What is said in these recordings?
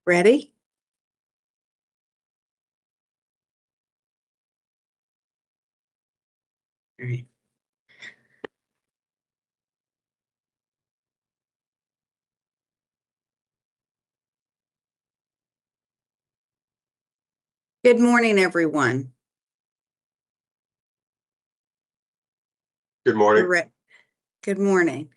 Ready? All right. Good morning, everyone. Good morning. Good morning.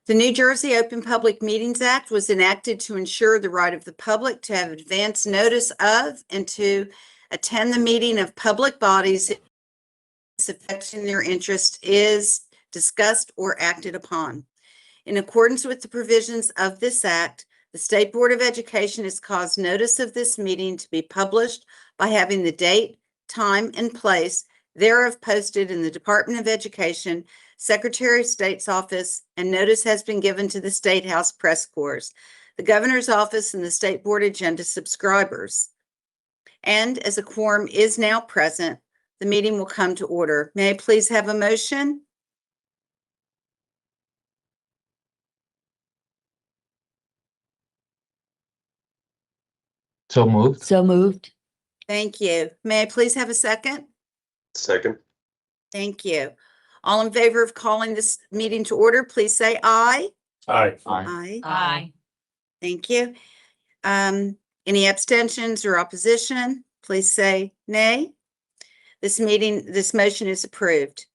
The New Jersey Open Public Meetings Act was enacted to ensure the right of the public to have advance notice of and to attend the meeting of public bodies affecting their interest is discussed or acted upon. In accordance with the provisions of this act, the State Board of Education has caused notice of this meeting to be published by having the date, time, and place thereof posted in the Department of Education, Secretary of State's office, and notice has been given to the State House press corps, the Governor's office, and the State Board agenda subscribers. And as a quorum is now present, the meeting will come to order. May I please have a motion? So moved. So moved. Thank you. May I please have a second? Second. Thank you. All in favor of calling this meeting to order, please say aye. Aye. Aye. Aye. Thank you. Any abstentions or opposition, please say nay. This motion is approved.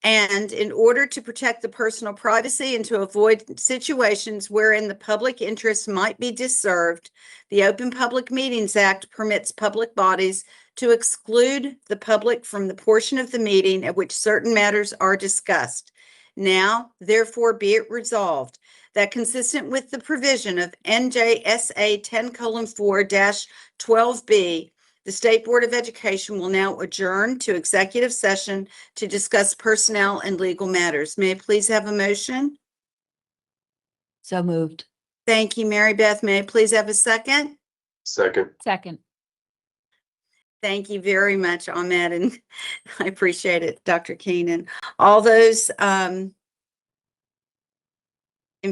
And in order to protect the personal privacy and to avoid situations wherein the public interest might be disturbed, the Open Public Meetings Act permits public bodies to exclude the public from the portion of the meeting at which certain matters are discussed. Now, therefore, be it resolved that consistent with the provision of NJSA 10:4-12B, the State Board of Education will now adjourn to executive session to discuss personnel and legal matters. May I please have a motion? So moved. Thank you, Mary Beth. May I please have a second? Second. Second. Thank you very much, Ahmed, and I appreciate it, Dr. Keenan. All those in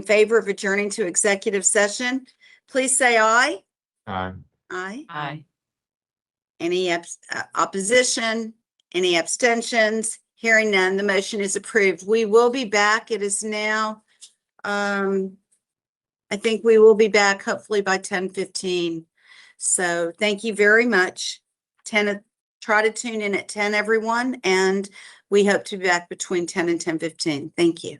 favor of adjourning to executive session, please say aye. Aye. Aye. Aye. Any opposition? Any abstentions? Hearing none, the motion is approved. We will be back. It is now, I think we will be back hopefully by 10:15. So thank you very much. Try to tune in at 10, everyone, and we hope to be back between 10 and 10:15. Thank you.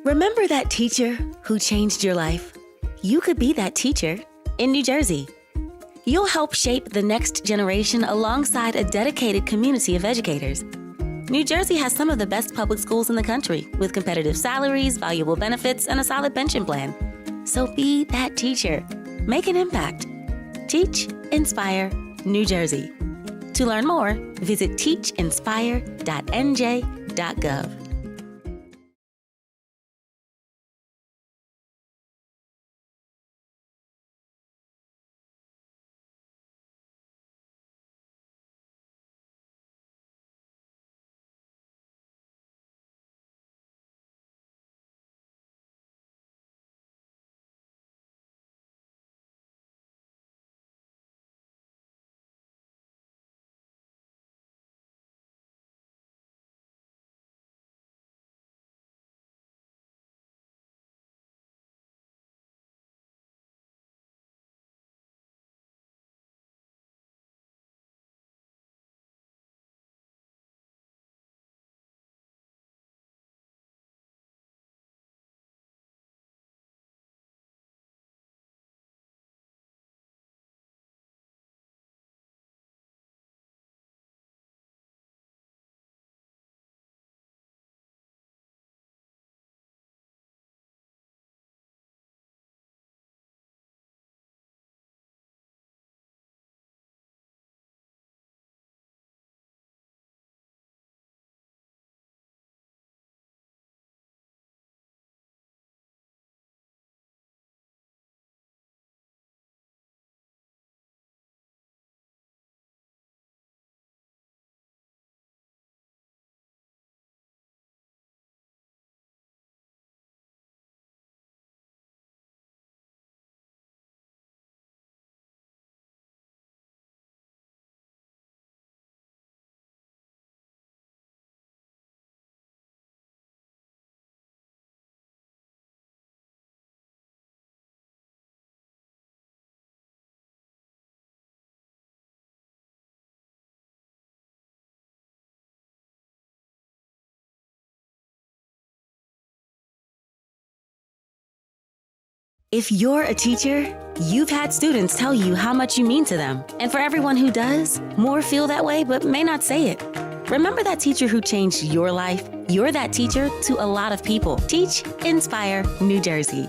Remember that teacher who changed your life? You could be that teacher in New Jersey. You'll help shape the next generation alongside a dedicated community of educators. New Jersey has some of the best public schools in the country with competitive salaries, valuable benefits, and a solid pension plan. So be that teacher. Make an impact. Teach, Inspire, New Jersey. To learn more, visit teachinspire.nj.gov. If you're a teacher, you've had students tell you how much you mean to them. And for everyone who does, more feel that way but may not say it. Remember that teacher who changed your life? You're that teacher to a lot of people. Teach, Inspire, New Jersey.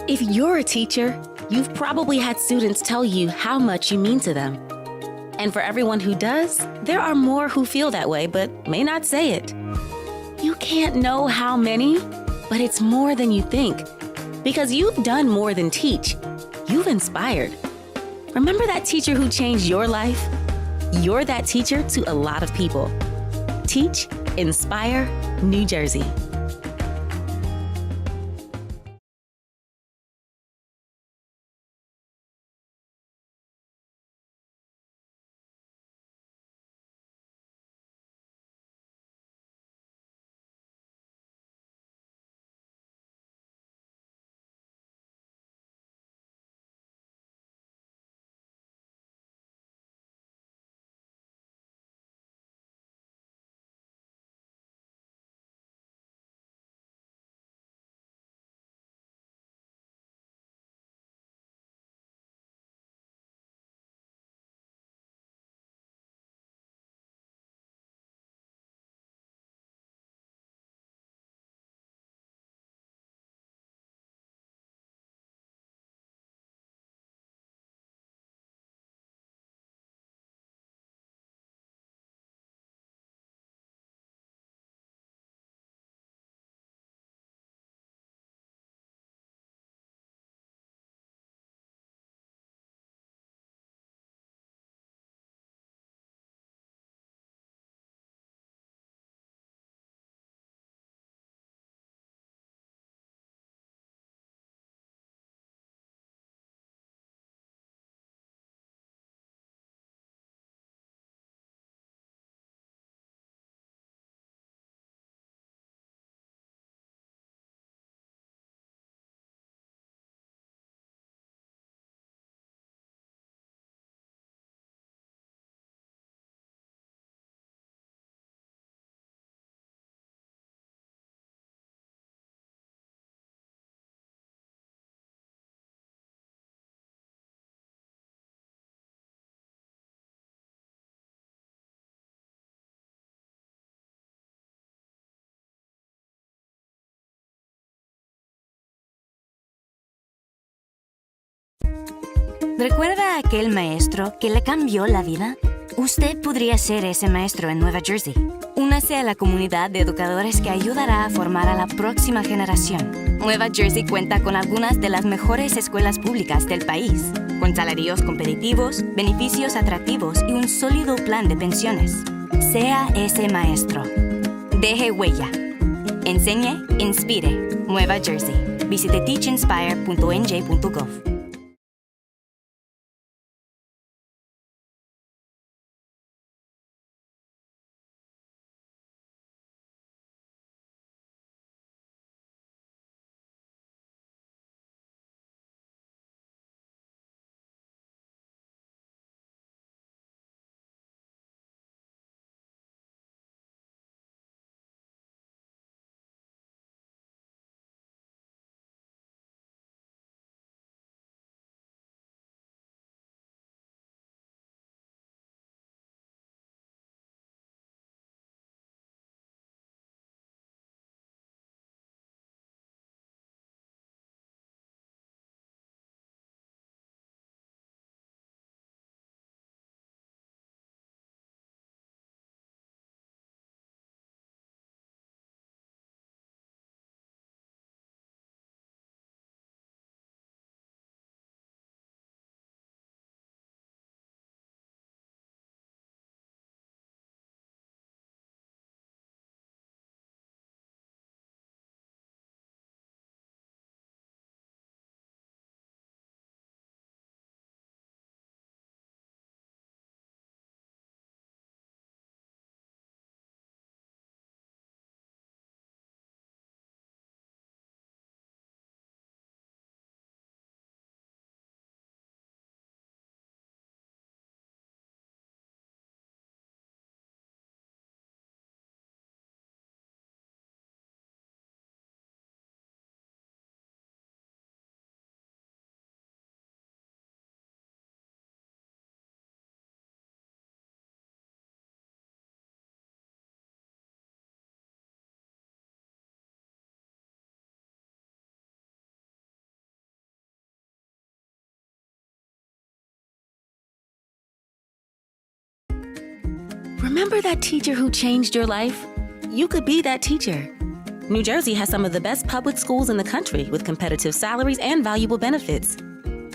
If you're a teacher, you've probably had students tell you how much you mean to them. And for everyone who does, there are more who feel that way but may not say it. You can't know how many, but it's more than you think. Because you've done more than teach. You've inspired. Remember that teacher who changed your life? You're that teacher to a lot of people. Teach, inspire, New Jersey. ¿Recuerda a aquel maestro que le cambió la vida? Usted podría ser ese maestro en Nueva Jersey. Únase a la comunidad de educadores que ayudará a formar a la próxima generación. Nueva Jersey cuenta con algunas de las mejores escuelas públicas del país, con salarios competitivos, beneficios atractivos y un sólido plan de pensiones. Sea ese maestro. Deje huella. Enseñe, inspire. Nueva Jersey. Visite teachinspire.nj.gov. Remember that teacher who changed your life? You could be that teacher. New Jersey has some of the best public schools in the country with competitive salaries and valuable benefits.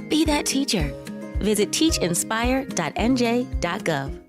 Be that teacher. Visit teachinspire.nj.gov.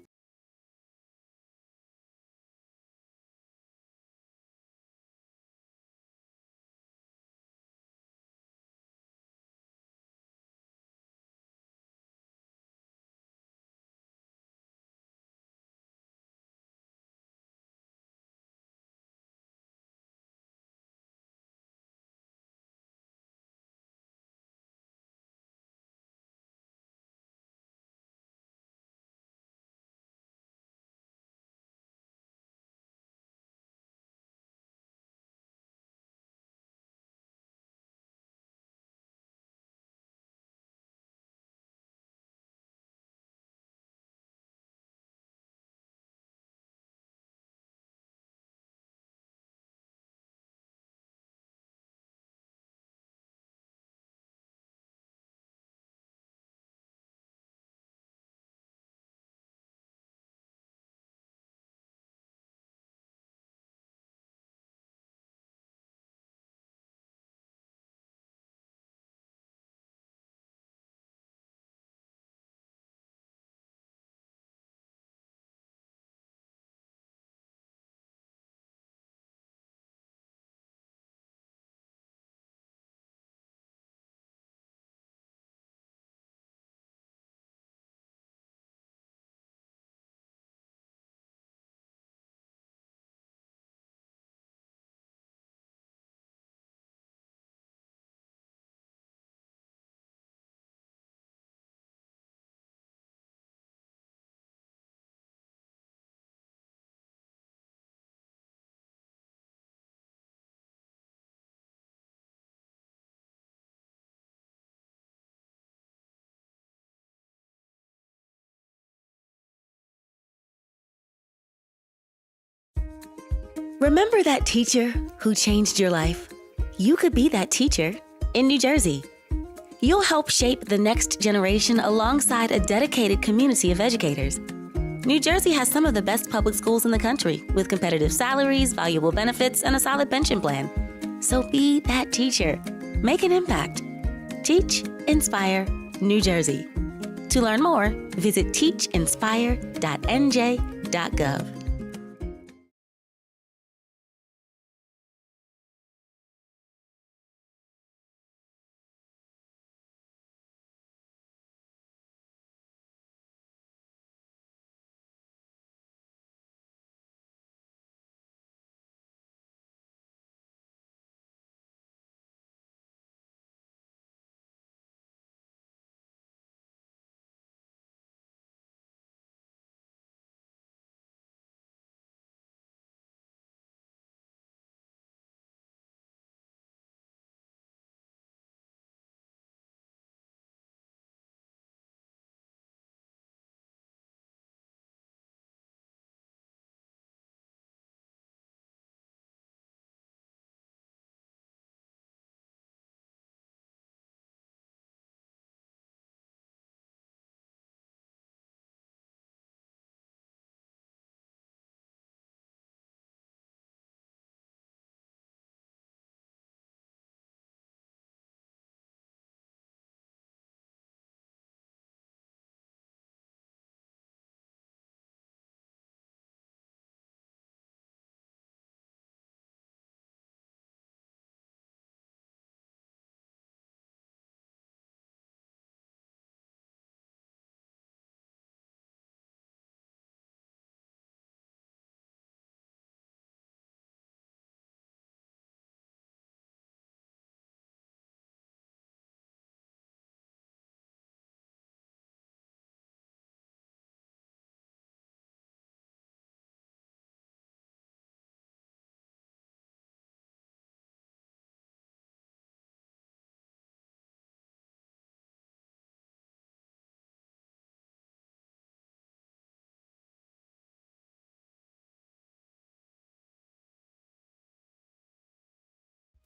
Remember that teacher who changed your life? You could be that teacher in New Jersey. You'll help shape the next generation alongside a dedicated community of educators. New Jersey has some of the best public schools in the country with competitive salaries, valuable benefits, and a solid pension plan. So be that teacher. Make an impact. Teach, Inspire, New Jersey. To learn more, visit teachinspire.nj.gov.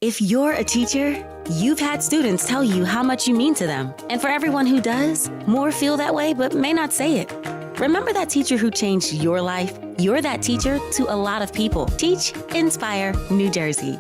If you're a teacher, you've had students tell you how much you mean to them. And for everyone who does, more feel that way but may not say it. Remember that teacher who changed your life? You're that teacher to a lot of people. Teach, inspire, New Jersey.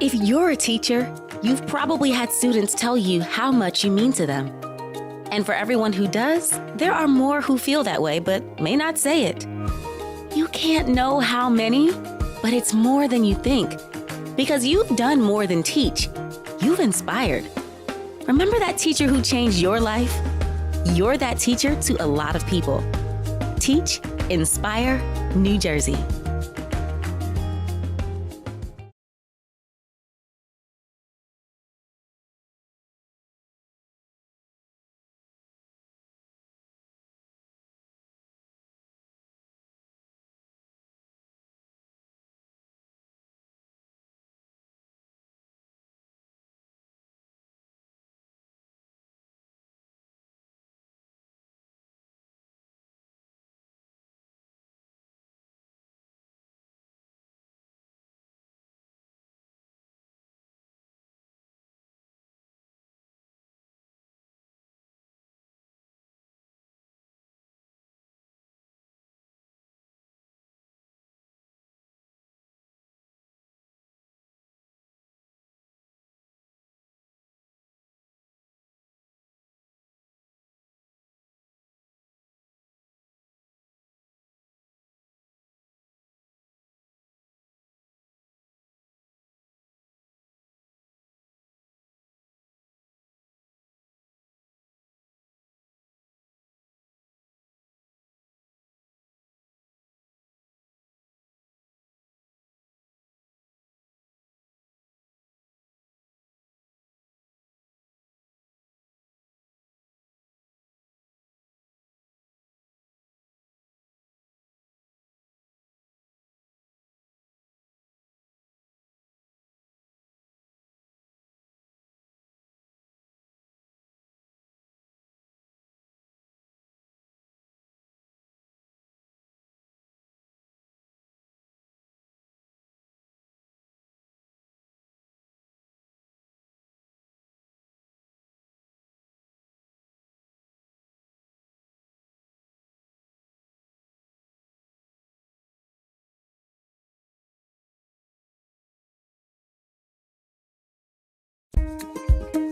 If you're a teacher, you've probably had students tell you how much you mean to them. And for everyone who does, there are more who feel that way but may not say it. You can't know how many, but it's more than you think. Because you've done more than teach. You've inspired. Remember that teacher who changed your life? You're that teacher to a lot of people. Teach, inspire, New Jersey.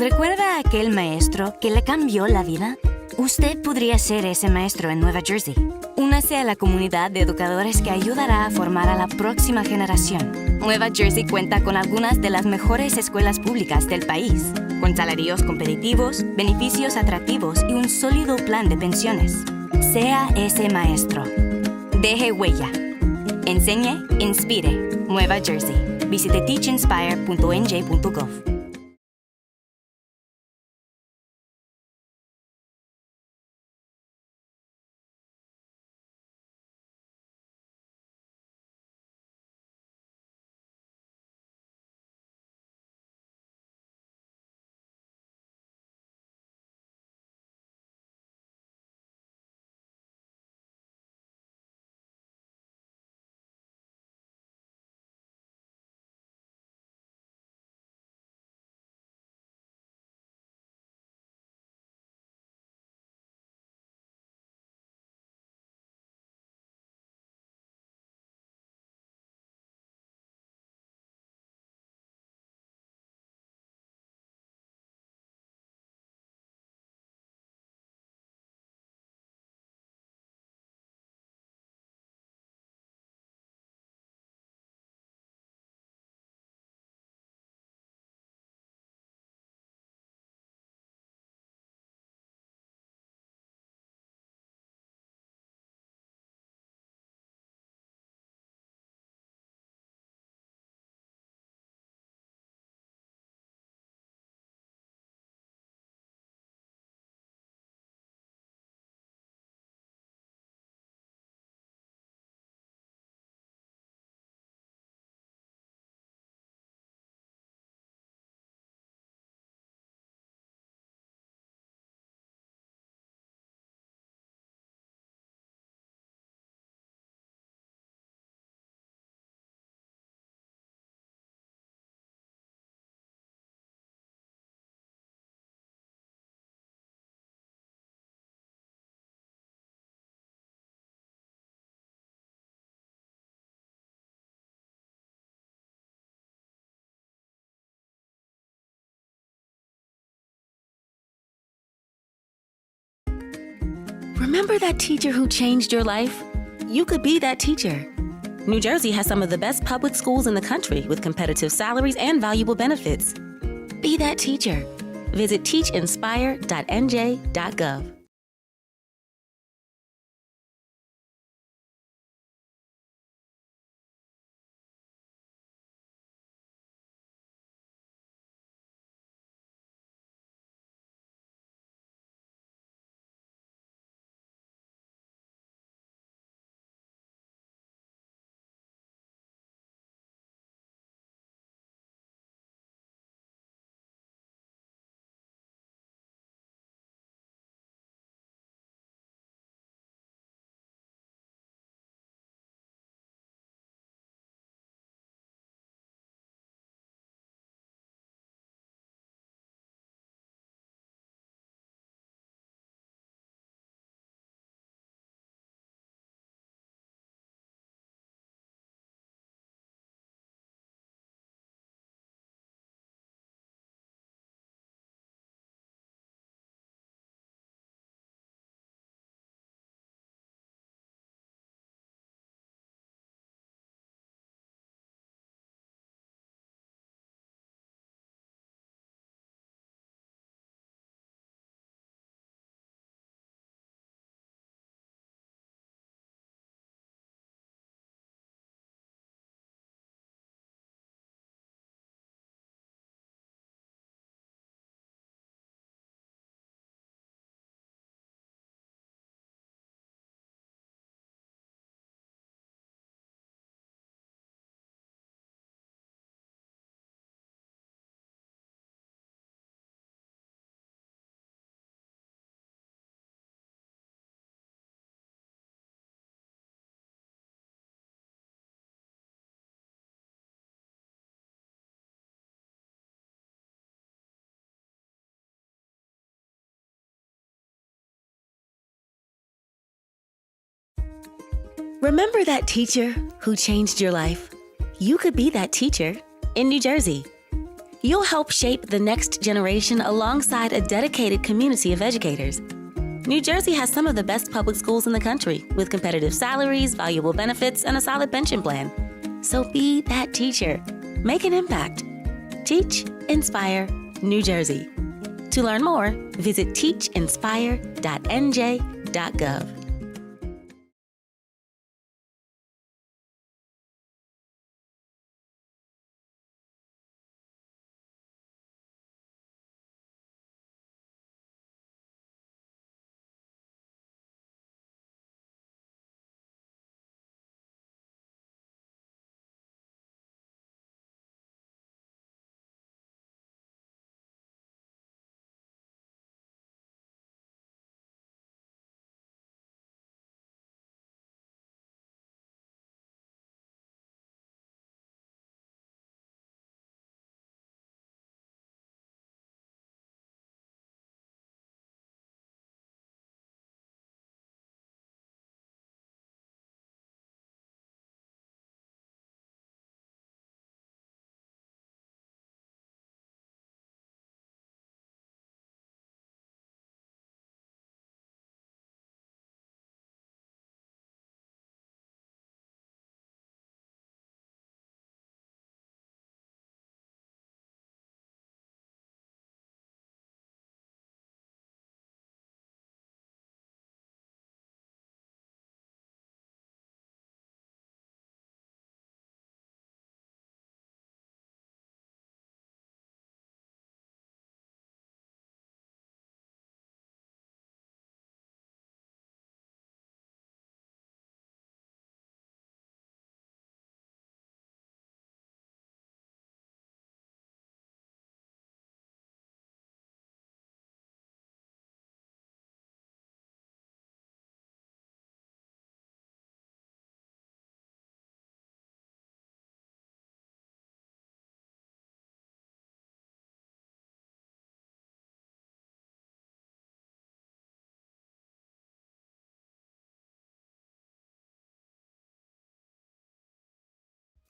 ¿Recuerda a aquel maestro que le cambió la vida? Usted podría ser ese maestro en Nueva Jersey. Únase a la comunidad de educadores que ayudará a formar a la próxima generación. Nueva Jersey cuenta con algunas de las mejores escuelas públicas del país. con salarios competitivos, beneficios atractivos y un sólido plan de pensiones. Sea ese maestro. Deje huella. Enseñe, inspire. Nueva Jersey. Visite teachinspire.nj.gov. Remember that teacher who changed your life? You could be that teacher. New Jersey has some of the best public schools in the country with competitive salaries and valuable benefits. Be that teacher. Visit teachinspire.nj.gov. Remember that teacher who changed your life? You could be that teacher in New Jersey. You'll help shape the next generation alongside a dedicated community of educators. New Jersey has some of the best public schools in the country with competitive salaries, valuable benefits, and a solid pension plan. So be that teacher. Make an impact. Teach, inspire, New Jersey. To learn more, visit teachinspire.nj.gov.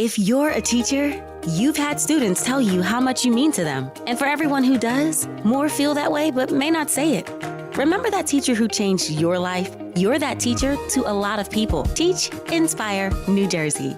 If you're a teacher, you've had students tell you how much you mean to them. And for everyone who does, more feel that way but may not say it. Remember that teacher who changed your life? You're that teacher to a lot of people. Teach, Inspire, New Jersey.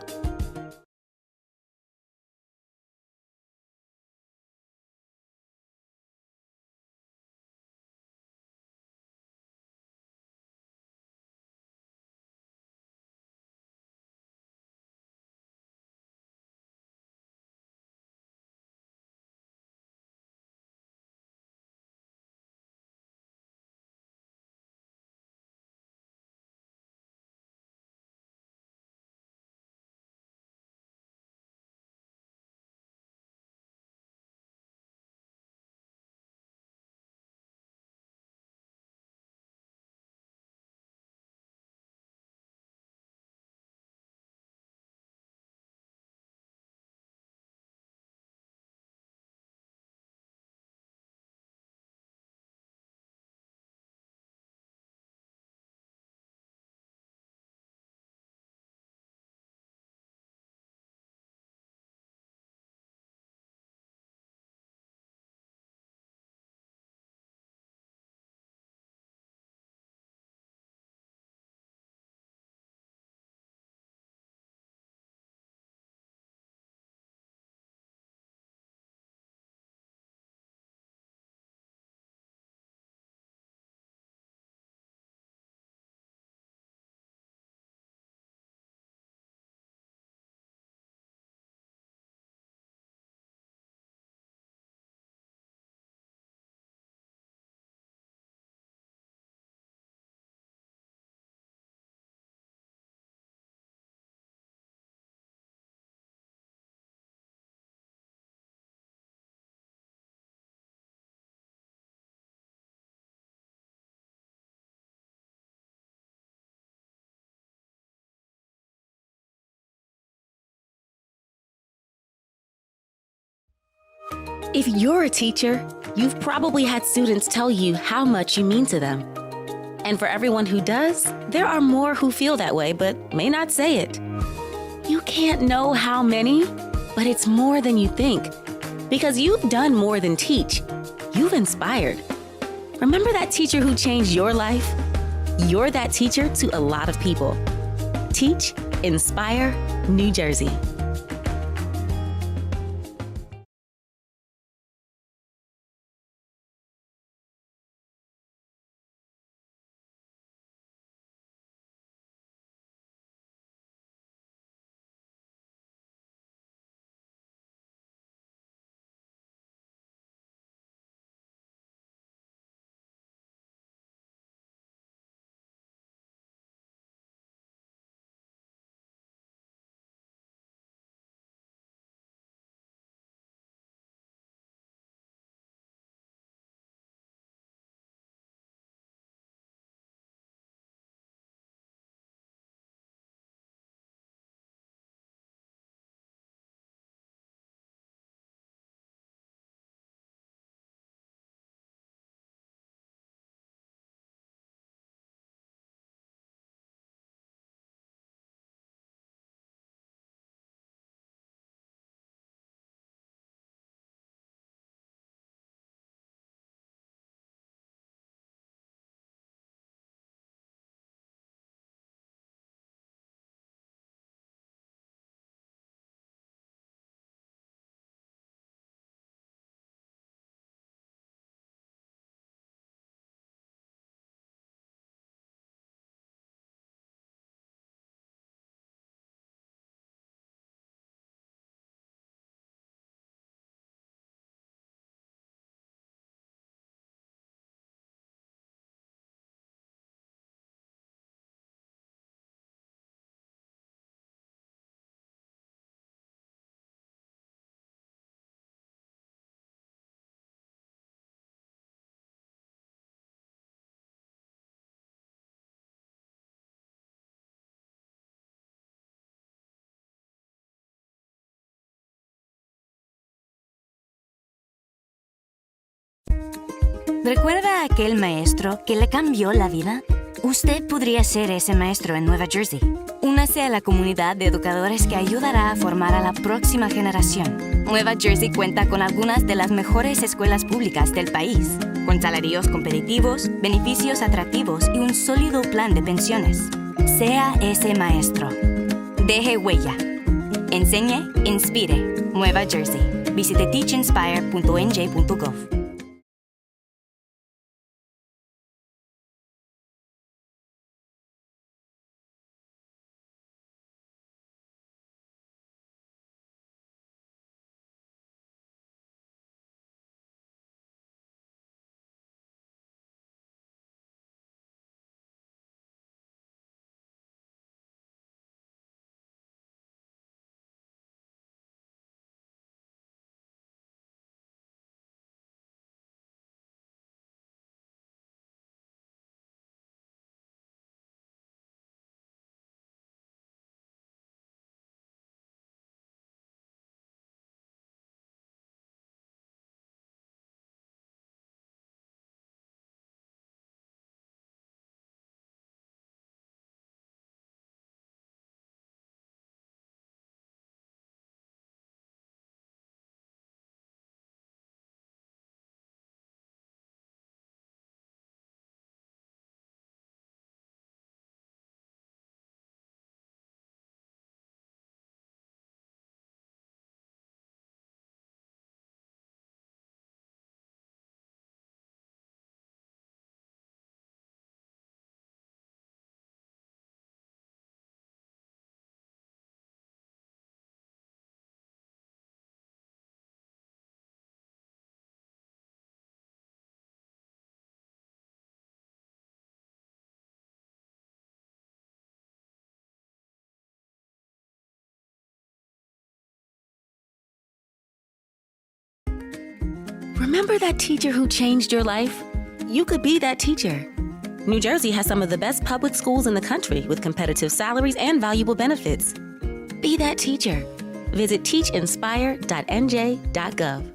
If you're a teacher, you've probably had students tell you how much you mean to them. And for everyone who does, there are more who feel that way but may not say it. You can't know how many, but it's more than you think. Because you've done more than teach. You've inspired. Remember that teacher who changed your life? You're that teacher to a lot of people. Teach, Inspire, New Jersey. ¿Recuerda a aquel maestro que le cambió la vida? Usted podría ser ese maestro en Nueva Jersey. Únase a la comunidad de educadores que ayudará a formar a la próxima generación. Nueva Jersey cuenta con algunas de las mejores escuelas públicas del país, con salarios competitivos, beneficios atractivos y un sólido plan de pensiones. Sea ese maestro. Deje huella. Enseñe, inspire. Nueva Jersey. Visite teachinspire.nj.gov. Remember that teacher who changed your life? You could be that teacher. New Jersey has some of the best public schools in the country with competitive salaries and valuable benefits. Be that teacher. Visit teachinspire.nj.gov.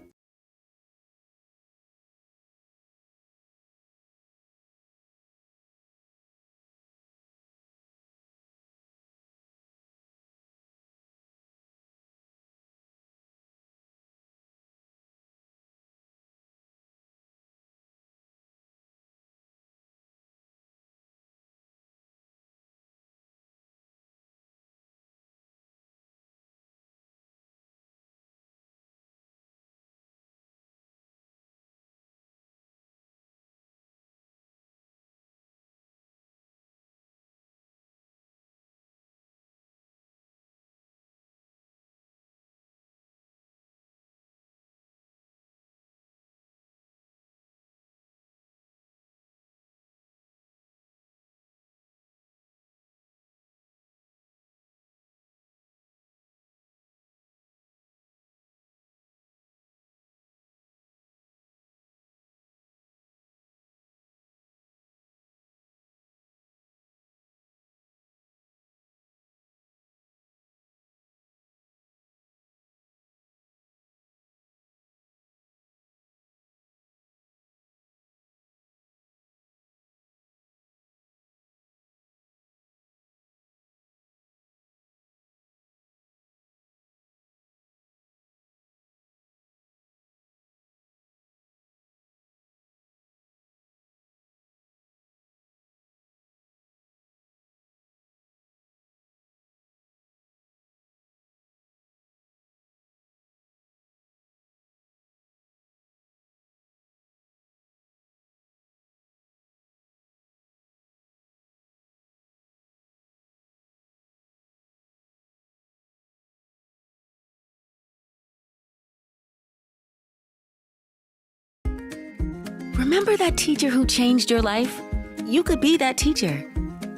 Remember that teacher who changed your life? You could be that teacher.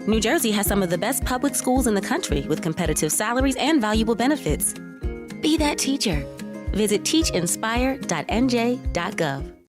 New Jersey has some of the best public schools in the country with competitive salaries and valuable benefits. Be that teacher. Visit teachinspire.nj.gov.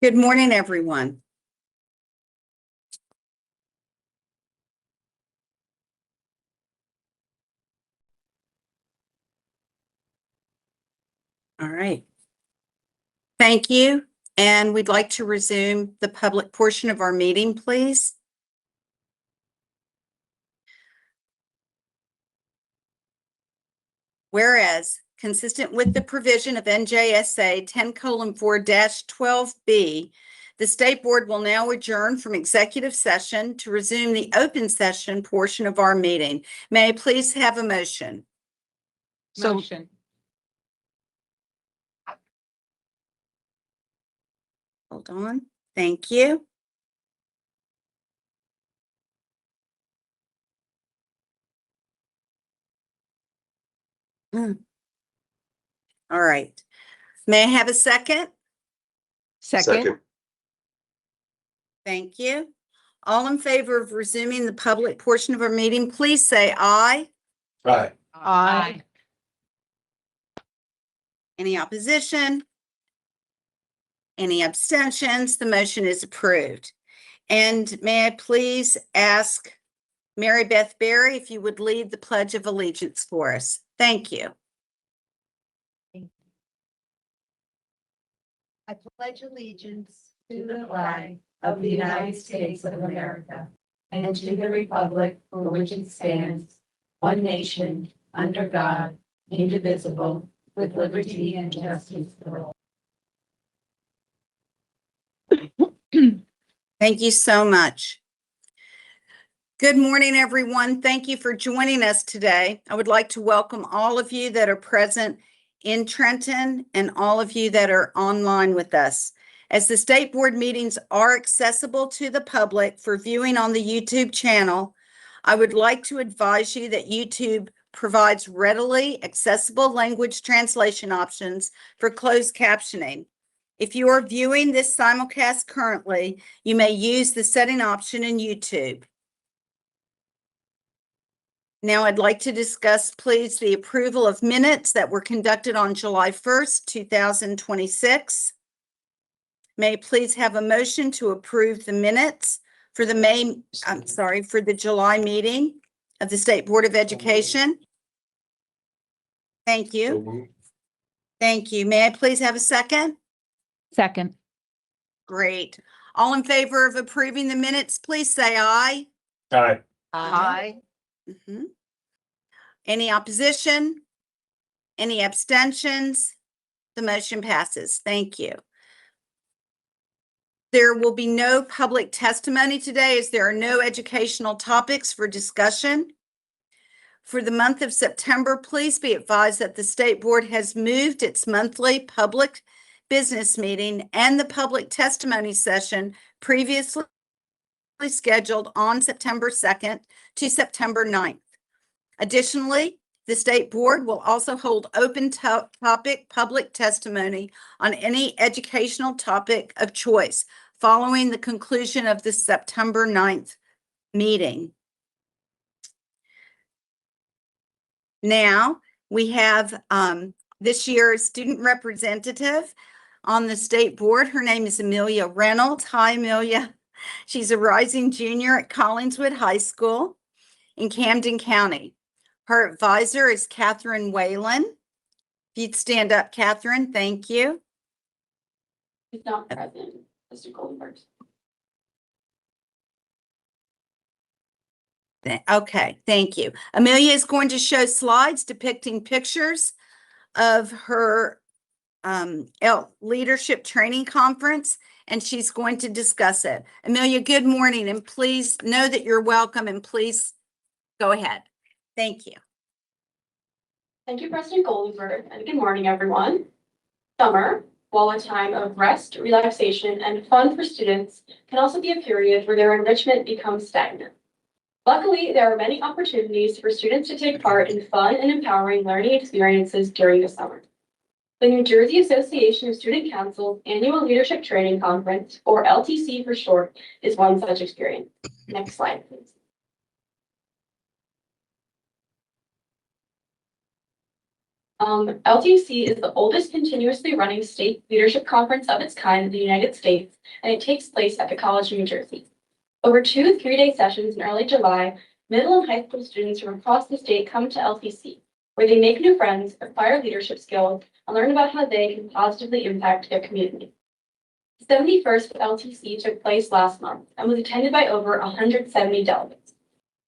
Good morning, everyone. All right. Thank you. And we'd like to resume the public portion of our meeting, please. Whereas, consistent with the provision of NJSA 10:4-12B, the State Board will now adjourn from executive session to resume the open session portion of our meeting. May I please have a motion? Motion. Hold on. Thank you. All right. May I have a second? Second. Thank you. All in favor of resuming the public portion of our meeting, please say aye. Aye. Aye. Any opposition? Any abstentions? The motion is approved. And may I please ask Mary Beth Berry if you would lead the Pledge of Allegiance for us? Thank you. I pledge allegiance to the flag of the United States of America and to the republic for which it stands, one nation, under God, indivisible, with liberty and justice for all. Thank you so much. Good morning, everyone. Thank you for joining us today. I would like to welcome all of you that are present in Trenton and all of you that are online with us. As the State Board meetings are accessible to the public for viewing on the YouTube channel, I would like to advise you that YouTube provides readily accessible language translation options for closed captioning. If you are viewing this simulcast currently, you may use the setting option in YouTube. Now I'd like to discuss, please, the approval of minutes that were conducted on July 1st, 2026. May I please have a motion to approve the minutes for the for the July meeting of the State Board of Education? Thank you. Thank you. May I please have a second? Second. Great. All in favor of approving the minutes, please say aye. Aye. Aye. Mhm. Any opposition? Any abstentions? The motion passes. Thank you. There will be no public testimony today as there are no educational topics for discussion. For the month of September, please be advised that the State Board has moved its monthly public business meeting and the public testimony session previously scheduled on September 2nd to September 9th. Additionally, the State Board will also hold open topic public testimony on any educational topic of choice following the conclusion of the September 9th meeting. Now, we have this year's student representative on the State Board. Her name is Amelia Reynolds. Hi, Amelia. She's a rising junior at Collingswood High School in Camden County. Her advisor is Catherine Whalen. If you'd stand up, Catherine, thank you. He's not present, Mr. Goldberg. Okay, thank you. Amelia is going to show slides depicting pictures of her leadership training conference, and she's going to discuss it. Amelia, good morning, and please know that you're welcome, and please go ahead. Thank you. Thank you, President Goldberg, and good morning, everyone. Summer, while a time of rest, relaxation, and fun for students, can also be a period where their enrichment becomes stagnant. Luckily, there are many opportunities for students to take part in fun and empowering learning experiences during the summer. The New Jersey Association of Student Council's annual Leadership Training Conference, or LTC for short, is one such experience. Next slide, please. LTC is the oldest continuously running state leadership conference of its kind in the United States, and it takes place at the College of New Jersey. Over 2 3-day sessions in early July, middle and high school students from across the state come to LTC, where they make new friends, acquire leadership skills, and learn about how they can positively impact their community. The 71st LTC took place last month and was attended by over 170 delegates.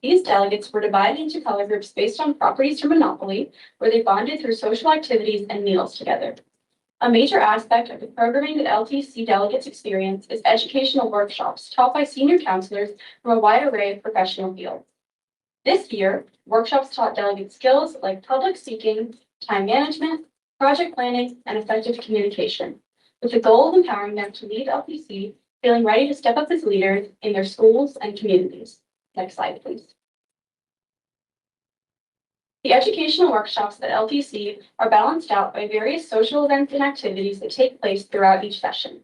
These delegates were divided into color groups based on properties from Monopoly, where they bonded through social activities and meals together. A major aspect of the programming that LTC delegates experience is educational workshops taught by senior counselors from a wide array of professional fields. This year, workshops taught delegates skills like public speaking, time management, project planning, and effective communication, with the goal of empowering them to lead LTC, feeling ready to step up as leaders in their schools and communities. Next slide, please. The educational workshops at LTC are balanced out by various social events and activities that take place throughout each session.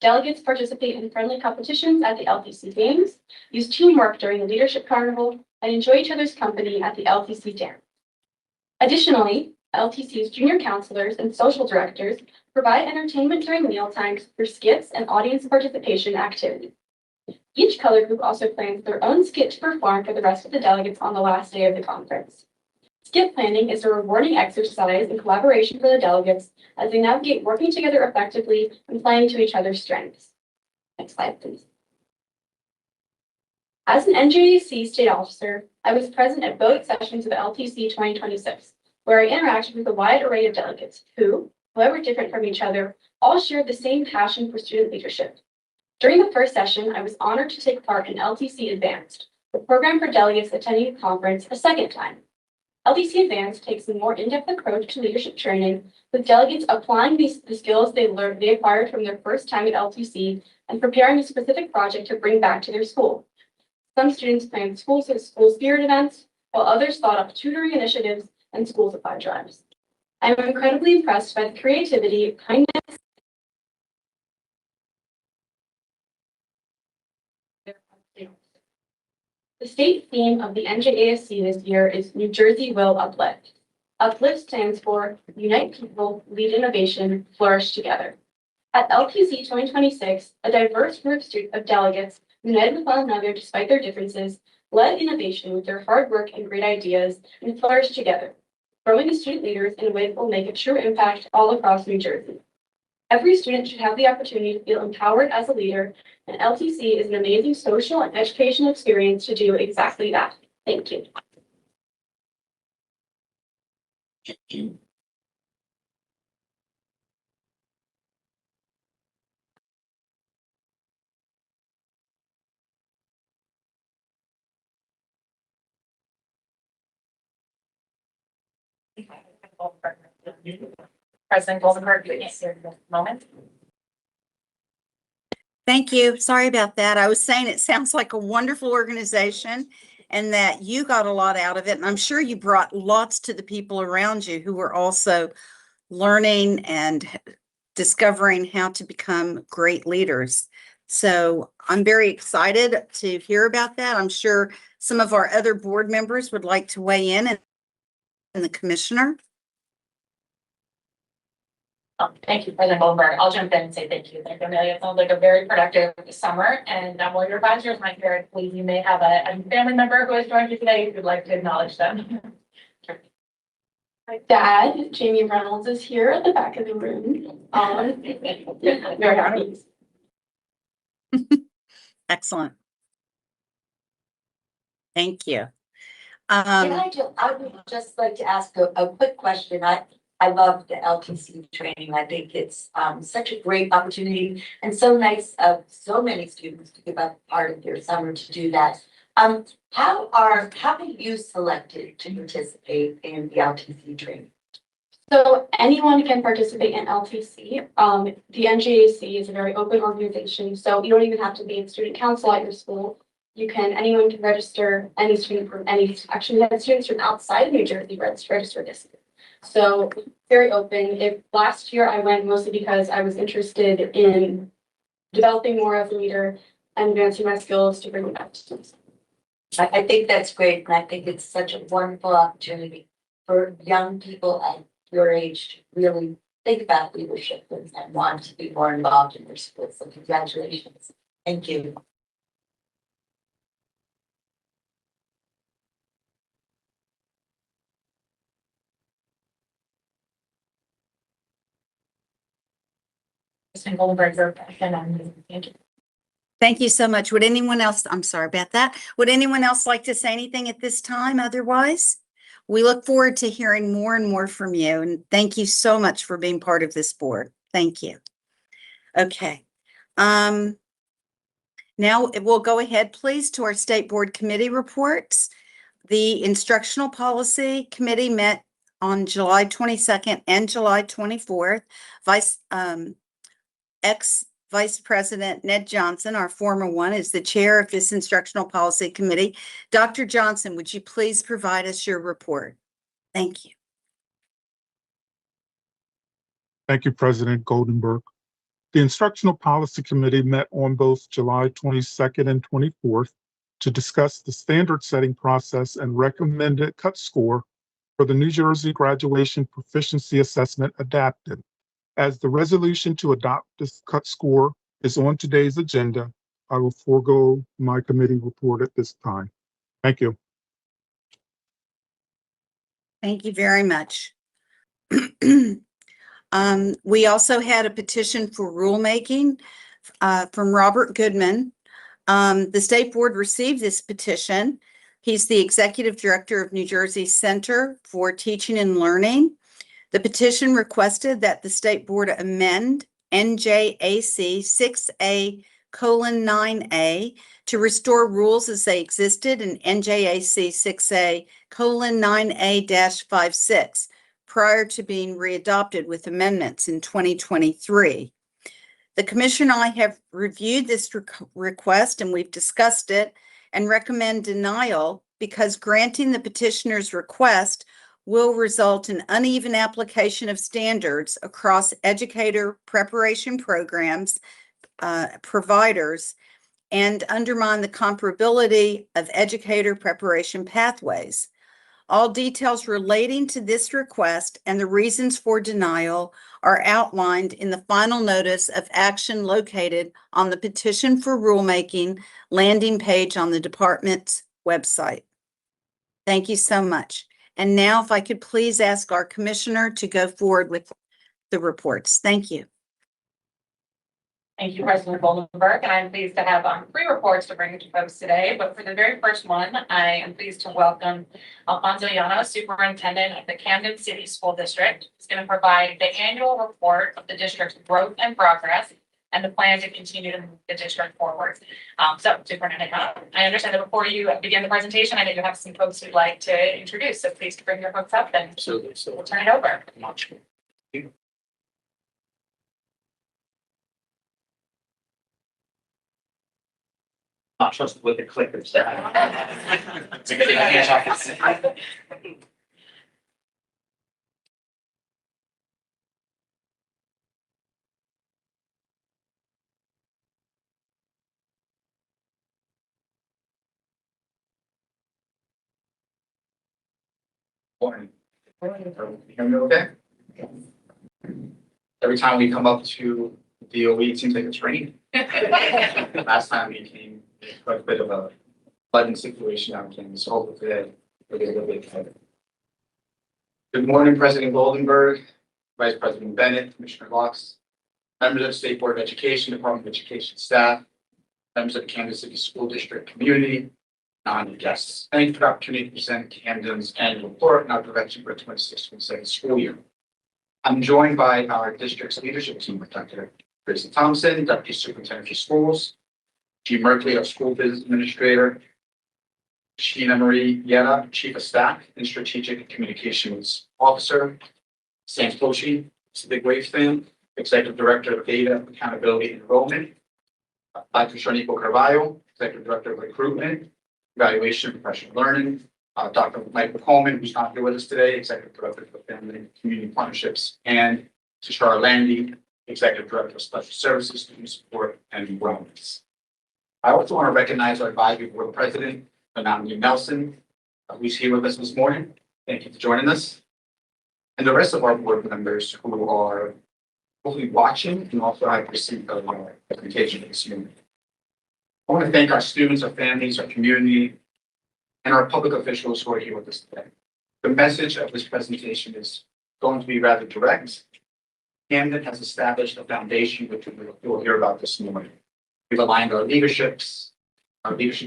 Delegates participate in friendly competitions at the LTC Games, use teamwork during the Leadership Carnival, and enjoy each other's company at the LTC Dance. Additionally, LTC's junior counselors and social directors provide entertainment during mealtimes through skits and audience participation activities. Each color group also plans their own skit to perform for the rest of the delegates on the last day of the conference. Skit planning is a rewarding exercise in collaboration for the delegates as they navigate working together effectively and playing to each other's strengths. Next slide, please. As an NJAC state officer, I was present at both sessions of LTC 2026, where I interacted with a wide array of delegates who, however different from each other, all shared the same passion for student leadership. During the first session, I was honored to take part in LTC Advanced, the program for delegates attending the conference a second time. LTC Advanced takes a more in-depth approach to leadership training, with delegates applying the skills they acquired from their first time at LTC and preparing a specific project to bring back to their school. Some students planned school spirit events, while others thought up tutoring initiatives and school supply drives. I am incredibly impressed by the creativity, kindness, The state theme of the NJASC this year is New Jersey Will Uplift. Uplift stands for Unite People, Lead Innovation, Flourish Together. At LTC 2026, a diverse group of delegates, united with one another despite their differences, led innovation with their hard work and great ideas, and flourished together, growing as student leaders in a way that will make a true impact all across New Jersey. Every student should have the opportunity to feel empowered as a leader, and LTC is an amazing social and educational experience to do exactly that. Thank you. President Goldenberg, please, here in a moment. Thank you. Sorry about that. I was saying it sounds like a wonderful organization and that you got a lot out of it. And I'm sure you brought lots to the people around you who were also learning and discovering how to become great leaders. So I'm very excited to hear about that. I'm sure some of our other board members would like to weigh in, and the commissioner. Thank you, President Goldenberg. I'll jump in and say thank you. Thank you, Amelia. It sounds like a very productive summer. And while your advisors might hear, please, you may have a family member who has joined you today if you'd like to acknowledge them. My dad, Jamie Reynolds, is here at the back of the room. Very happy. Excellent. Thank you. I would just like to ask a quick question. I love the LTC training. I think it's such a great opportunity and so nice of so many students to give up part of their summer to do that. How are you selected to participate in the LTC training? So anyone can participate in LTC. The NJAC is a very open organization, so you don't even have to be in student council at your school. Anyone can register, any student from actually we had students from outside of New Jersey register this year. So very open. Last year I went mostly because I was interested in developing more as a leader and advancing my skills to bring back to students. I think that's great, and I think it's such a wonderful opportunity for young people and your age to really think about leadership and want to be more involved in your schools. So congratulations. Thank you. President Goldenberg, your thank you. Thank you so much. Would anyone else, I'm sorry about that. Would anyone else like to say anything at this time? Otherwise, we look forward to hearing more and more from you. And thank you so much for being part of this board. Thank you. Okay. Now we'll go ahead, please, to our state board committee reports. The Instructional Policy Committee met on July 22nd and July 24th. Ex-Vice President Ned Johnson, our former one, is the chair of this Instructional Policy Committee. Dr. Johnson, would you please provide us your report? Thank you. Thank you, President Goldenberg. The Instructional Policy Committee met on both July 22nd and 24th to discuss the standard setting process and recommended cut score for the New Jersey Graduation Proficiency Assessment adapted. As the resolution to adopt this cut score is on today's agenda, I will forego my committee report at this time. Thank you. Thank you very much. We also had a petition for rulemaking from Robert Goodman. The state board received this petition. He's the executive director of New Jersey Center for Teaching and Learning. The petition requested that the state board amend NJAC 6A:9A to restore rules as they existed in NJAC 6A:9A-56 prior to being readopted with amendments in 2023. The commission and I have reviewed this request and we've discussed it and recommend denial because granting the petitioner's request will result in uneven application of standards across educator preparation programs, providers, and undermine the comparability of educator preparation pathways. All details relating to this request and the reasons for denial are outlined in the final notice of action located on the petition for rulemaking landing page on the department's website. Thank you so much. And now if I could please ask our commissioner to go forward with the reports. Thank you. Thank you, President Goldenberg, and I'm pleased to have 3 reports to bring to folks today. But for the very first one, I am pleased to welcome Alfonso Llano, Superintendent of the Camden City School District. He's going to provide the annual report of the district's growth and progress and the plan to continue to move the district forward. So, Superintendent Llano, I understand that before you begin the presentation, I know you have some folks you'd like to introduce. So please bring your folks up and we'll turn it over. Not trusted with the clickers. It's a good thing I can't talk. Morning. You hear me okay? Every time we come up to DOE, it seems like it's raining. Last time we came, quite a bit of a flooding situation out in so hopefully today we'll get a little bit better. Good morning, President Goldenberg, Vice President Bennett, Commissioner Locks, members of the State Board of Education, Department of Education staff, members of the Camden City School District community, and guests. Thank you for the opportunity to present Camden's annual report and our direction for the 26-27 school year. I'm joined by our district's leadership team, Dr. Tracy Thompson, Deputy Superintendent for Schools, G. Merkley, our school business administrator, Sheena Marie Yetta, Chief of Staff and Strategic Communications Officer, Sam Closhi, it's a big wave fan, Executive Director of Data, Accountability and Enrollment, Dr. Sharnico Carvalho, Executive Director of Recruitment, Evaluation and Professional Learning, Dr. Michael Coleman, who's not here with us today, Executive Director of Family and Community Partnerships, and Tashara Landy, Executive Director of Special Services, Student Support, and Wellness. I also want to recognize our advisory board president, Anandi Nelson, who's here with us this morning. Thank you for joining us. and the rest of our board members who are hopefully watching and also have received a presentation this year. I want to thank our students, our families, our community, and our public officials who are here with us today. The message of this presentation is going to be rather direct. Camden has established a foundation which you'll hear about this morning. We've aligned our leadership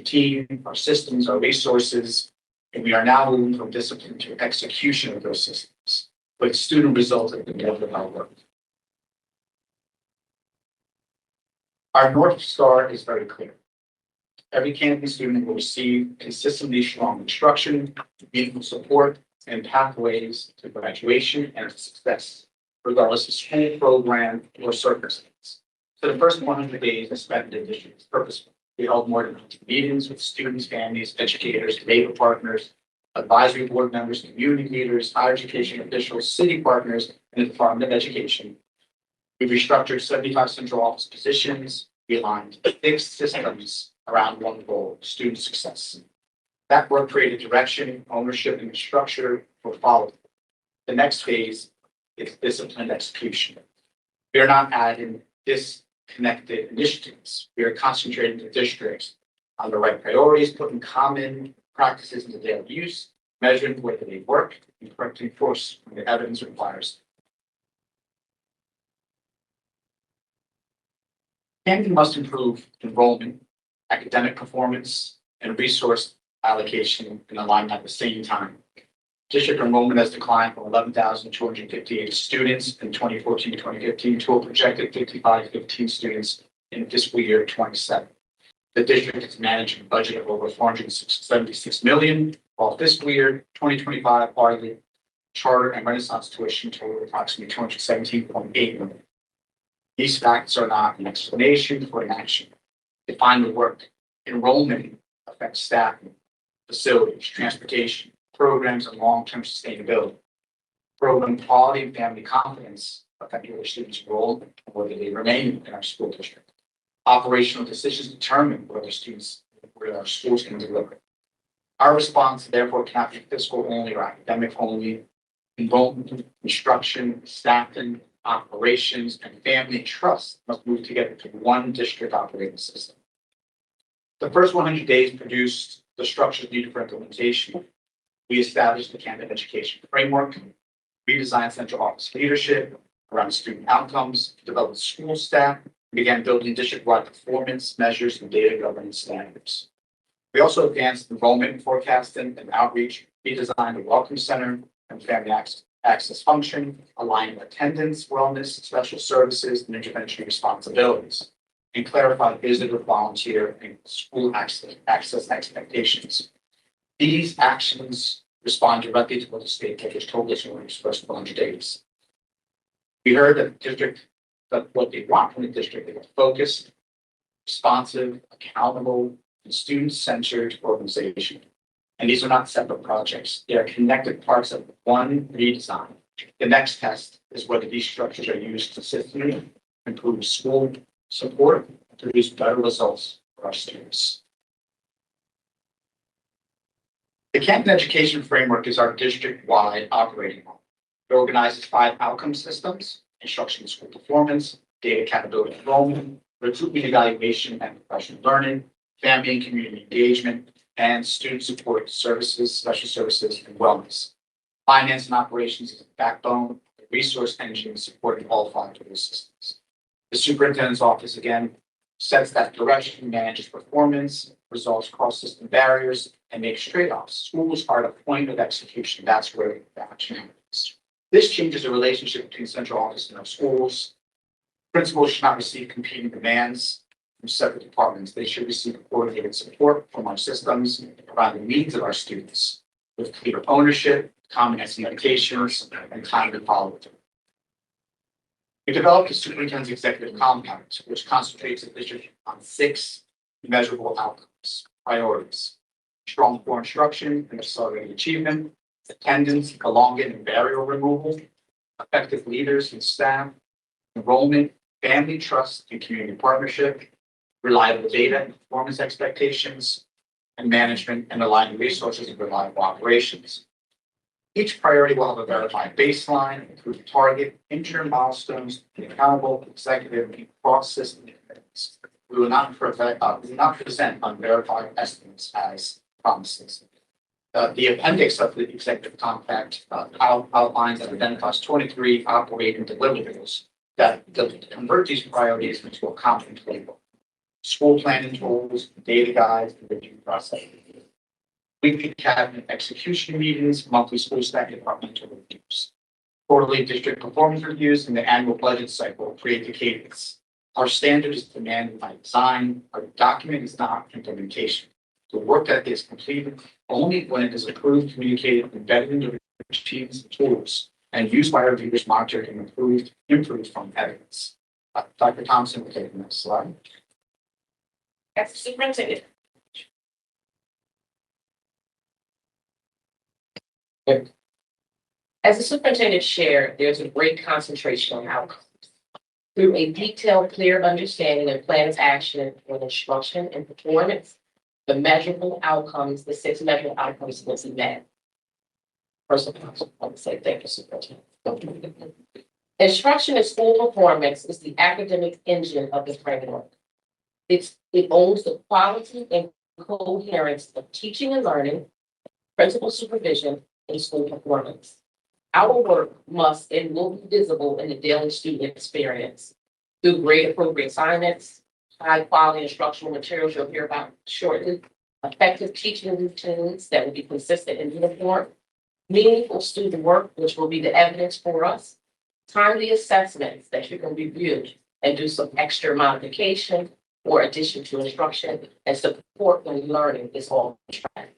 team, our systems, our resources, and we are now moving from discipline to execution of those systems, with student results at the end of our work. Our North Star is very clear. Every Camden student will receive consistently strong instruction, meaningful support, and pathways to graduation and success, regardless of school, program, or circumstance. So the first 100 days are spent in the district is purposeful. We held more than 100 meetings with students, families, educators, labor partners, advisory board members, community leaders, higher education officials, city partners, and the Department of Education. We restructured 75 central office positions. We aligned 6 systems around one goal, student success. That work created direction, ownership, and structure for follow-up. The next phase is disciplined execution. We are not adding disconnected initiatives. We are concentrating the districts on the right priorities, putting common practices into daily use, measuring whether they work, and correcting course when the evidence requires. Camden must improve enrollment, academic performance, and resource allocation and alignment at the same time. District enrollment has declined from 11,258 students in 2014 to 2015 to a projected 5,515 students in fiscal year 27. The district is managing a budget of over $476 million, while fiscal year 2025 partly charter and Renaissance tuition total approximately $217.8 million. These facts are not an explanation for inaction. They find the work. Enrollment affects staffing, facilities, transportation, programs, and long-term sustainability. Program quality and family confidence affect whether students enroll and whether they remain in our school district. Operational decisions determine whether our schools can deliver. Our response, therefore, cannot be fiscal only or academic only. Enrollment, instruction, staffing, operations, and family trust must move together to one district operating system. The first 100 days produced the structures needed for implementation. We established the Camden education framework, redesigned central office leadership around student outcomes, developed school staff, and began building district-wide performance measures and data governance standards. We also advanced enrollment forecasting and outreach, redesigned the Welcome Center and family access function, aligning attendance, wellness, special services, and intervention responsibilities, and clarified visitor, volunteer, and school access expectations. These actions respond directly to what the stakeholders told us in these first 100 days. We heard that the district, that what they want from the district, they want focused, responsive, accountable, and student-centered organization. And these are not separate projects. They are connected parts of one redesign. The next test is whether these structures are used consistently, improve school support, and produce better results for our students. The Camden Education Framework is our district-wide operating model. It organizes 5 outcome systems: instruction and school performance, data accountability and enrollment, recruitment evaluation and professional learning, family and community engagement, and student support services, special services, and wellness. Finance and operations is the backbone, the resource engine supporting all 5 of those systems. The superintendent's office, again, sets that direction, manages performance, resolves cross-system barriers, and makes trade-offs. Schools are the point of execution. That's where the action happens. This changes the relationship between central office and our schools. Principals should not receive competing demands from separate departments. They should receive coordinated support from our systems around the needs of our students, with clear ownership, common expectations, and timely follow-up. We developed a superintendent's executive compound, which concentrates the district on 6 measurable outcomes, priorities: strong core instruction and accelerated achievement, attendance, elongate and barrier removal, effective leaders and staff, enrollment, family trust and community partnership, reliable data and performance expectations, and management and aligning resources and reliable operations. Each priority will have a verified baseline, improved target, interim milestones, and accountable executive and cross-system commitments. We will not present unverified estimates as promises. The appendix of the executive compact outlines and identifies 23 operating deliverables that convert these priorities into a content playbook. School planning tools, data guides, and review process. Weekly cabinet execution meetings, monthly school staff departmental reviews. Quarterly district performance reviews, and the annual budget cycle create the cadence. Our standard is demanded by design. Our document is not implementation. The work that is completed only when it is approved, communicated, embedded into machines and tools, and used by our reviewers, monitored, and improved from evidence. Dr. Thompson will take the next slide. As the superintendent. As the superintendent shared, there's a great concentration on outcomes. Through a detailed, clear understanding and plan of action for instruction and performance, the measurable outcomes, the 6 measurable outcomes will be met. First of all, I want to say thank you, superintendent. Instruction and school performance is the academic engine of the framework. It owns the quality and coherence of teaching and learning, principal supervision, and school performance. Our work must and will be visible in the daily student experience through grade appropriate assignments, high quality instructional materials you'll hear about shortly, effective teaching routines that will be consistent and uniform, meaningful student work, which will be the evidence for us, timely assessments that you can review and do some extra modification or addition to instruction and support when learning is all on track.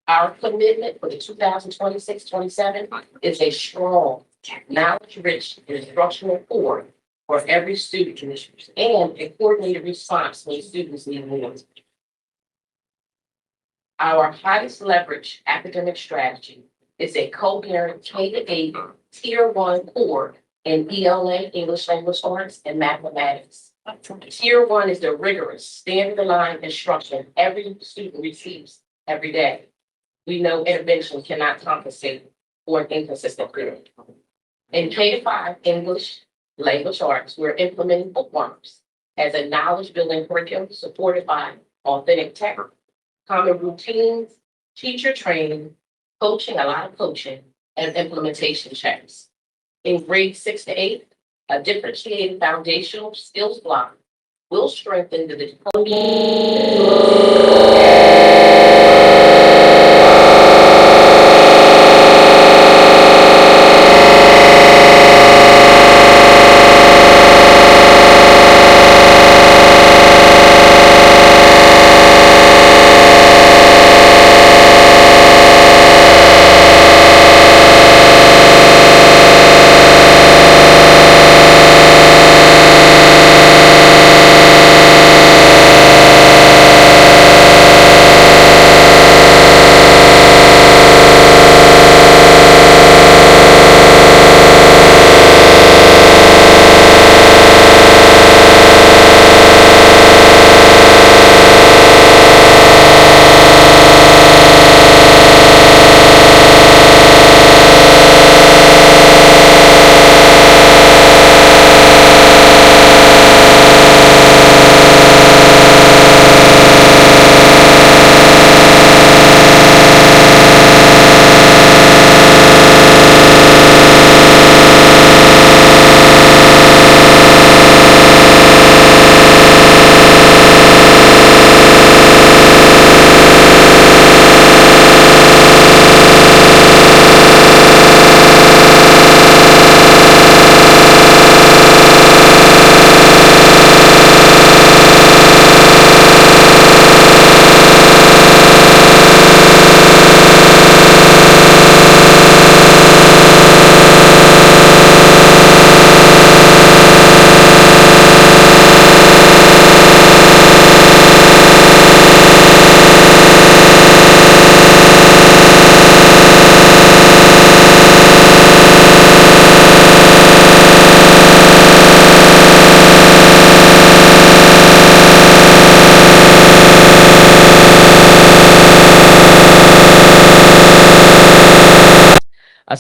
Our commitment for the 2026-27 is a strong, knowledge-rich instructional core for every student and a coordinated response when students need more. Our highest leverage academic strategy is a coherent K-8 Tier 1 core in ELA, English Language Arts, and Mathematics. Tier 1 is the rigorous, standard-aligned instruction every student receives every day. We know intervention cannot compensate for an inconsistent period. In K-5 English Language Arts, we're implementing bookworms as a knowledge-building curriculum supported by authentic tech, common routines, teacher training, coaching, a lot of coaching, and implementation checks. In grades 6 to 8, a differentiated foundational skills block will strengthen the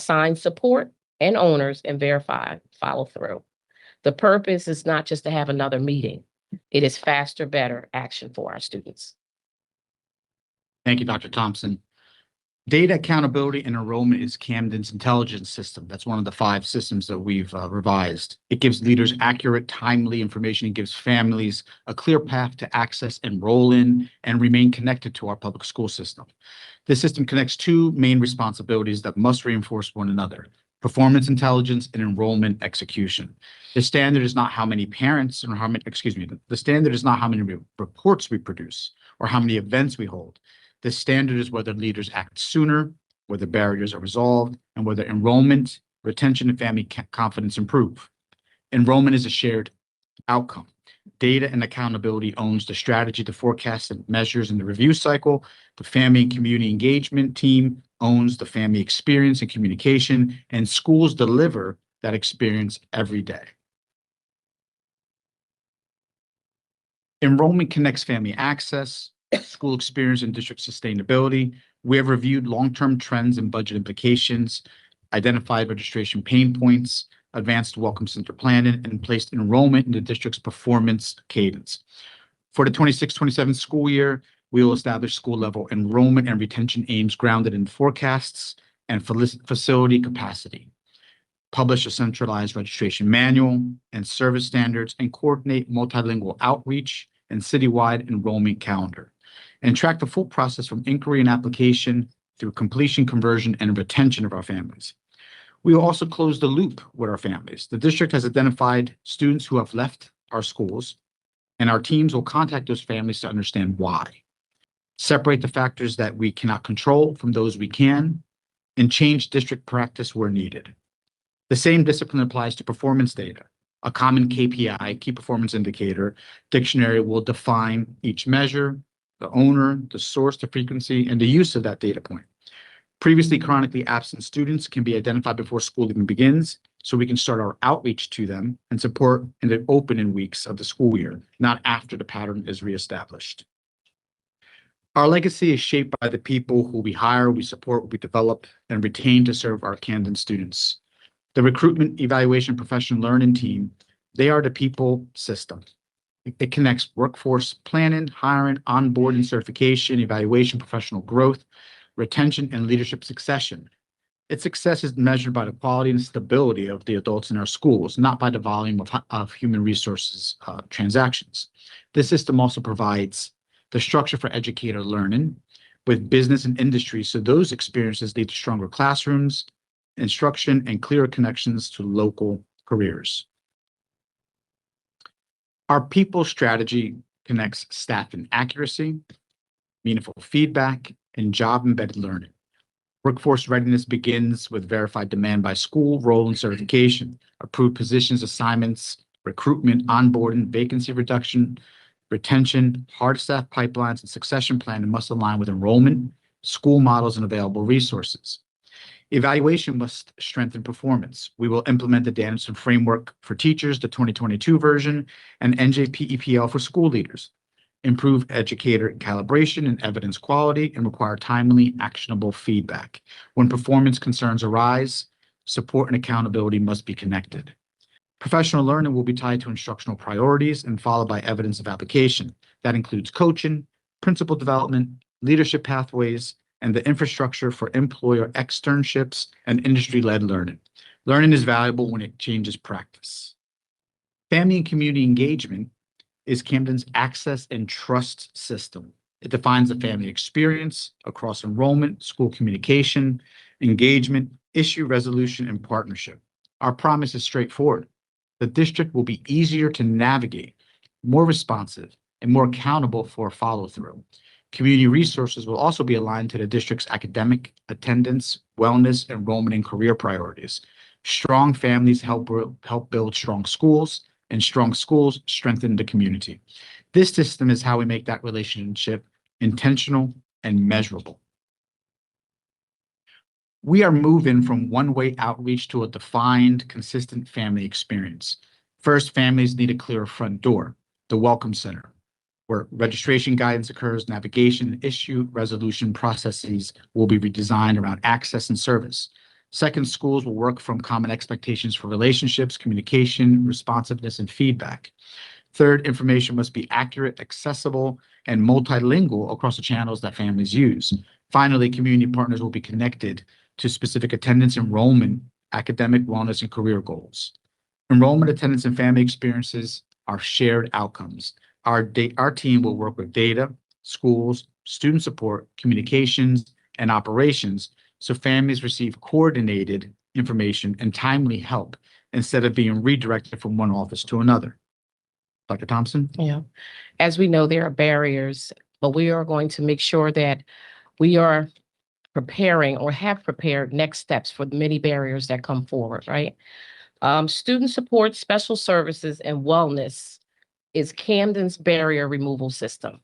assign support and owners, and verify follow through. The purpose is not just to have another meeting. It is faster, better action for our students. Thank you, Dr. Thompson. Data accountability and enrollment is Camden's intelligence system. That's one of the 5 systems that we've revised. It gives leaders accurate, timely information. It gives families a clear path to access, enroll in, and remain connected to our public school system. This system connects 2 main responsibilities that must reinforce one another: performance intelligence and enrollment execution. The standard is not how many parents or how many, the standard is not how many reports we produce or how many events we hold. The standard is whether leaders act sooner, whether barriers are resolved, and whether enrollment, retention, and family confidence improve. Enrollment is a shared outcome. Data and accountability owns the strategy, the forecast, and measures in the review cycle. The family and community engagement team owns the family experience and communication, and schools deliver that experience every day. Enrollment connects family access, school experience, and district sustainability. We have reviewed long-term trends and budget implications, identified registration pain points, advanced welcome center planning, and placed enrollment in the district's performance cadence. For the 26-27 school year, we will establish school-level enrollment and retention aims grounded in forecasts and facility capacity, publish a centralized registration manual and service standards, and coordinate multilingual outreach and citywide enrollment calendar, and track the full process from inquiry and application through completion, conversion, and retention of our families. We will also close the loop with our families. The district has identified students who have left our schools, and our teams will contact those families to understand why. Separate the factors that we cannot control from those we can, and change district practice where needed. The same discipline applies to performance data. A common KPI, key performance indicator, dictionary will define each measure, the owner, the source, the frequency, and the use of that data point. Previously chronically absent students can be identified before school even begins, so we can start our outreach to them and support in the opening weeks of the school year, not after the pattern is reestablished. Our legacy is shaped by the people who we hire, we support, we develop, and retain to serve our Camden students. The recruitment, evaluation, professional learning team, they are the people system. It connects workforce planning, hiring, onboarding, certification, evaluation, professional growth, retention, and leadership succession. Its success is measured by the quality and stability of the adults in our schools, not by the volume of human resources transactions. This system also provides the structure for educator learning with business and industry, so those experiences lead to stronger classrooms, instruction, and clearer connections to local careers. Our people strategy connects staff and accuracy, meaningful feedback, and job-embedded learning. Workforce readiness begins with verified demand by school, role, and certification, approved positions, assignments, recruitment, onboarding, vacancy reduction, retention, hard staff pipelines, and succession planning must align with enrollment, school models, and available resources. Evaluation must strengthen performance. We will implement the Danielson framework for teachers, the 2022 version, and NJPEPL for school leaders. Improve educator calibration and evidence quality, and require timely, actionable feedback. When performance concerns arise, support and accountability must be connected. Professional learning will be tied to instructional priorities and followed by evidence of application. That includes coaching, principal development, leadership pathways, and the infrastructure for employer externships and industry-led learning. Learning is valuable when it changes practice. Family and community engagement is Camden's access and trust system. It defines the family experience across enrollment, school communication, engagement, issue resolution, and partnership. Our promise is straightforward. The district will be easier to navigate, more responsive, and more accountable for follow-through. Community resources will also be aligned to the district's academic, attendance, wellness, enrollment, and career priorities. Strong families help build strong schools, and strong schools strengthen the community. This system is how we make that relationship intentional and measurable. We are moving from one-way outreach to a defined, consistent family experience. First, families need a clearer front door, the Welcome Center, where registration guidance occurs, navigation and issue resolution processes will be redesigned around access and service. Second, schools will work from common expectations for relationships, communication, responsiveness, and feedback. Third, information must be accurate, accessible, and multilingual across the channels that families use. Finally, community partners will be connected to specific attendance, enrollment, academic wellness, and career goals. Enrollment, attendance, and family experiences are shared outcomes. Our team will work with data, schools, student support, communications, and operations so families receive coordinated information and timely help instead of being redirected from one office to another. Dr. Thompson? Yeah. As we know, there are barriers, but we are going to make sure that we are preparing or have prepared next steps for the many barriers that come forward, right? Student support, special services, and wellness is Camden's barrier removal system.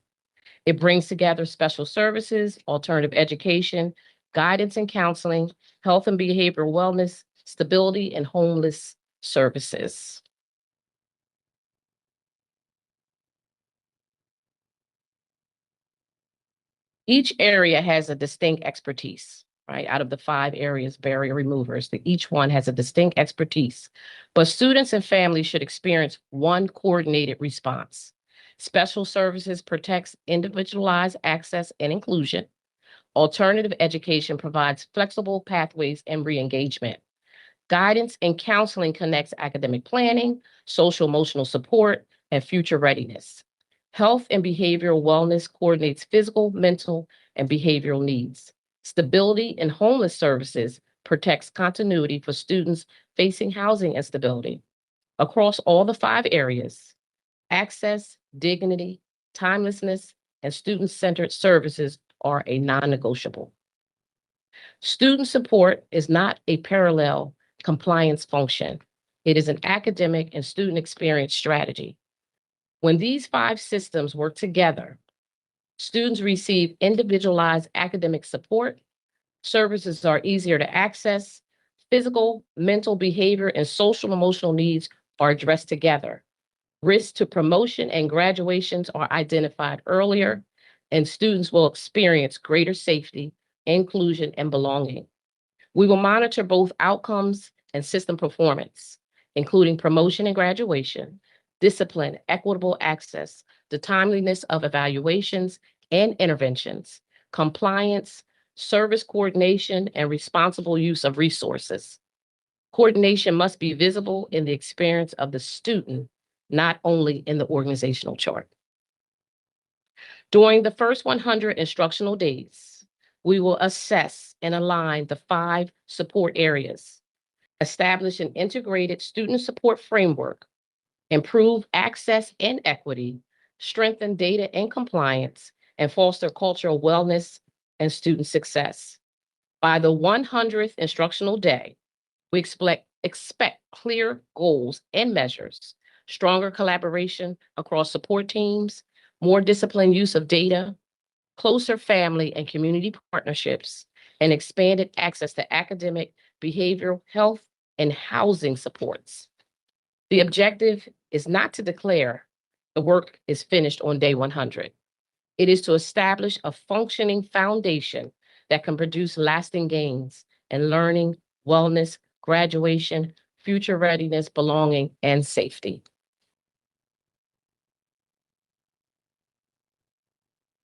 It brings together special services, alternative education, guidance and counseling, health and behavioral wellness, stability, and homeless services. Each area has a distinct expertise, right? Out of the 5 areas, barrier removers, that each one has a distinct expertise. But students and families should experience one coordinated response. Special services protects individualized access and inclusion. Alternative education provides flexible pathways and re-engagement. Guidance and counseling connects academic planning, social emotional support, and future readiness. Health and behavioral wellness coordinates physical, mental, and behavioral needs. Stability and homeless services protects continuity for students facing housing instability. Across all the 5 areas, access, dignity, timelessness, and student-centered services are a non-negotiable. Student support is not a parallel compliance function. It is an academic and student experience strategy. When these 5 systems work together, students receive individualized academic support, services are easier to access, physical, mental, behavior, and social emotional needs are addressed together. Risks to promotion and graduations are identified earlier, and students will experience greater safety, inclusion, and belonging. We will monitor both outcomes and system performance, including promotion and graduation, discipline, equitable access, the timeliness of evaluations and interventions, compliance, service coordination, and responsible use of resources. Coordination must be visible in the experience of the student, not only in the organizational chart. During the first 100 instructional days, we will assess and align the 5 support areas, establish an integrated student support framework, improve access and equity, strengthen data and compliance, and foster cultural wellness and student success. By the 100th instructional day, we expect clear goals and measures, stronger collaboration across support teams, more disciplined use of data, closer family and community partnerships, and expanded access to academic, behavioral, health, and housing supports. The objective is not to declare the work is finished on day 100. It is to establish a functioning foundation that can produce lasting gains in learning, wellness, graduation, future readiness, belonging, and safety.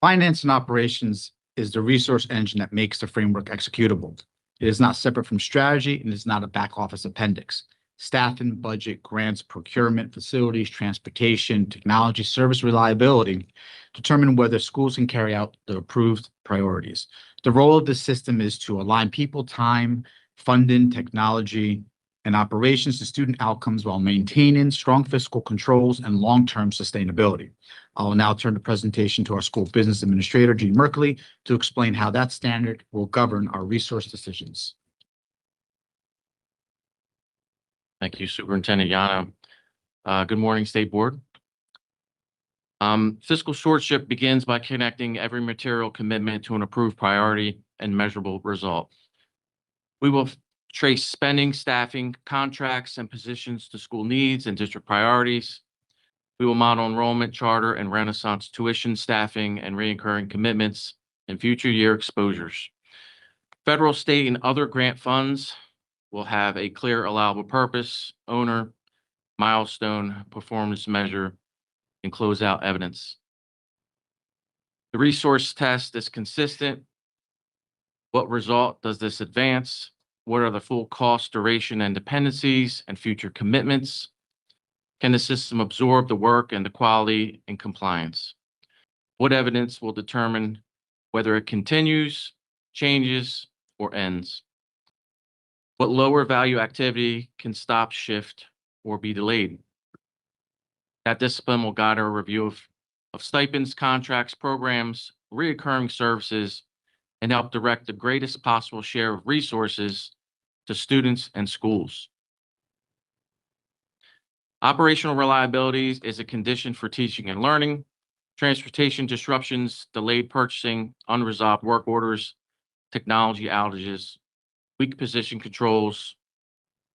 Finance and operations is the resource engine that makes the framework executable. It is not separate from strategy and is not a back office appendix. Staff and budget, grants, procurement, facilities, transportation, technology, service reliability determine whether schools can carry out the approved priorities. The role of the system is to align people, time, funding, technology, and operations to student outcomes while maintaining strong fiscal controls and long-term sustainability. I will now turn the presentation to our school business administrator, Jean Merkley, to explain how that standard will govern our resource decisions. Thank you, Superintendent Yana. Good morning, State Board. Fiscal stewardship begins by connecting every material commitment to an approved priority and measurable result. We will trace spending, staffing, contracts, and positions to school needs and district priorities. We will model enrollment, charter, and Renaissance tuition, staffing, and recurring commitments and future year exposures. Federal, state, and other grant funds will have a clear allowable purpose, owner, milestone, performance measure, and closeout evidence. The resource test is consistent. What result does this advance? What are the full cost, duration, and dependencies and future commitments? Can the system absorb the work and the quality and compliance? What evidence will determine whether it continues, changes, or ends? What lower value activity can stop, shift, or be delayed? That discipline will guide our review of stipends, contracts, programs, reoccurring services, and help direct the greatest possible share of resources to students and schools. Operational reliability is a condition for teaching and learning. Transportation disruptions, delayed purchasing, unresolved work orders, technology outages, weak position controls,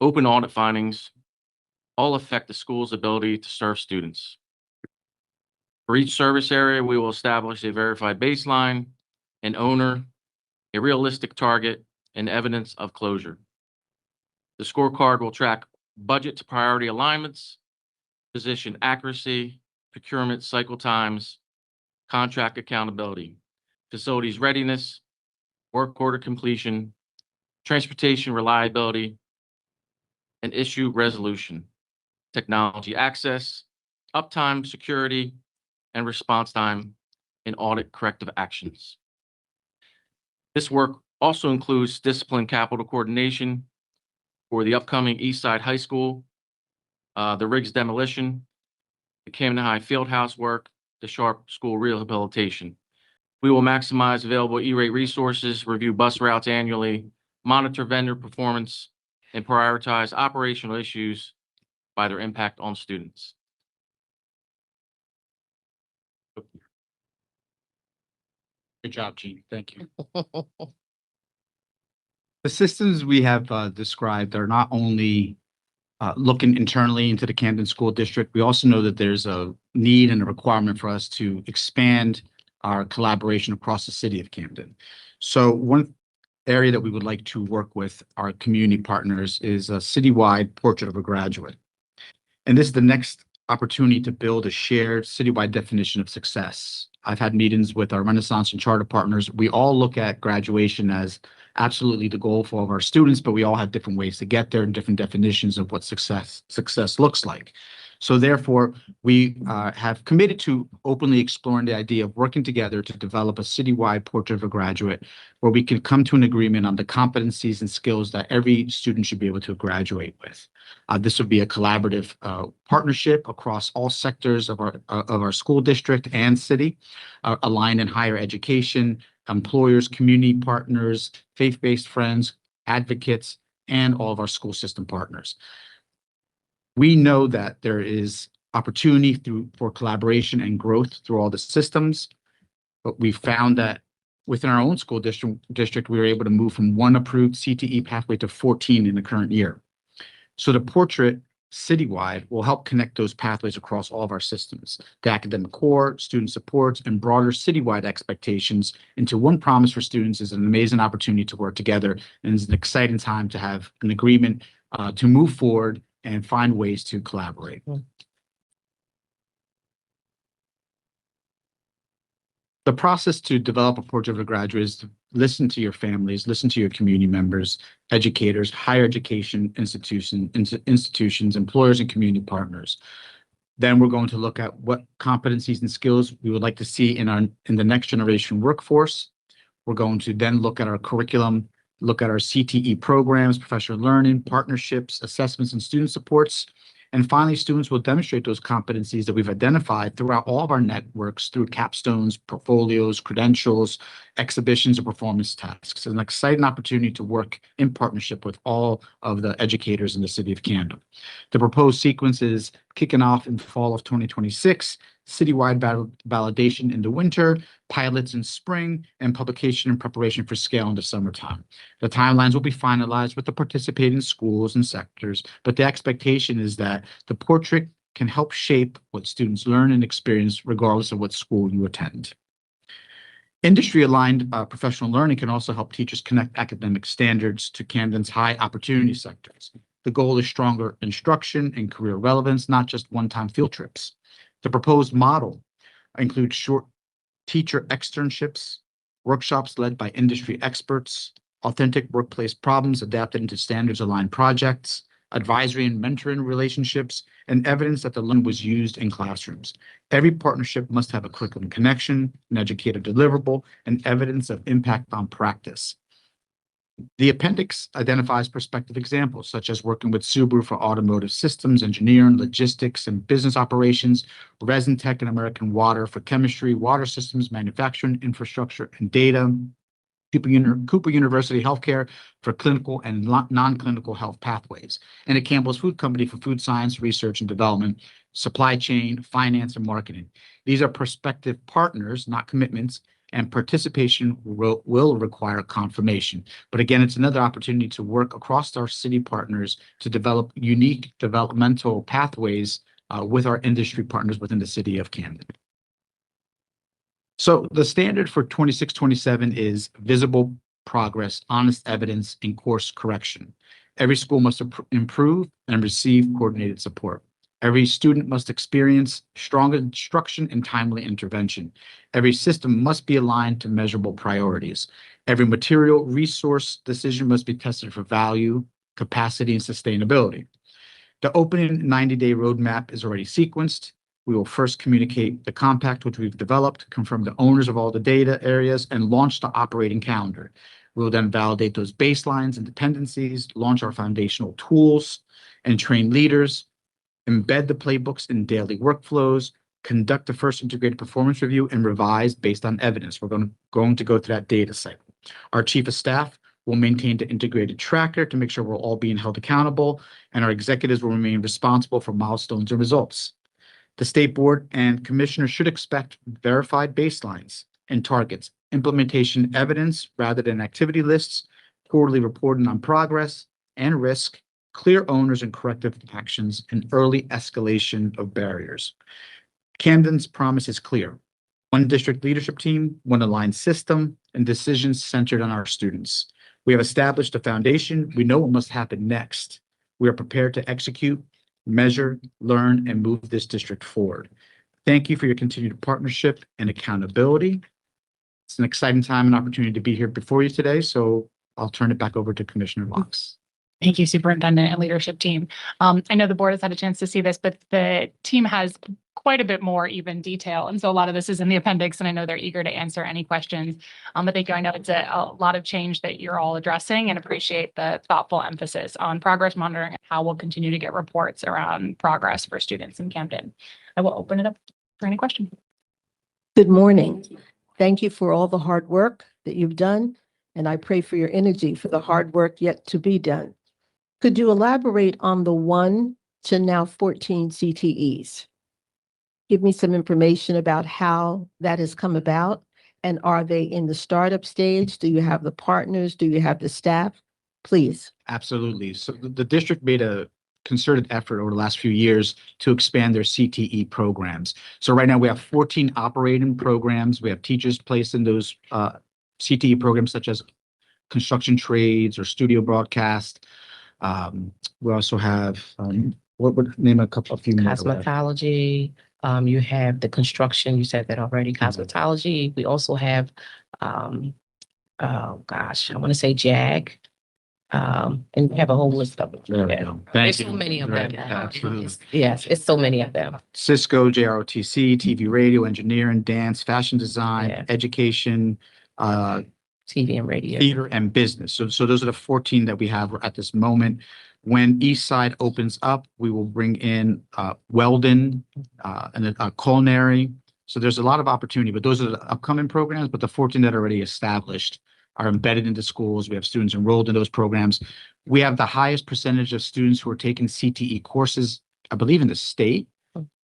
open audit findings, all affect the school's ability to serve students. For each service area, we will establish a verified baseline, an owner, a realistic target, and evidence of closure. The scorecard will track budget to priority alignments, position accuracy, procurement cycle times, contract accountability, facilities readiness, work order completion, transportation reliability, and issue resolution, technology access, uptime, security, and response time, and audit corrective actions. This work also includes discipline capital coordination for the upcoming Eastside High School, the Riggs demolition, the Camden High Fieldhouse work, the Sharp School rehabilitation. We will maximize available E-rate resources, review bus routes annually, monitor vendor performance, and prioritize operational issues by their impact on students. Good job, Gene. Thank you. The systems we have described are not only looking internally into the Camden School District, we also know that there's a need and a requirement for us to expand our collaboration across the city of Camden. So one area that we would like to work with our community partners is a citywide portrait of a graduate. And this is the next opportunity to build a shared citywide definition of success. I've had meetings with our Renaissance and Charter partners. We all look at graduation as absolutely the goal for all of our students, but we all have different ways to get there and different definitions of what success looks like. So therefore, we have committed to openly exploring the idea of working together to develop a citywide portrait of a graduate where we can come to an agreement on the competencies and skills that every student should be able to graduate with. This would be a collaborative partnership across all sectors of our school district and city, aligned in higher education, employers, community partners, faith-based friends, advocates, and all of our school system partners. We know that there is opportunity for collaboration and growth through all the systems, but we found that within our own school district, we were able to move from 1 approved CTE pathway to 14 in the current year. So the portrait citywide will help connect those pathways across all of our systems, the academic core, student supports, and broader citywide expectations into one promise for students is an amazing opportunity to work together. And it's an exciting time to have an agreement to move forward and find ways to collaborate. The process to develop a portrait of a graduate is to listen to your families, listen to your community members, educators, higher education institutions, employers, and community partners. Then we're going to look at what competencies and skills we would like to see in the next generation workforce. We're going to then look at our curriculum, look at our CTE programs, professional learning, partnerships, assessments, and student supports. And finally, students will demonstrate those competencies that we've identified throughout all of our networks through capstones, portfolios, credentials, exhibitions, and performance tasks. It's an exciting opportunity to work in partnership with all of the educators in the city of Camden. The proposed sequence is kicking off in fall of 2026, citywide validation in the winter, pilots in spring, and publication and preparation for scale in the summertime. The timelines will be finalized with the participating schools and sectors, but the expectation is that the portrait can help shape what students learn and experience regardless of what school you attend. Industry-aligned professional learning can also help teachers connect academic standards to Camden's high opportunity sectors. The goal is stronger instruction and career relevance, not just one-time field trips. The proposed model includes short teacher externships, workshops led by industry experts, authentic workplace problems adapted into standards-aligned projects, advisory and mentoring relationships, and evidence that the learning was used in classrooms. Every partnership must have a curriculum connection, an educator deliverable, and evidence of impact on practice. The appendix identifies prospective examples, such as working with Subaru for automotive systems, engineering, logistics, and business operations, Resin Tech and American Water for chemistry, water systems, manufacturing, infrastructure, and data, Cooper University Healthcare for clinical and non-clinical health pathways, and at Campbell's Food Company for food science, research and development, supply chain, finance, and marketing. These are prospective partners, not commitments, and participation will require confirmation. But again, it's another opportunity to work across our city partners to develop unique developmental pathways with our industry partners within the city of Camden. So the standard for 26-27 is visible progress, honest evidence, and course correction. Every school must improve and receive coordinated support. Every student must experience strong instruction and timely intervention. Every system must be aligned to measurable priorities. Every material resource decision must be tested for value, capacity, and sustainability. The opening 90-day roadmap is already sequenced. We will first communicate the compact which we've developed, confirm the owners of all the data areas, and launch the operating calendar. We will then validate those baselines and dependencies, launch our foundational tools, and train leaders, embed the playbooks in daily workflows, conduct the first integrated performance review, and revise based on evidence. We're going to go through that data cycle. Our chief of staff will maintain the integrated tracker to make sure we're all being held accountable, and our executives will remain responsible for milestones and results. The state board and commissioners should expect verified baselines and targets, implementation evidence rather than activity lists, quarterly reporting on progress and risk, clear owners and corrective actions, and early escalation of barriers. Camden's promise is clear. One district leadership team, one aligned system, and decisions centered on our students. We have established a foundation. We know what must happen next. We are prepared to execute, measure, learn, and move this district forward. Thank you for your continued partnership and accountability. It's an exciting time and opportunity to be here before you today, so I'll turn it back over to Commissioner Locks. Thank you, Superintendent and leadership team. I know the board has had a chance to see this, but the team has quite a bit more even detail. And so a lot of this is in the appendix, and I know they're eager to answer any questions. But thank you. I know it's a lot of change that you're all addressing, and appreciate the thoughtful emphasis on progress monitoring and how we'll continue to get reports around progress for students in Camden. I will open it up for any questions. Good morning. Thank you for all the hard work that you've done, and I pray for your energy for the hard work yet to be done. Could you elaborate on the 1 to now 14 CTEs? Give me some information about how that has come about, and are they in the startup stage? Do you have the partners? Do you have the staff? Please. Absolutely. So the district made a concerted effort over the last few years to expand their CTE programs. So right now we have 14 operating programs. We have teachers placed in those CTE programs, such as construction trades or studio broadcast. We also have, what would name a few more? Cosmetology. You have the construction, you said that already, cosmetology. We also have, oh gosh, I want to say JAG. And we have a whole list of them. There's so many of them. Absolutely. Yes, it's so many of them. Cisco, JROTC, TV, radio, engineering, dance, fashion design, education, TV and radio. Theater and business. So those are the 14 that we have at this moment. When East Side opens up, we will bring in Weldon and culinary. So there's a lot of opportunity, but those are the upcoming programs. But the 14 that are already established are embedded into schools. We have students enrolled in those programs. We have the highest percentage of students who are taking CTE courses, I believe, in the state.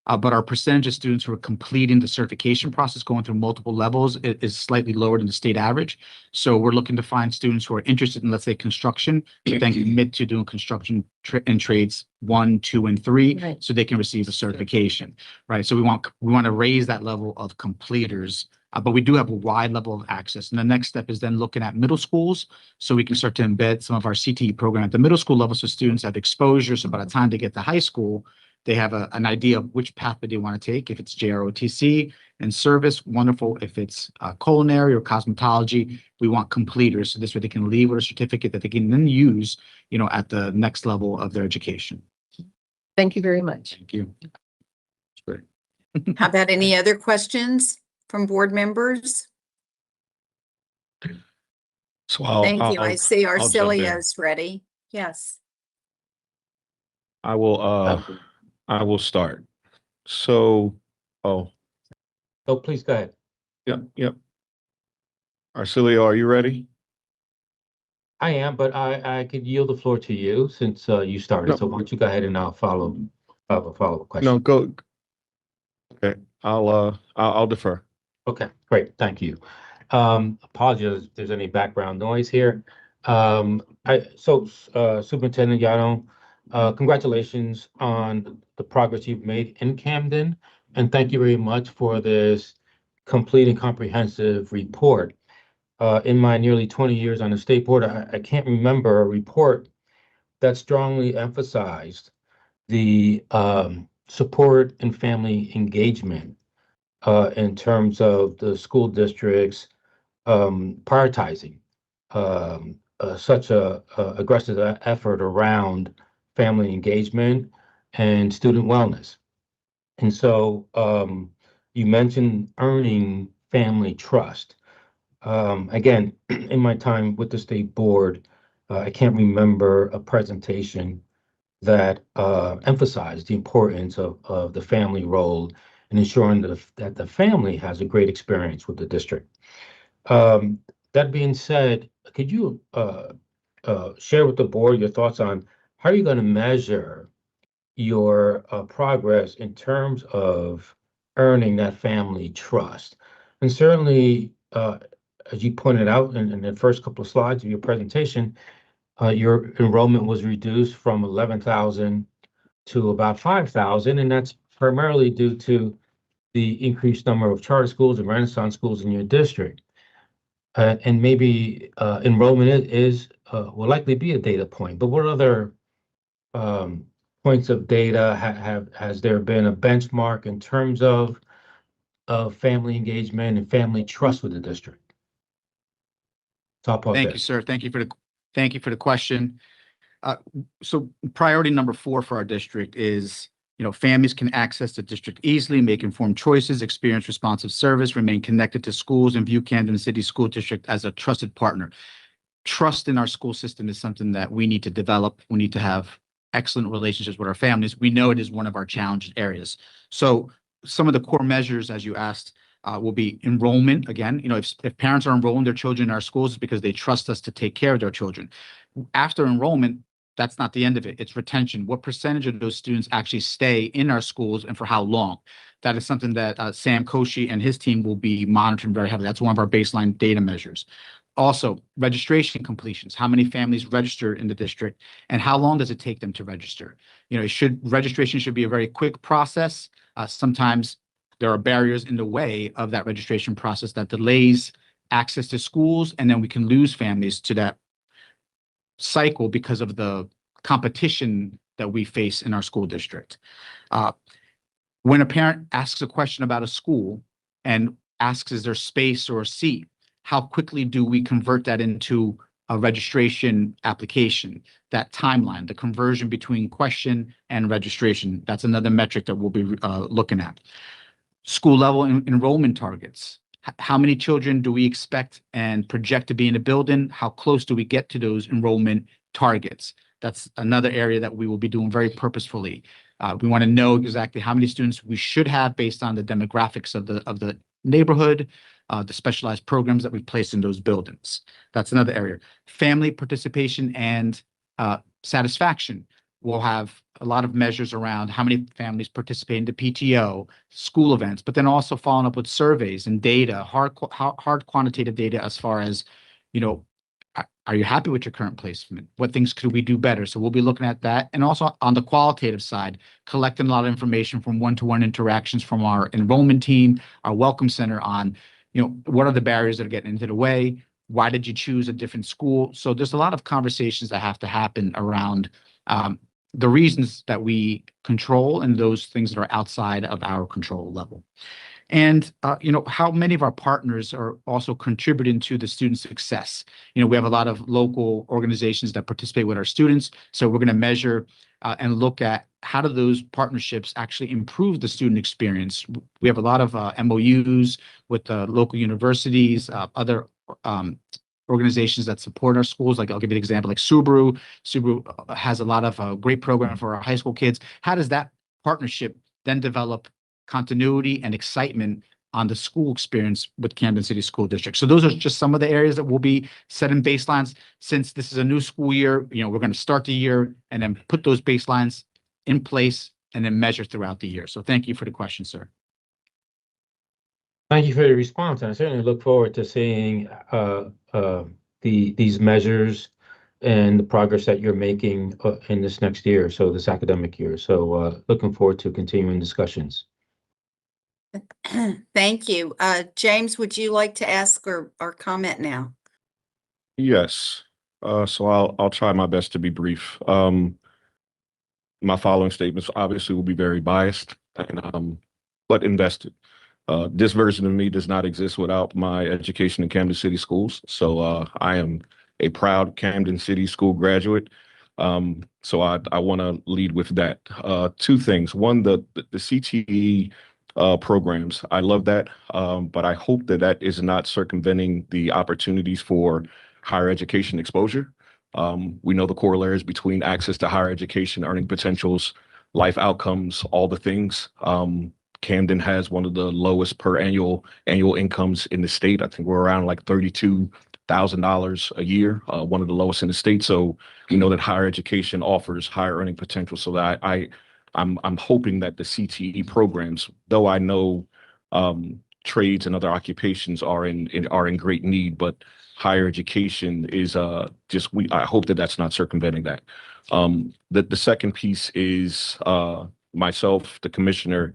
But our percentage of students who are completing the certification process, going through multiple levels, is slightly lower than the state average. So we're looking to find students who are interested in, let's say, construction, but then commit to doing construction and trades 1, 2, and 3, right, so they can receive a certification, right? So we want to raise that level of completers But we do have a wide level of access. And the next step is then looking at middle schools, so we can start to embed some of our CTE program at the middle school level, so students have exposure. So by the time they get to high school, they have an idea of which pathway they want to take. If it's JROTC and service, wonderful. If it's culinary or cosmetology, we want completers. So this way they can leave with a certificate that they can then use, at the next level of their education. Thank you very much. Thank you. That's great. How about any other questions from board members? So Thank you. I see I'll jump in. Arcelia's ready. Yes. I will start. So, oh, please go ahead. yep. Arcelio, are you ready? I am, but I could yield the floor to you since you started. No. So why don't you go ahead and I'll follow a follow-up question. No, go. Okay, I'll defer. Okay, great. Thank you. Apologize if there's any background noise here. Superintendent Yano, congratulations on the progress you've made in Camden, and thank you very much for this complete and comprehensive report. In my nearly 20 years on the state board, I can't remember a report that strongly emphasized the support and family engagement in terms of the school districts prioritizing such a aggressive effort around family engagement and student wellness. And so you mentioned earning family trust. Again, in my time with the state board, I can't remember a presentation that emphasized the importance of the family role in ensuring that the family has a great experience with the district. That being said, could you share with the board your thoughts on how are you going to measure your progress in terms of earning that family trust? And certainly, as you pointed out in the first couple of slides of your presentation, your enrollment was reduced from 11,000 to about 5,000, and that's primarily due to the increased number of charter schools and Renaissance schools in your district. And maybe enrollment will likely be a data point, but what other points of data has there been a benchmark in terms of family engagement and family trust with the district? So I'll pause Thank there. you, sir. Thank you for the question. So priority number 4 for our district is, families can access the district easily, make informed choices, experience responsive service, remain connected to schools, and view Camden City School District as a trusted partner. Trust in our school system is something that we need to develop. We need to have excellent relationships with our families. We know it is one of our challenge areas. So some of the core measures, as you asked, will be enrollment. Again, if parents are enrolling their children in our schools, it's because they trust us to take care of their children. After enrollment, that's not the end of it. It's retention. What percentage of those students actually stay in our schools and for how long? That is something that Sam Koshi and his team will be monitoring very heavily. That's one of our baseline data measures. Also, registration completions. How many families register in the district and how long does it take them to register? Registration should be a very quick process. Sometimes there are barriers in the way of that registration process that delays access to schools, and then we can lose families to that cycle because of the competition that we face in our school district. When a parent asks a question about a school and asks, is there space or a seat? How quickly do we convert that into a registration application? That timeline, the conversion between question and registration, that's another metric that we'll be looking at. School level enrollment targets. How many children do we expect and project to be in a building? How close do we get to those enrollment targets? That's another area that we will be doing very purposefully. We want to know exactly how many students we should have based on the demographics of the neighborhood, the specialized programs that we place in those buildings. That's another area. Family participation and satisfaction. We'll have a lot of measures around how many families participate in the PTO, school events, but then also following up with surveys and data, hard quantitative data as far as, are you happy with your current placement? What things could we do better? So we'll be looking at that. And also on the qualitative side, collecting a lot of information from one-to-one interactions from our enrollment team, our welcome center on, what are the barriers that are getting into the way? Why did you choose a different school? So there's a lot of conversations that have to happen around the reasons that we control and those things that are outside of our control level. And, how many of our partners are also contributing to the student success. We have a lot of local organizations that participate with our students. So we're going to measure and look at how do those partnerships actually improve the student experience. We have a lot of MOUs with local universities, other organizations that support our schools. Like I'll give you an example, like Subaru. Subaru has a lot of great program for our high school kids. How does that partnership then develop continuity and excitement on the school experience with Camden City School District? So those are just some of the areas that will be setting baselines. Since this is a new school year, we're going to start the year and then put those baselines in place and then measure throughout the year. So thank you for the question, sir. Thank you for the response. And I certainly look forward to seeing these measures and the progress that you're making in this next year, so this academic year. So looking forward to continuing discussions. Thank you. James, would you like to ask or comment now? Yes. So I'll try my best to be brief. My following statements obviously will be very biased and but invested. This version of me does not exist without my education in Camden City schools. So I am a proud Camden City school graduate. So I want to lead with that. Two things. One, the CTE programs. I love that, but I hope that that is not circumventing the opportunities for higher education exposure. We know the corollaries between access to higher education, earning potentials, life outcomes, all the things. Camden has one of the lowest per annual incomes in the state. I think we're around like $32,000 a year, one of the lowest in the state. So we know that higher education offers higher earning potential. So that I'm hoping that the CTE programs, though I know trades and other occupations are in great need, but higher education is I hope that that's not circumventing that. The second piece is myself, the commissioner,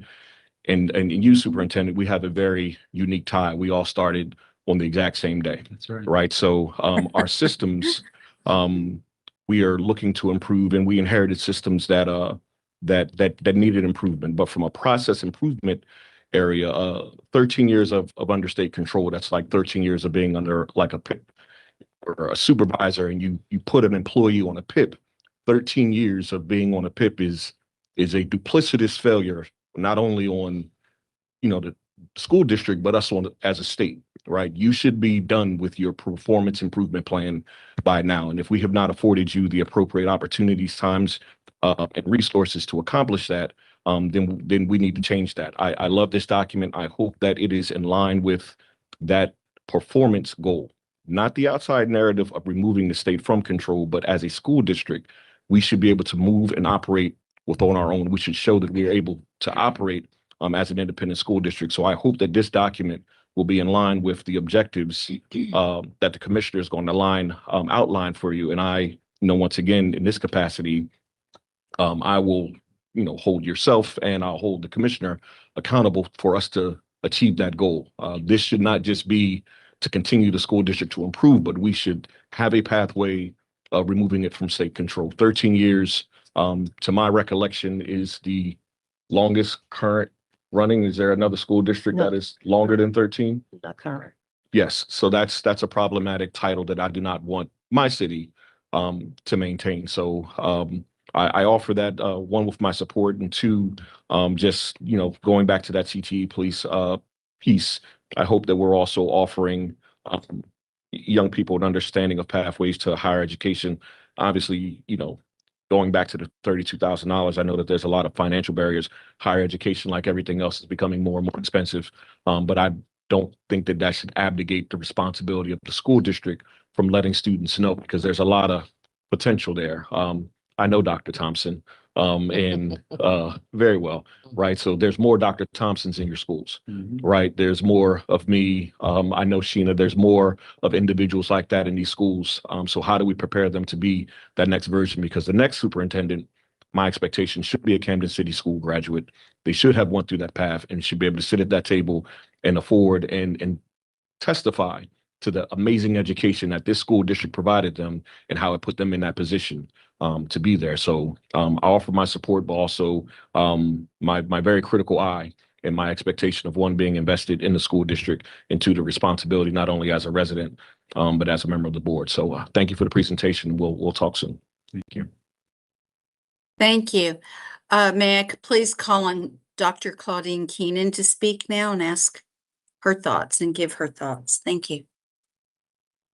and you, superintendent. We have a very unique tie. We all started on the exact same day. That's right. Right. So our systems, we are looking to improve, and we inherited systems that needed improvement. But from a process improvement area, 13 years of understate control, that's like 13 years of being under like a PIP or a supervisor, and you put an employee on a PIP. 13 years of being on a PIP is a duplicitous failure, not only on the school district, but us as a state. Right. You should be done with your performance improvement plan by now. And if we have not afforded you the appropriate opportunities, times, and resources to accomplish that, then we need to change that. I love this document. I hope that it is in line with that performance goal, not the outside narrative of removing the state from control, but as a school district, we should be able to move and operate within our own. We should show that we are able to operate as an independent school district. So I hope that this document will be in line with the objectives that the commissioner is going to outline for you. And I once again, in this capacity, I will, hold yourself and I'll hold the commissioner accountable for us to achieve that goal. This should not just be to continue the school district to improve, but we should have a pathway of removing it from state control. 13 years, to my recollection, is the longest current running. Is there another school district that is longer than 13? Not current. Yes. So that's a problematic title that I do not want my city to maintain. So I offer that, one, with my support, and two, just going back to that CTE police piece. I hope that we're also offering young people an understanding of pathways to higher education. Obviously, going back to the $32,000, I know that there's a lot of financial barriers. Higher education, like everything else, is becoming more and more expensive. But I don't think that should abdicate the responsibility of the school district from letting students know, because there's a lot of potential there. I know Dr. Thompson, and very well, right? So there's more Dr. Thompsons in your schools, right? There's more of me. I know Sheena, there's more of individuals like that in these schools. So how do we prepare them to be that next version? Because the next superintendent, my expectation, should be a Camden City school graduate. They should have went through that path and should be able to sit at that table and afford and testify to the amazing education that this school district provided them and how it put them in that position to be there. So I offer my support, but also my very critical eye and my expectation of one, being invested in the school district, and two, the responsibility not only as a resident, but as a member of the board. So thank you for the presentation. We'll talk soon. Thank you. Thank you. May I please call on Dr. Claudine Keenan to speak now and ask her thoughts and give her thoughts. Thank you.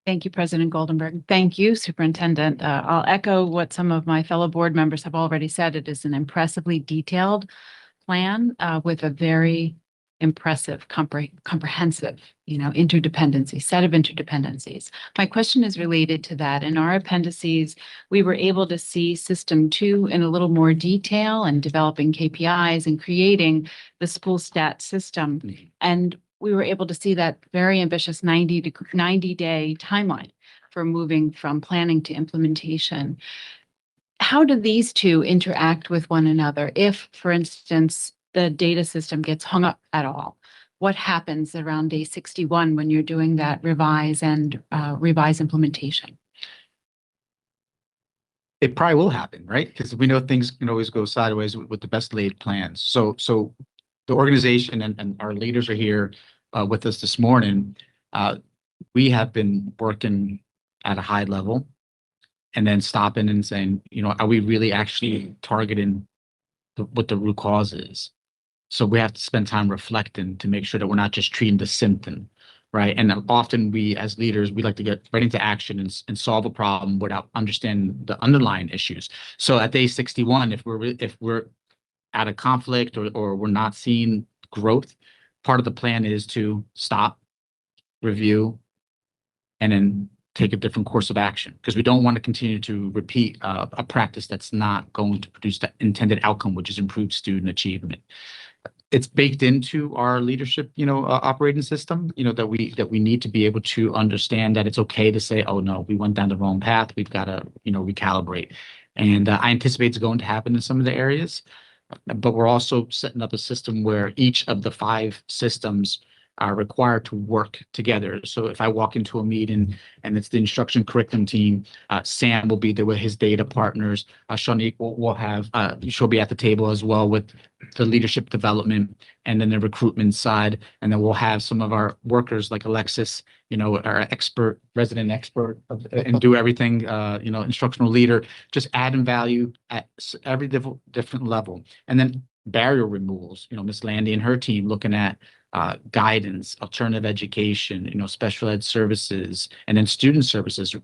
Thank you, President Goldenberg. Thank you, Superintendent. I'll echo what some of my fellow board members have already said. It is an impressively detailed plan with a very impressive, comprehensive, interdependency, set of interdependencies. My question is related to that. In our appendices, we were able to see System 2 in a little more detail and developing KPIs and creating the school stat system. And we were able to see that very ambitious 90-day timeline for moving from planning to implementation. How do these two interact with one another? If, for instance, the data system gets hung up at all, what happens around day 61 when you're doing that revise implementation? It probably will happen, right? Because we know things can always go sideways with the best laid plans. So the organization and our leaders are here with us this morning. We have been working at a high level and then stopping and saying, are we really actually targeting what the root cause is? So we have to spend time reflecting to make sure that we're not just treating the symptom, right? And often we, as leaders, we like to get right into action and solve a problem without understanding the underlying issues. So at day 61, if we're at a conflict or we're not seeing growth, part of the plan is to stop, review, and then take a different course of action, because we don't want to continue to repeat a practice that's not going to produce the intended outcome, which is improved student achievement. It's baked into our leadership, operating system, that we need to be able to understand that it's okay to say, oh no, we went down the wrong path. We've got to, recalibrate. And I anticipate it's going to happen in some of the areas, but we're also setting up a system where each of the 5 systems are required to work together. So if I walk into a meeting and it's the instruction curriculum team, Sam will be there with his data partners. Shanique will have, she'll be at the table as well with the leadership development and then the recruitment side. And then we'll have some of our workers like Alexis, our resident expert and do everything, instructional leader, just adding value at every different level. And then barrier removals, Miss Landy and her team looking at guidance, alternative education, special ed services, and then student services.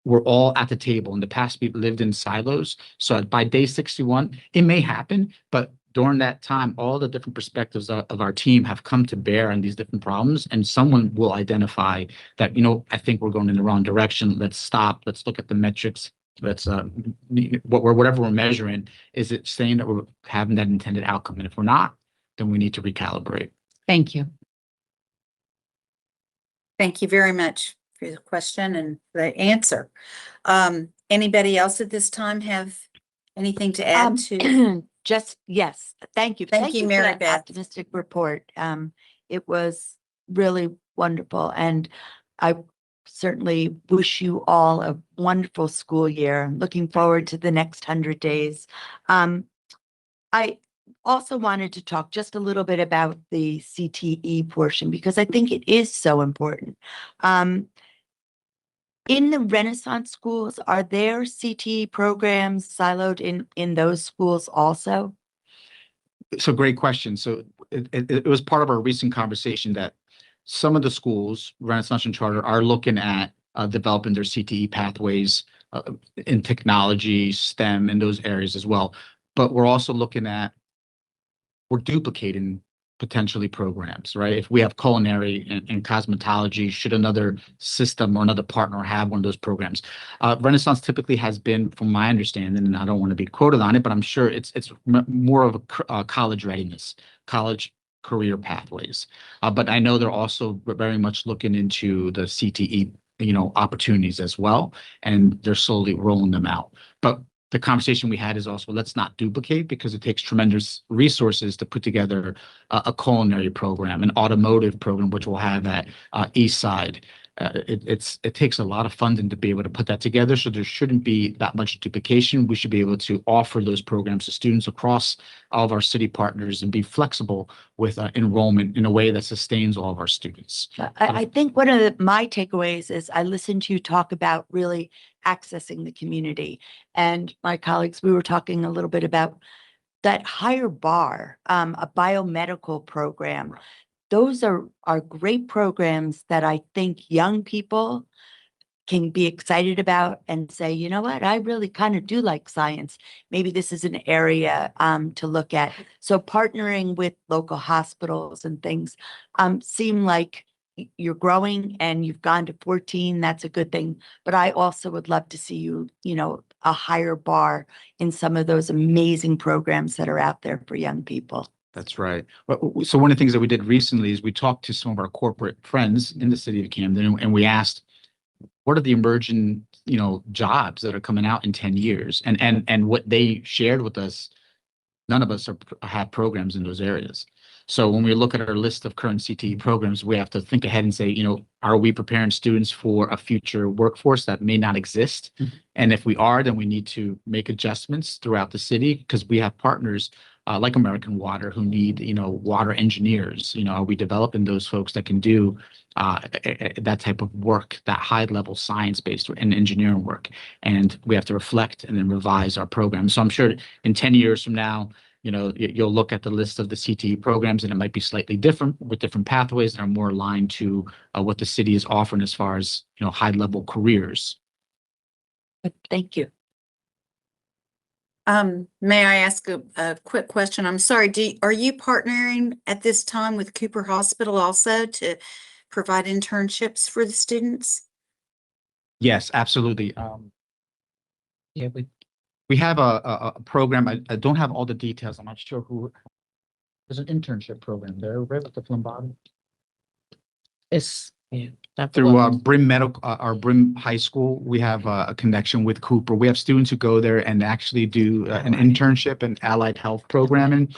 We're all at the table. In the past, we've lived in silos. So by day 61, it may happen, but during that time, all the different perspectives of our team have come to bear on these different problems, and someone will identify that, I think we're going in the wrong direction. Let's stop. Let's look at the metrics. Let's whatever we're measuring, is it saying that we're having that intended outcome? And if we're not, then we need to recalibrate. Thank you. Thank you very much for the question and the answer. Anybody else at this time have anything to add to? Yes, thank you. Thank you, for Mary that Beth. optimistic report. It was really wonderful, and I certainly wish you all a wonderful school year. I'm looking forward to the next 100 days. I also wanted to talk just a little bit about the CTE portion, because I think it is so important. In the Renaissance schools, are there CTE programs siloed in those schools also? So great question. So it was part of our recent conversation that some of the schools, Renaissance and Charter, are looking at developing their CTE pathways in technology, STEM, in those areas as well. But we're also looking at, we're duplicating potentially programs, right? If we have culinary and cosmetology, should another system or another partner have one of those programs? Renaissance typically has been, from my understanding, and I don't want to be quoted on it, but I'm sure it's more of a college readiness, college career pathways. But I know they're also very much looking into the CTE, opportunities as well, and they're slowly rolling them out. But the conversation we had is also, let's not duplicate, because it takes tremendous resources to put together a culinary program, an automotive program, which we'll have at East Side. It takes a lot of funding to be able to put that together, so there shouldn't be that much duplication. We should be able to offer those programs to students across all of our city partners and be flexible with enrollment in a way that sustains all of our students. I think one of my takeaways is I listened to you talk about really accessing the community. And my colleagues, we were talking a little bit about that higher bar, a biomedical program. Those are great programs that I think young people can be excited about and say, you know what, I really kind of do like science. Maybe this is an area to look at. So partnering with local hospitals and things seem like you're growing and you've gone to 14. That's a good thing. But I also would love to see you, a higher bar in some of those amazing programs that are out there for young people. That's right. So one of the things that we did recently is we talked to some of our corporate friends in the city of Camden, and we asked, what are the emerging, jobs that are coming out in 10 years? And what they shared with us, none of us have programs in those areas. So when we look at our list of current CTE programs, we have to think ahead and say, are we preparing students for a future workforce that may not exist? Mm-hmm. And if we are, then we need to make adjustments throughout the city, because we have partners like American Water who need, water engineers. Are we developing those folks that can do that type of work, that high level science-based and engineering work? And we have to reflect and then revise our program. So I'm sure in 10 years from now, you'll look at the list of the CTE programs and it might be slightly different with different pathways that are more aligned to what the city is offering as far as, high level careers. Thank you. May I ask a quick question? I'm sorry. Are you partnering at this time with Cooper Hospital also to provide internships for the students? Yes, absolutely. Yeah, we have a program. I don't have all the details. I'm not sure who. There's an internship program there, right, with the phlebotomy. It's through Brim Medical, our Brim High School. We have a connection with Cooper. We have students who go there and actually do an internship in allied health programming.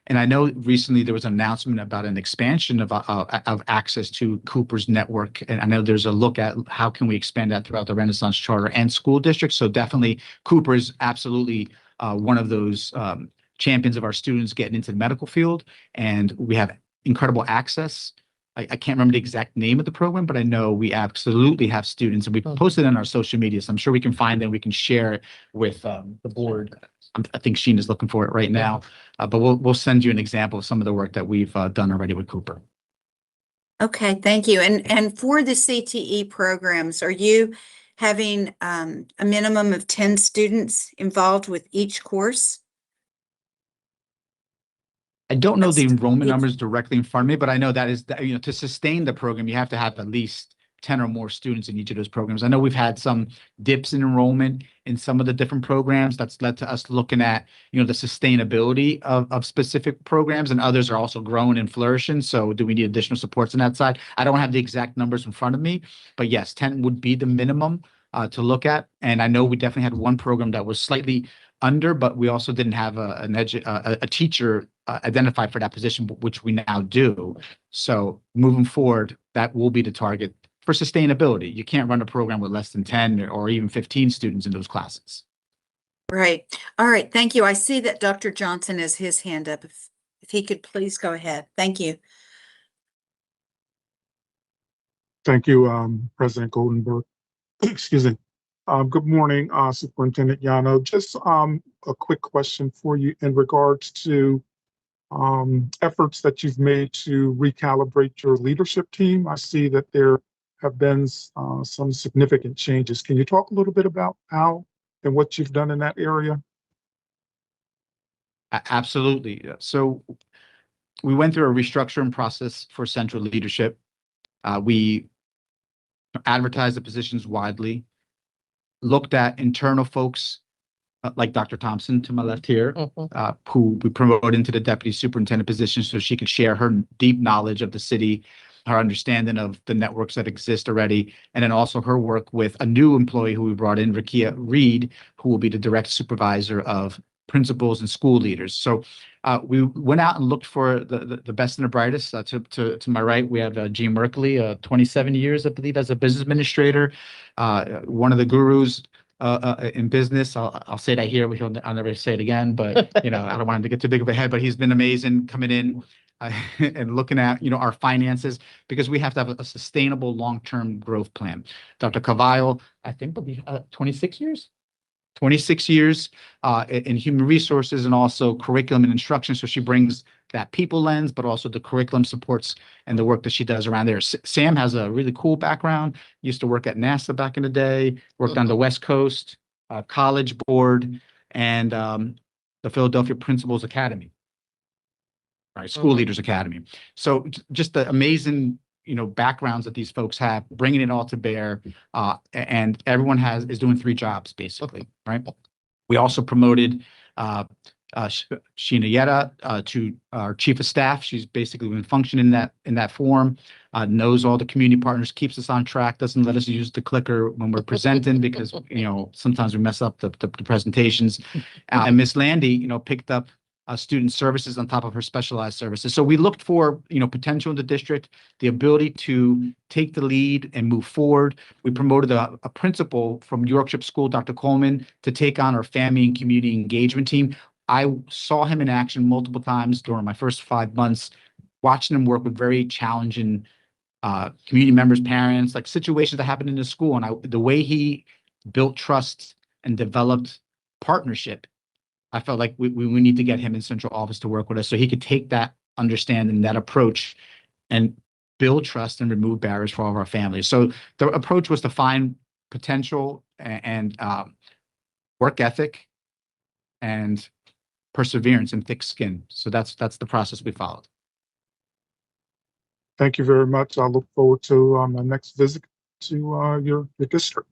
And I know recently there was an announcement about an expansion of access to Cooper's network. And I know there's a look at how can we expand that throughout the Renaissance Charter and school districts. So definitely Cooper is absolutely one of those champions of our students getting into the medical field. And we have incredible access. I can't remember the exact name of the program, but I know we absolutely have students, and we posted on our social media. So I'm sure we can find them. We can share it with the board. I think Sheen is looking for it right now, but we'll send you an example of some of the work that we've done already with Cooper. Okay, thank you. And for the CTE programs, are you having a minimum of 10 students involved with each course? I don't know the enrollment numbers directly in front of me, but I know that is, to sustain the program, you have to have at least 10 or more students in each of those programs. I know we've had some dips in enrollment in some of the different programs. That's led to us looking at, the sustainability of specific programs, and others are also growing and flourishing. So do we need additional supports on that side? I don't have the exact numbers in front of me, but yes, 10 would be the minimum to look at. And I know we definitely had one program that was slightly under, but we also didn't have a teacher identified for that position, which we now do. So moving forward, that will be the target for sustainability. You can't run a program with less than 10 or even 15 students in those classes. Right. All right. Thank you. I see that Dr. Johnson has his hand up. If he could please go ahead. Thank you. Thank you, President Goldenberg. Excuse me. Good morning, Superintendent Yano. Just a quick question for you in regards to efforts that you've made to recalibrate your leadership team. I see that there have been some significant changes. Can you talk a little bit about how and what you've done in that area? Absolutely. So we went through a restructuring process for central leadership. We advertised the positions widely, looked at internal folks like Dr. Thompson to my left here, who we promoted into the deputy superintendent position so she could share her deep knowledge of the city her understanding of the networks that exist already, and then also her work with a new employee who we brought in, Rakia Reed, who will be the direct supervisor of principals and school leaders. So we went out and looked for the best and the brightest. To my right, we have Gene Merkley, 27 years, I believe, as a business administrator, one of the gurus in business. I'll say that here. I'll never say it again, but I don't want him to get too big of a head. But he's been amazing coming in and looking at our finances, because we have to have a sustainable long-term growth plan. Dr. Cavallo, I think, will be 26 years. 26 years in human resources and also curriculum and instruction. So she brings that people lens, but also the curriculum supports and the work that she does around there. Sam has a really cool background. Used to work at NASA back in the day, worked on the West Coast, College Board, and the Philadelphia Principals Academy, right? School Leaders Academy. So just the amazing backgrounds that these folks have, bringing it all to bear, and everyone is doing 3 jobs basically, right? We also promoted Sheena Yetta to our chief of staff. She's basically been functioning in that form, knows all the community partners, keeps us on track, doesn't let us use the clicker when we're presenting because sometimes we mess up the presentations. And Miss Landy, picked up student services on top of her specialized services. So we looked for, potential in the district, the ability to take the lead and move forward. We promoted a principal from Yorkshire School, Dr. Coleman, to take on our family and community engagement team. I saw him in action multiple times during my first 5 months, watching him work with very challenging community members, parents, like situations that happened in the school. And the way he built trust and developed partnership, I felt like we need to get him in central office to work with us so he could take that understanding, that approach, and build trust and remove barriers for all of our families. So the approach was to find potential and work ethic and perseverance and thick skin. So that's the process we followed. Thank you very much. I look forward to my next visit to your district.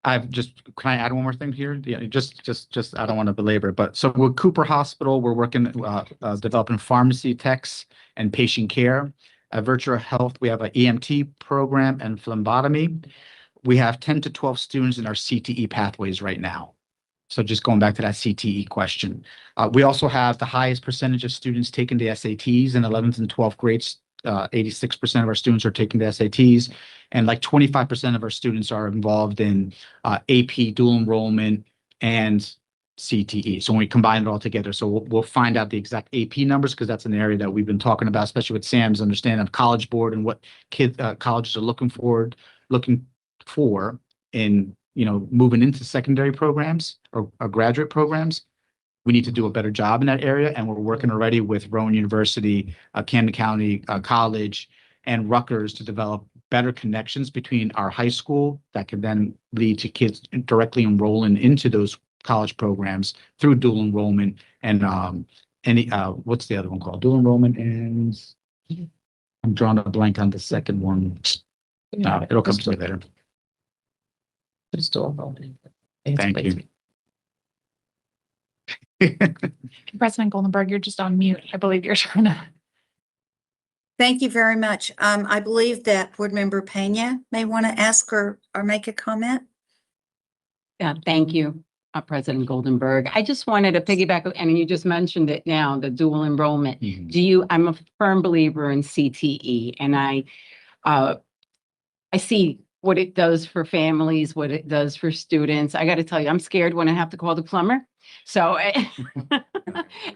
Can I add one more thing here? Yeah, just I don't want to belabor it, but so with Cooper Hospital, we're working, developing pharmacy techs and patient care. At Virtual Health, we have an EMT program and phlebotomy. We have 10 to 12 students in our CTE pathways right now. So just going back to that CTE question. We also have the highest percentage of students taking the SATs in 11th and 12th grades. 86% of our students are taking the SATs, and like 25% of our students are involved in AP dual enrollment and CTE. So when we combine it all together, so we'll find out the exact AP numbers, because that's an area that we've been talking about, especially with Sam's understanding of College Board and what colleges are looking for in moving into secondary programs or graduate programs. We need to do a better job in that area, and we're working already with Rowan University, Camden County College, and Rutgers to develop better connections between our high school that can then lead to kids directly enrolling into those college programs through dual enrollment and what's the other one called? Dual enrollment, and I'm drawing a blank on the second one. It'll come to me later. Just dual enrollment. Thank you. President Goldenberg, you're just on mute. I believe you're trying to. Thank you very much. I believe that Board Member Pena may want to ask or make a comment. Yeah, thank you, President Goldenberg. I just wanted to piggyback, and you just mentioned it now, the dual enrollment. I'm a firm believer in CTE, and I see what it does for families, what it does for students. I got to tell you, I'm scared when I have to call the plumber. So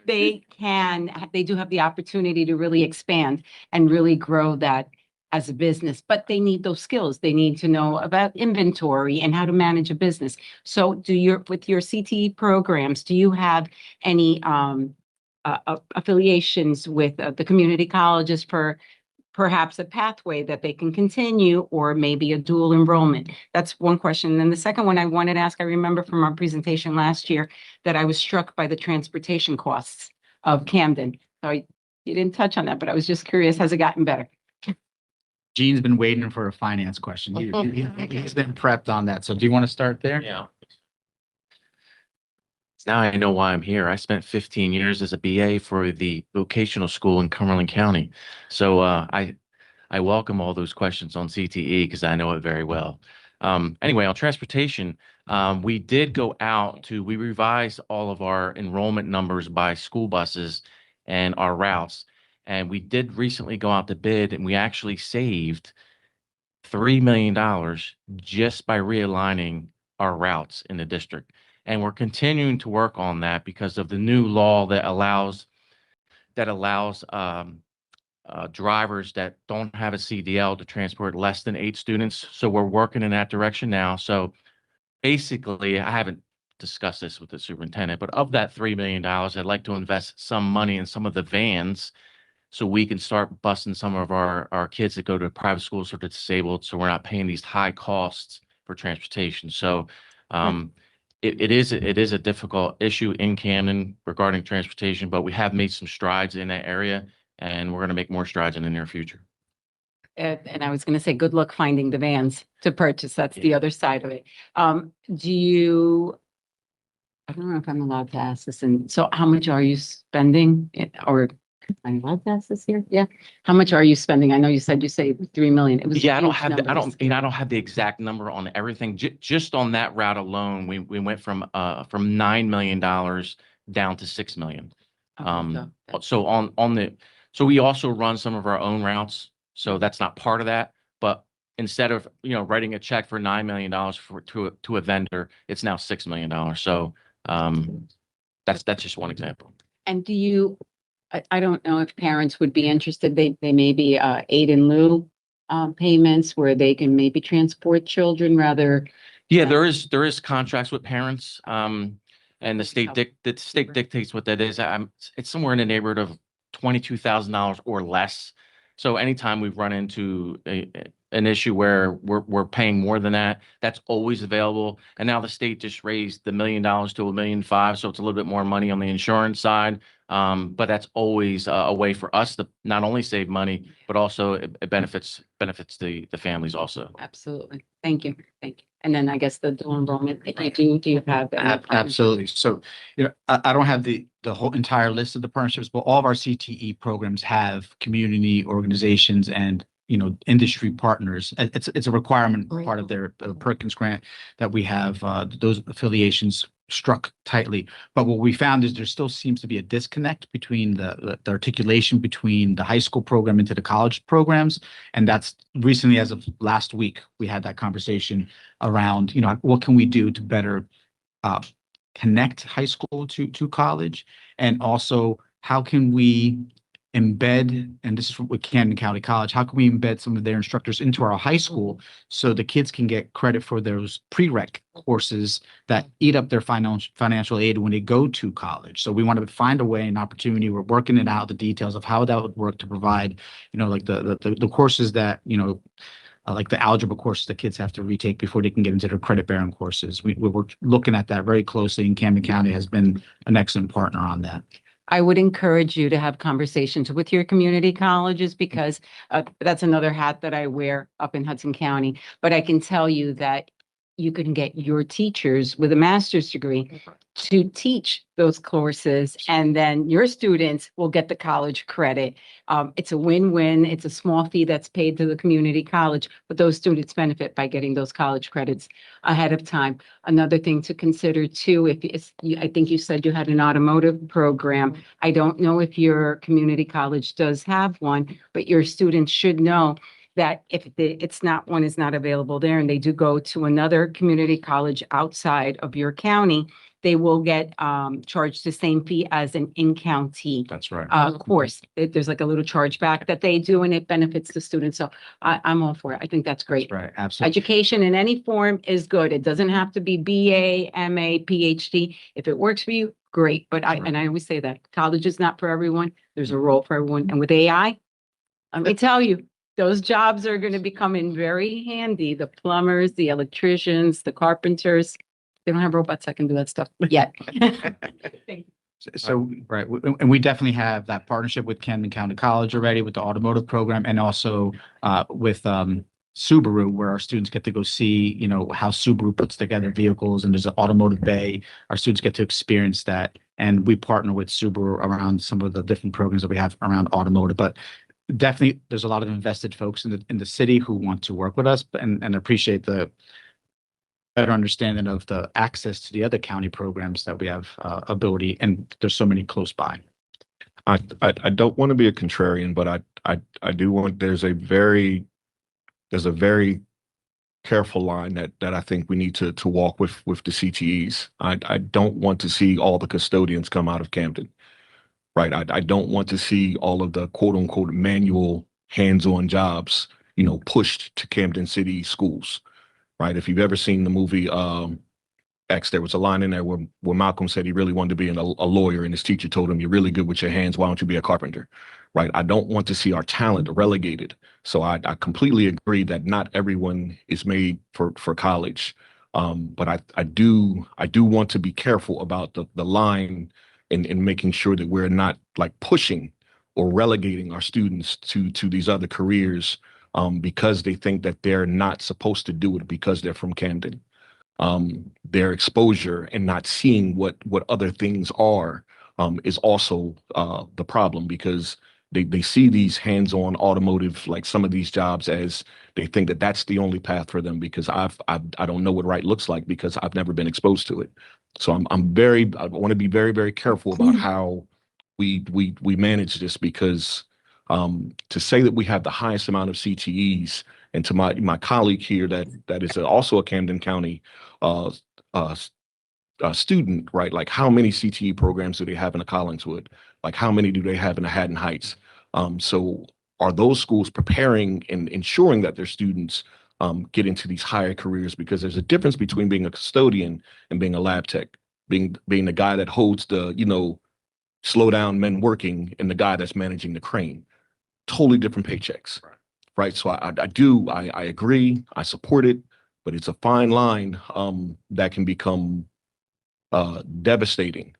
they do have the opportunity to really expand and really grow that as a business, but they need those skills. They need to know about inventory and how to manage a business. So with your CTE programs, do you have any affiliations with the community colleges for perhaps a pathway that they can continue, or maybe a dual enrollment? That's one question. And then the second one I wanted to ask, I remember from our presentation last year that I was struck by the transportation costs of Camden. So you didn't touch on that, but I was just curious, has it gotten better? Gene's been waiting for a finance question. He's been prepped on that. So do you want to start there? Yeah. Now I know why I'm here. I spent 15 years as a BA for the vocational school in Cumberland County. So I welcome all those questions on CTE because I know it very well. Anyway, on transportation, we did go out to, we revised all of our enrollment numbers by school buses and our routes. And we did recently go out to bid and we actually saved $3 million just by realigning our routes in the district. And we're continuing to work on that because of the new law that allows drivers that don't have a CDL to transport less than 8 students. So we're working in that direction now. So basically, I haven't discussed this with the superintendent, but of that $3 million, I'd like to invest some money in some of the vans so we can start busing some of our kids that go to private schools or disabled, so we're not paying these high costs for transportation. So it is a difficult issue in Camden regarding transportation, but we have made some strides in that area, and we're going to make more strides in the near future. And I was going to say, good luck finding the vans to purchase. That's the other side of it. Do you, I don't know if I'm allowed to ask this, and so how much are you spending or am I allowed to ask this here? Yeah. How much are you spending? I know you said you saved 3 million. It was Yeah, I don't huge have numbers. I don't have the exact number on everything. Just on that route alone, we went from $9 million down to $6 million. So we also run some of our own routes, so that's not part of that. But instead of writing a check for $9 million to a vendor, it's now $6 million. So that's just one example. And do you, I don't know if parents would be interested, they may be aid in lieu payments where they can maybe transport children rather. Yeah, there is contracts with parents, and the state dictates what that is. It's somewhere in the neighborhood of $22,000 or less. So anytime we've run into an issue where we're paying more than that, that's always available. And now the state just raised the $1 million to $1.5 million, so it's a little bit more money on the insurance side. But that's always a way for us to not only save money, but also it benefits the families also. Absolutely. Thank you. Thank you. And then I guess the dual enrollment, do you have? Absolutely. So, I don't have the whole entire list of the partnerships, but all of our CTE programs have community organizations and, industry partners. It's a requirement part of their Perkins grant that we have those affiliations struck tightly. But what we found is there still seems to be a disconnect between the articulation between the high school program into the college programs. And that's recently, as of last week, we had that conversation around, what can we do to better connect high school to college? And also, how can we embed, and this is with Camden County College, how can we embed some of their instructors into our high school so the kids can get credit for those prereq courses that eat up their financial aid when they go to college? So we want to find a way, an opportunity. We're working it out, the details of how that would work to provide, like the courses that, like the algebra courses that kids have to retake before they can get into their credit-bearing courses. We're looking at that very closely, and Camden County has been an excellent partner on that. I would encourage you to have conversations with your community colleges because that's another hat that I wear up in Hudson County. But I can tell you that you can get your teachers with a master's degree to teach those courses, and then your students will get the college credit. It's a win-win. It's a small fee that's paid to the community college, but those students benefit by getting those college credits ahead of time. Another thing to consider too, I think you said you had an automotive program. I don't know if your community college does have one, but your students should know that if one is not available there and they do go to another community college outside of your county, they will get charged the same fee as an in-county That's right. course. There's like a little chargeback that they do, and it benefits the students. So I'm all for it. I think that's great. Right. Absolutely. Education in any form is good. It doesn't have to be BA, MA, PhD. If it works for you, great. But I always say that college is not for everyone. There's a role for everyone. And with AI, let me tell you, those jobs are going to be coming very handy. The plumbers, the electricians, the carpenters. They don't have robots that can do that stuff yet. So, right. And we definitely have that partnership with Camden County College already with the automotive program, and also with Subaru, where our students get to go see, how Subaru puts together vehicles, and there's an automotive bay. Our students get to experience that. And we partner with Subaru around some of the different programs that we have around automotive. But definitely, there's a lot of invested folks in the city who want to work with us and appreciate the better understanding of the access to the other county programs that we have ability, and there's so many close by. I don't want to be a contrarian, but I do want, there's a very careful line that I think we need to walk with the CTEs. I don't want to see all the custodians come out of Camden, right? I don't want to see all of the quote unquote manual hands-on jobs, pushed to Camden City schools, right? If you've ever seen the movie X, there was a line in there where Malcolm said he really wanted to be a lawyer, and his teacher told him, "You're really good with your hands. Why don't you be a carpenter?" Right? I don't want to see our talent relegated. So I completely agree that not everyone is made for college. But I do want to be careful about the line in making sure that we're not like pushing or relegating our students to these other careers because they think that they're not supposed to do it because they're from Camden. Their exposure and not seeing what other things are is also the problem, because they see these hands-on automotive, like some of these jobs, as they think that that's the only path for them, because I don't know what right looks like because I've never been exposed to it. So I want to be very, very careful about how we manage this, because to say that we have the highest amount of CTEs, and to my colleague here that is also a Camden County student, right? Like, how many CTE programs do they have in a Collingswood? Like, how many do they have in a Haddon Heights? So are those schools preparing and ensuring that their students get into these higher careers? Because there's a difference between being a custodian and being a lab tech, being the guy that holds the, slow down men working, and the guy that's managing the crane. Totally different paychecks, right? So I agree, I support it, but it's a fine line that can become devastating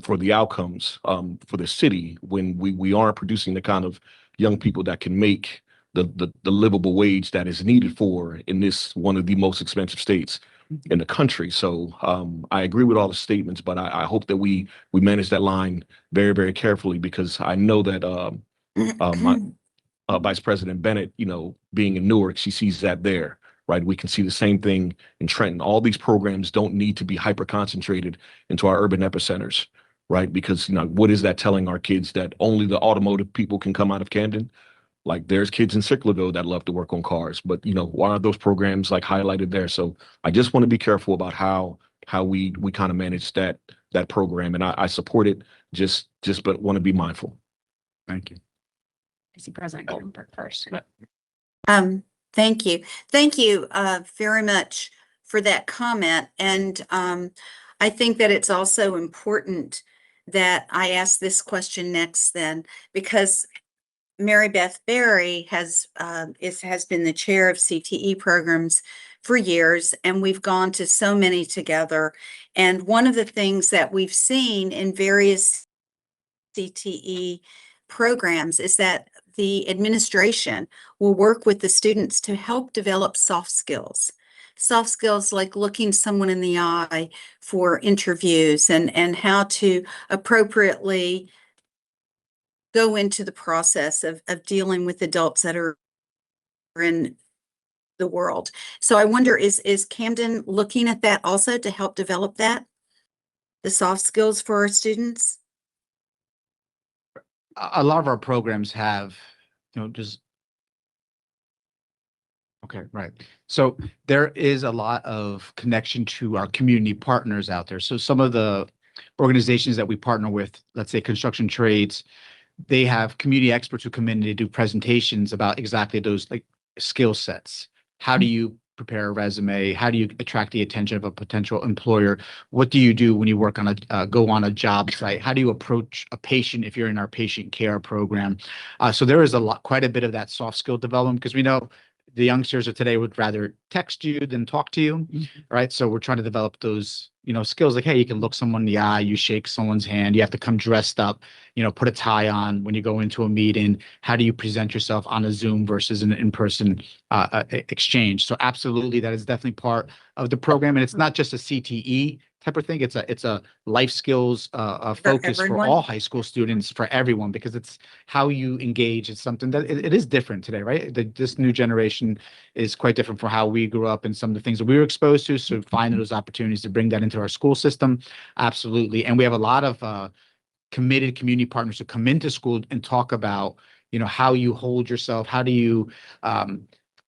for the outcomes for the city when we aren't producing the kind of young people that can make the livable wage that is needed for in this one of the most expensive states in the country. So I agree with all the statements, but I hope that we manage that line very, very carefully, because I know that my Vice President Bennett, being in Newark, she sees that there, right? We can see the same thing in Trenton. All these programs don't need to be hyper concentrated into our urban epicenters, right? Because, what is that telling our kids, that only the automotive people can come out of Camden? Like, there's kids in Ciclaville that love to work on cars, but why aren't those programs like highlighted there? So I just want to be careful about how we kind of manage that program, and I support it, but want to be mindful. Thank you. I see President Goldenberg first. Thank you. Thank you very much for that comment. And I think that it's also important that I ask this question next then, because Mary Beth Berry has been the chair of CTE programs for years, and we've gone to so many together. And one of the things that we've seen in various CTE programs is that the administration will work with the students to help develop soft skills like looking someone in the eye for interviews, and how to appropriately go into the process of dealing with adults that are in the world. So I wonder, is Camden looking at that also to help develop the soft skills for our students? A lot of our programs have, just okay, right. So there is a lot of connection to our community partners out there. So some of the organizations that we partner with, let's say construction trades, they have community experts who come in to do presentations about exactly those like skill sets. How do you prepare a resume? How do you attract the attention of a potential employer? What do you do when you work on go on a job site? How do you approach a patient if you're in our patient care program? So there is quite a bit of that soft skill development, because we know the youngsters of today would rather text you than talk to you, right? So we're trying to develop those skills like, hey, you can look someone in the eye, you shake someone's hand, you have to come dressed up, put a tie on when you go into a meeting. How do you present yourself on a Zoom versus an in-person exchange? So absolutely, that is definitely part of the program. And it's not just a CTE type of thing. It's a life skills focus for everyone? all high school students, for everyone, because it's how you engage. It's something that it is different today, right? This new generation is quite different from how we grew up and some of the things that we were exposed to. So finding those opportunities to bring that into our school system, absolutely. And we have a lot of committed community partners who come into school and talk about, how you hold yourself, how do you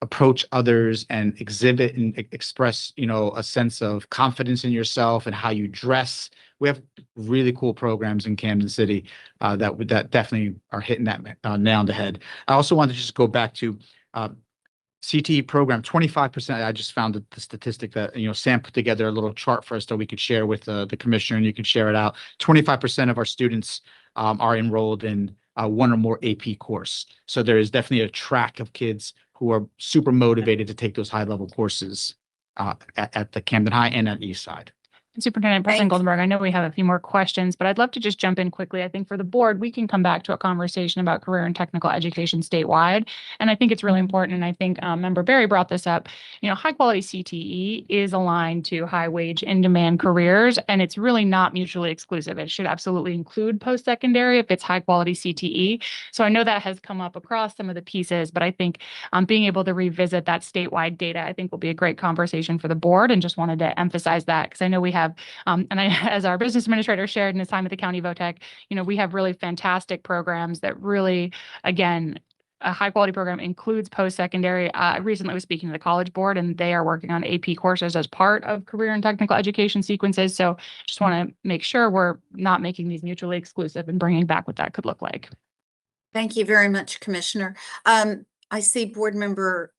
approach others and exhibit and express, a sense of confidence in yourself and how you dress. We have really cool programs in Camden City that definitely are hitting that nail on the head. I also wanted to just go back to CTE program, 25%. I just found the statistic that, Sam put together a little chart for us that we could share with the commissioner, and you can share it out. 25% of our students are enrolled in one or more AP course. So there is definitely a track of kids who are super motivated to take those high-level courses at the Camden High and at East Side. Superintendent President Goldenberg, I know we have a few more questions, but I'd love to just jump in quickly. I think for the board, we can come back to a conversation about career and technical education statewide. And I think it's really important. And I think Member Berry brought this up. High quality CTE is aligned to high wage in demand careers, and it's really not mutually exclusive. It should absolutely include post-secondary if it's high quality CTE. So I know that has come up across some of the pieces, but I think being able to revisit that statewide data, I think will be a great conversation for the board, and just wanted to emphasize that because I know we have as our business administrator shared in his time at the County VOTEC, we have really fantastic programs that really, again, a high quality program includes post-secondary. I recently was speaking to the College Board, and they are working on AP courses as part of career and technical education sequences. So just want to make sure we're not making these mutually exclusive and bringing back what that could look like. Thank you very much, Commissioner. I see Board Member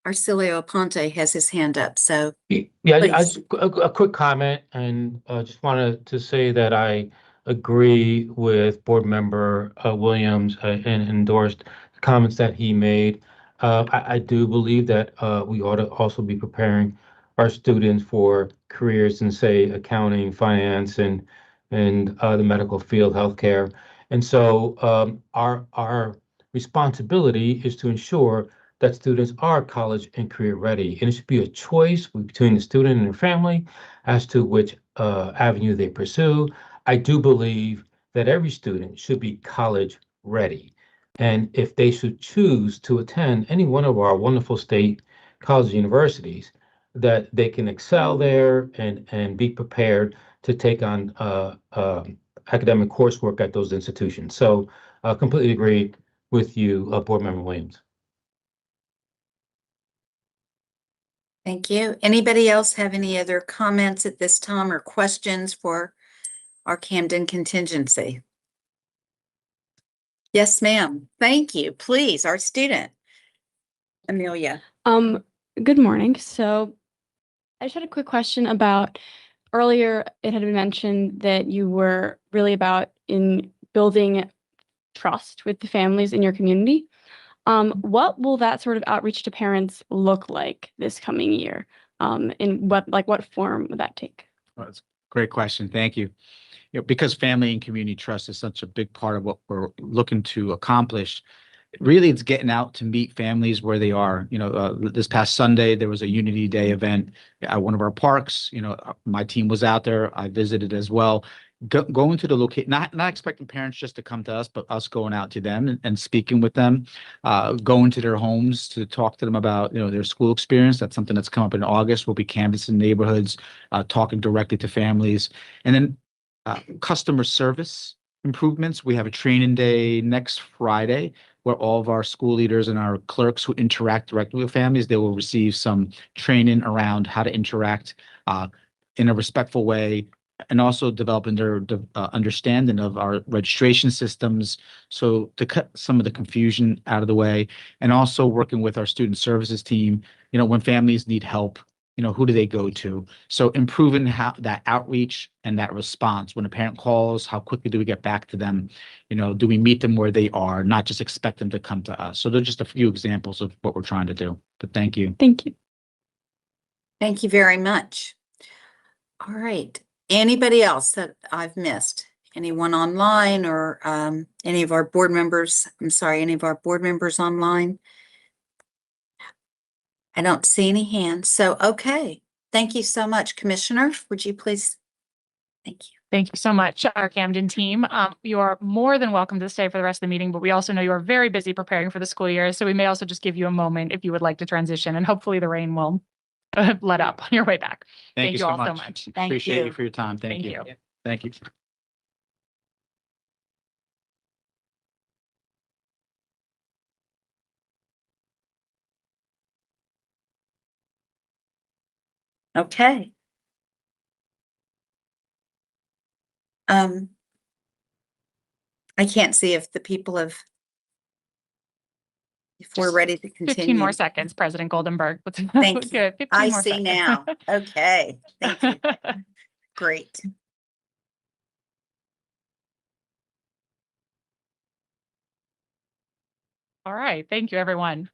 Arcilio Aponte has his hand up, so. Yeah, a quick comment, and just wanted to say that I agree with Board Member Williams and endorsed the comments that he made. I do believe that we ought to also be preparing our students for careers in, say, accounting, finance, and the medical field, healthcare. And so our responsibility is to ensure that students are college and career ready. And it should be a choice between the student and their family as to which avenue they pursue. I do believe that every student should be college ready. And if they should choose to attend any one of our wonderful state college universities, that they can excel there and be prepared to take on academic coursework at those institutions. So I completely agree with you, Board Member Williams. Thank you. Anybody else have any other comments at this time or questions for our Camden contingency? Yes, ma'am. Thank you. Please, our student, Amelia. Good morning. So I just had a quick question about earlier it had been mentioned that you were really about in building trust with the families in your community. What will that sort of outreach to parents look like this coming year? In what form would that take? Well, that's a great question. Thank you. Because family and community trust is such a big part of what we're looking to accomplish. Really, it's getting out to meet families where they are. This past Sunday, there was a Unity Day event at one of our parks. My team was out there. I visited as well. Going to the location, not expecting parents just to come to us, but us going out to them and speaking with them, going to their homes to talk to them about their school experience. That's something that's come up in August. We'll be canvassing neighborhoods, talking directly to families, and then customer service improvements. We have a training day next Friday where all of our school leaders and our clerks who interact directly with families, they will receive some training around how to interact in a respectful way, and also developing their understanding of our registration systems. So to cut some of the confusion out of the way, and also working with our student services team, when families need help, who do they go to? So improving how that outreach and that response when a parent calls, how quickly do we get back to them? Do we meet them where they are, not just expect them to come to us? So they're just a few examples of what we're trying to do. But thank you. Thank you. Thank you very much. All right. Anybody else that I've missed? Anyone online or any of our board members? I'm sorry, any of our board members online? I don't see any hands. So, okay. Thank you so much. Commissioner, would you please? Thank you. Thank you so much, our Camden team. You are more than welcome to stay for the rest of the meeting, but we also know you are very busy preparing for the school year. So we may also just give you a moment if you would like to transition, and hopefully the rain will let up on your way back. Thank you all so so much. much. Appreciate you for your time. Thank you. Thank you. Okay. I can't see if the people have, if we're ready to 15 continue. more seconds, President Goldenberg. Thank you. Good. 15 I more see seconds. now. Okay. Thank you. Great. All right. Thank you, everyone.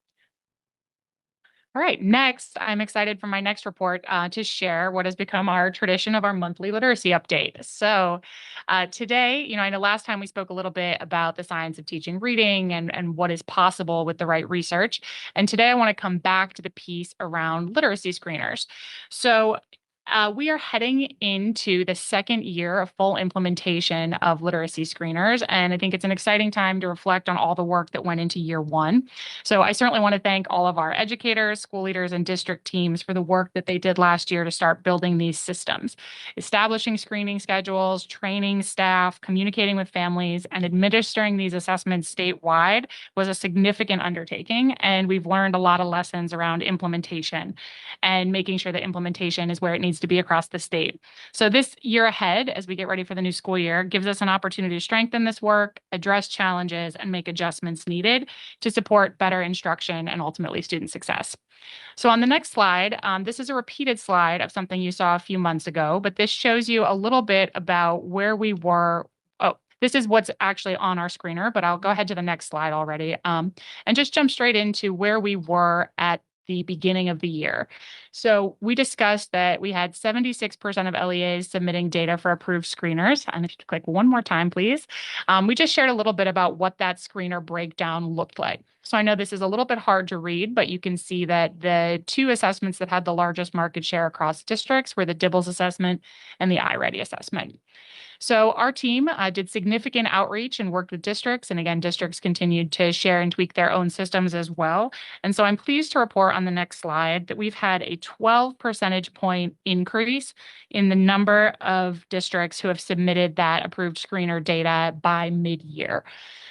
All right, next, I'm excited for my next report to share what has become our tradition of our monthly literacy update. So today, I know last time we spoke a little bit about the science of teaching reading and what is possible with the right research. And today I want to come back to the piece around literacy screeners. So we are heading into the second year of full implementation of literacy screeners, and I think it's an exciting time to reflect on all the work that went into year one. So I certainly want to thank all of our educators, school leaders, and district teams for the work that they did last year to start building these systems. Establishing screening schedules, training staff, communicating with families, and administering these assessments statewide was a significant undertaking, and we've learned a lot of lessons around implementation and making sure that implementation is where it needs to be across the state. So this year ahead, as we get ready for the new school year, gives us an opportunity to strengthen this work, address challenges, and make adjustments needed to support better instruction and ultimately student success. So on the next slide, this is a repeated slide of something you saw a few months ago, but this shows you a little bit about where we were. Oh, this is what's actually on our screener, but I'll go ahead to the next slide already and just jump straight into where we were at the beginning of the year. So we discussed that we had 76% of LEAs submitting data for approved screeners. And if you click one more time, please. We just shared a little bit about what that screener breakdown looked like. So I know this is a little bit hard to read, but you can see that the two assessments that had the largest market share across districts were the DIBELS assessment and the iReady assessment. So our team did significant outreach and worked with districts. And again, districts continued to share and tweak their own systems as well. And so I'm pleased to report on the next slide that we've had a 12 percentage point increase in the number of districts who have submitted that approved screener data by mid-year.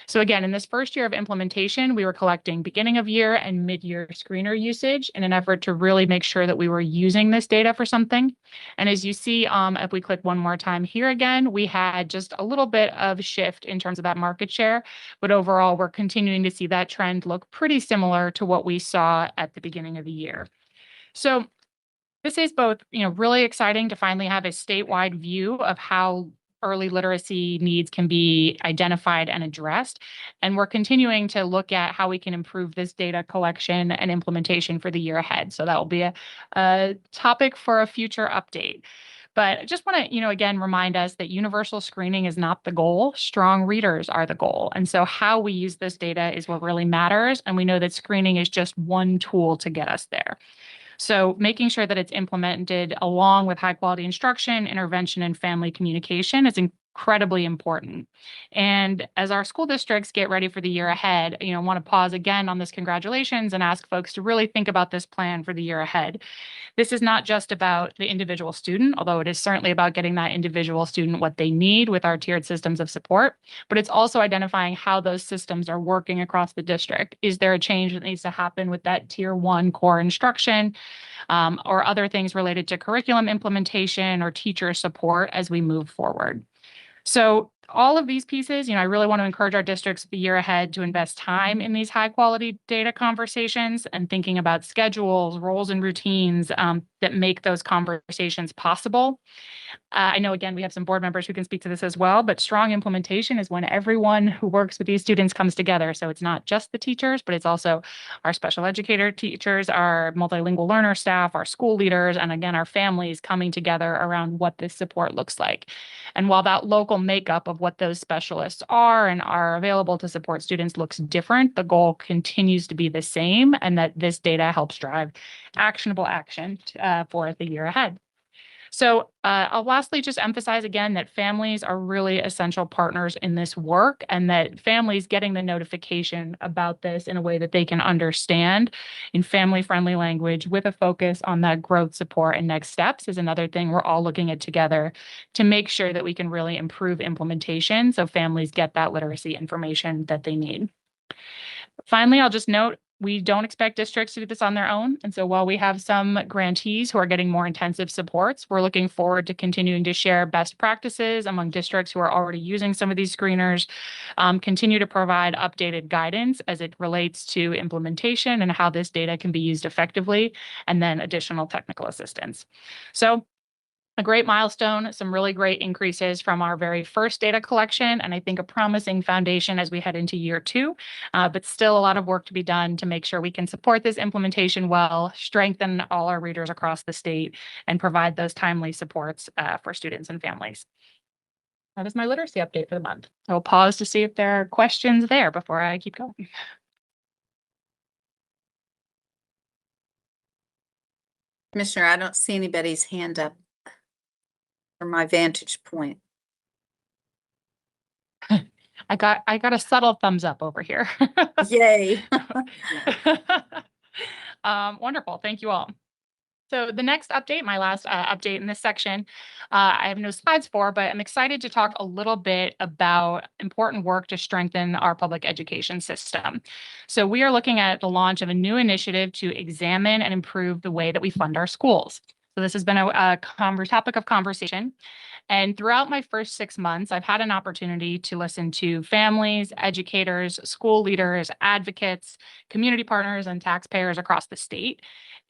So again, in this first year of implementation, we were collecting beginning of year and mid-year screener usage in an effort to really make sure that we were using this data for something. And as you see, if we click one more time here again, we had just a little bit of shift in terms of that market share, but overall, we're continuing to see that trend look pretty similar to what we saw at the beginning of the year. So this is both, really exciting to finally have a statewide view of how early literacy needs can be identified and addressed. And we're continuing to look at how we can improve this data collection and implementation for the year ahead. So that will be a topic for a future update. But I just want to, again, remind us that universal screening is not the goal. Strong readers are the goal. And so how we use this data is what really matters. And we know that screening is just one tool to get us there. So making sure that it's implemented along with high quality instruction, intervention, and family communication is incredibly important. And as our school districts get ready for the year ahead, I want to pause again on this congratulations and ask folks to really think about this plan for the year ahead. This is not just about the individual student, although it is certainly about getting that individual student what they need with our tiered systems of support, but it's also identifying how those systems are working across the district. Is there a change that needs to happen with that tier one core instruction or other things related to curriculum implementation or teacher support as we move forward? So all of these pieces, I really want to encourage our districts the year ahead to invest time in these high quality data conversations and thinking about schedules, roles and routines that that make those conversations possible. I know, again, we have some board members who can speak to this as well, but strong implementation is when everyone who works with these students comes together. So it's not just the teachers, but it's also our special educator teachers, our multilingual learner staff, our school leaders, and again, our families coming together around what this support looks like. And while that local makeup of what those specialists are and are available to support students looks different, the goal continues to be the same, and that this data helps drive actionable action for the year ahead. So I'll lastly just emphasize again that families are really essential partners in this work, and that families getting the notification about this in a way that they can understand in family-friendly language with a focus on that growth support and next steps is another thing we're all looking at together to make sure that we can really improve implementation so families get that literacy information that they need. Finally, I'll just note, we don't expect districts to do this on their own. And so while we have some grantees who are getting more intensive supports, we're looking forward to continuing to share best practices among districts who are already using some of these screeners, continue to provide updated guidance as it relates to implementation and how this data can be used effectively, and then additional technical assistance. So a great milestone, some really great increases from our very first data collection, and I think a promising foundation as we head into year 2, but still a lot of work to be done to make sure we can support this implementation well, strengthen all our readers across the state, and provide those timely supports for students and families. That is my literacy update for the month. I will pause to see if there are questions there before I keep going. Commissioner, I don't see anybody's hand up from my vantage point. I got a subtle thumbs up over here. Yay. Wonderful. Thank you all. So the next update, my last update in this section, I have no slides for, but I'm excited to talk a little bit about important work to strengthen our public education system. So we are looking at the launch of a new initiative to examine and improve the way that we fund our schools. So this has been a topic of conversation. And throughout my first 6 months, I've had an opportunity to listen to families, educators, school leaders, advocates, community partners, and taxpayers across the state.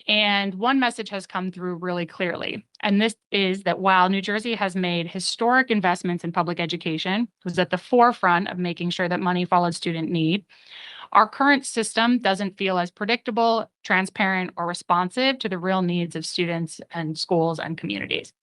And one message has come through really clearly. And this is that while New Jersey has made historic investments in public education, was at the forefront of making sure that money followed student need, our current system doesn't feel as predictable, transparent, or responsive to the real needs of students and schools and communities.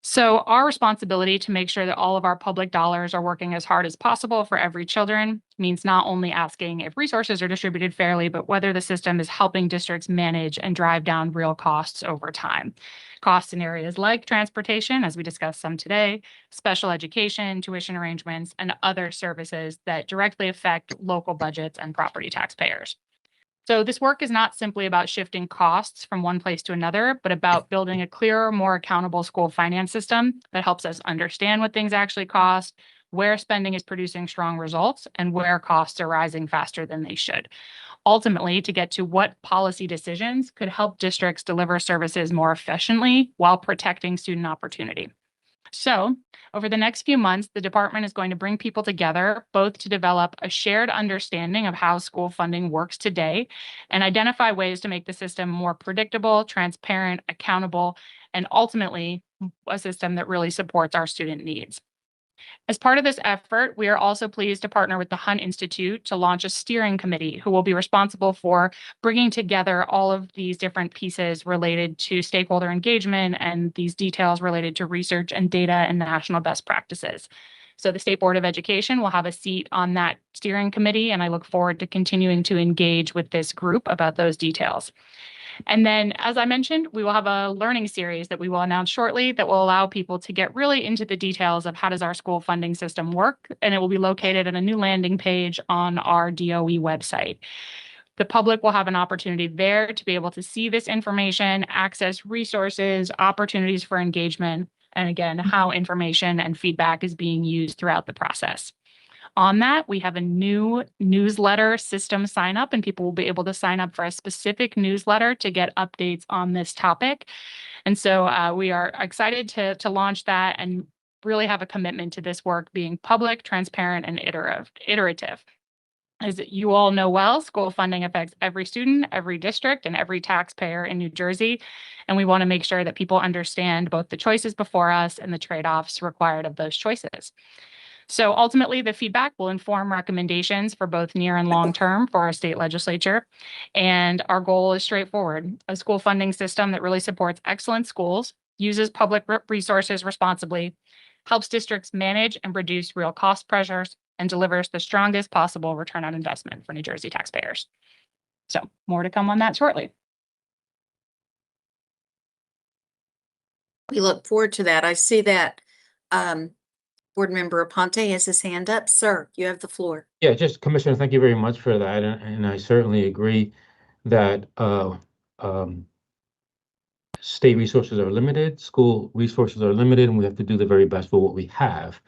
So our responsibility to make sure that all of our public dollars are working as hard as possible for every children means not only asking if resources are distributed fairly, but whether the system is helping districts manage and drive down real costs over time. Costs in areas like transportation, as we discussed some today, special education, tuition arrangements, and other services that directly affect local budgets and property taxpayers. So this work is not simply about shifting costs from one place to another, but about building a clearer, more accountable school finance system that helps us understand what things actually cost, where spending is producing strong results, and where costs are rising faster than they should. Ultimately, to get to what policy decisions could help districts deliver services more efficiently while protecting student opportunity. So over the next few months, the department is going to bring people together, both to develop a shared understanding of how school funding works today and identify ways to make the system more predictable, transparent, accountable, and ultimately a system that really supports our student needs. As part of this effort, we are also pleased to partner with the Hunt Institute to launch a steering committee who will be responsible for bringing together all of these different pieces related to stakeholder engagement and these details related to research and data and national best practices. So the State Board of Education will have a seat on that steering committee, and I look forward to continuing to engage with this group about those details. And then, as I mentioned, we will have a learning series that we will announce shortly that will allow people to get really into the details of how does our school funding system work, and it will be located on a new landing page on our DOE website. The public will have an opportunity there to be able to see this information, access resources, opportunities for engagement, and again, how information and feedback is being used throughout the process. On that, we have a new newsletter system sign up, and people will be able to sign up for a specific newsletter to get updates on this topic. And so we are excited to launch that and really have a commitment to this work being public, transparent, and iterative. As you all know well, school funding affects every student, every district, and every taxpayer in New Jersey. And we want to make sure that people understand both the choices before us and the trade-offs required of those choices. So ultimately, the feedback will inform recommendations for both near and long term for our state legislature. And our goal is straightforward: a school funding system that really supports excellent schools, uses public resources responsibly, helps districts manage and reduce real cost pressures, and delivers the strongest possible return on investment for New Jersey taxpayers. So more to come on that shortly. We look forward to that. I see that Board Member Aponte has his hand up. Sir, you have the floor. Yeah, just Commissioner, thank you very much for that. And I certainly agree that state resources are limited, school resources are limited, and we have to do the very best for what we have.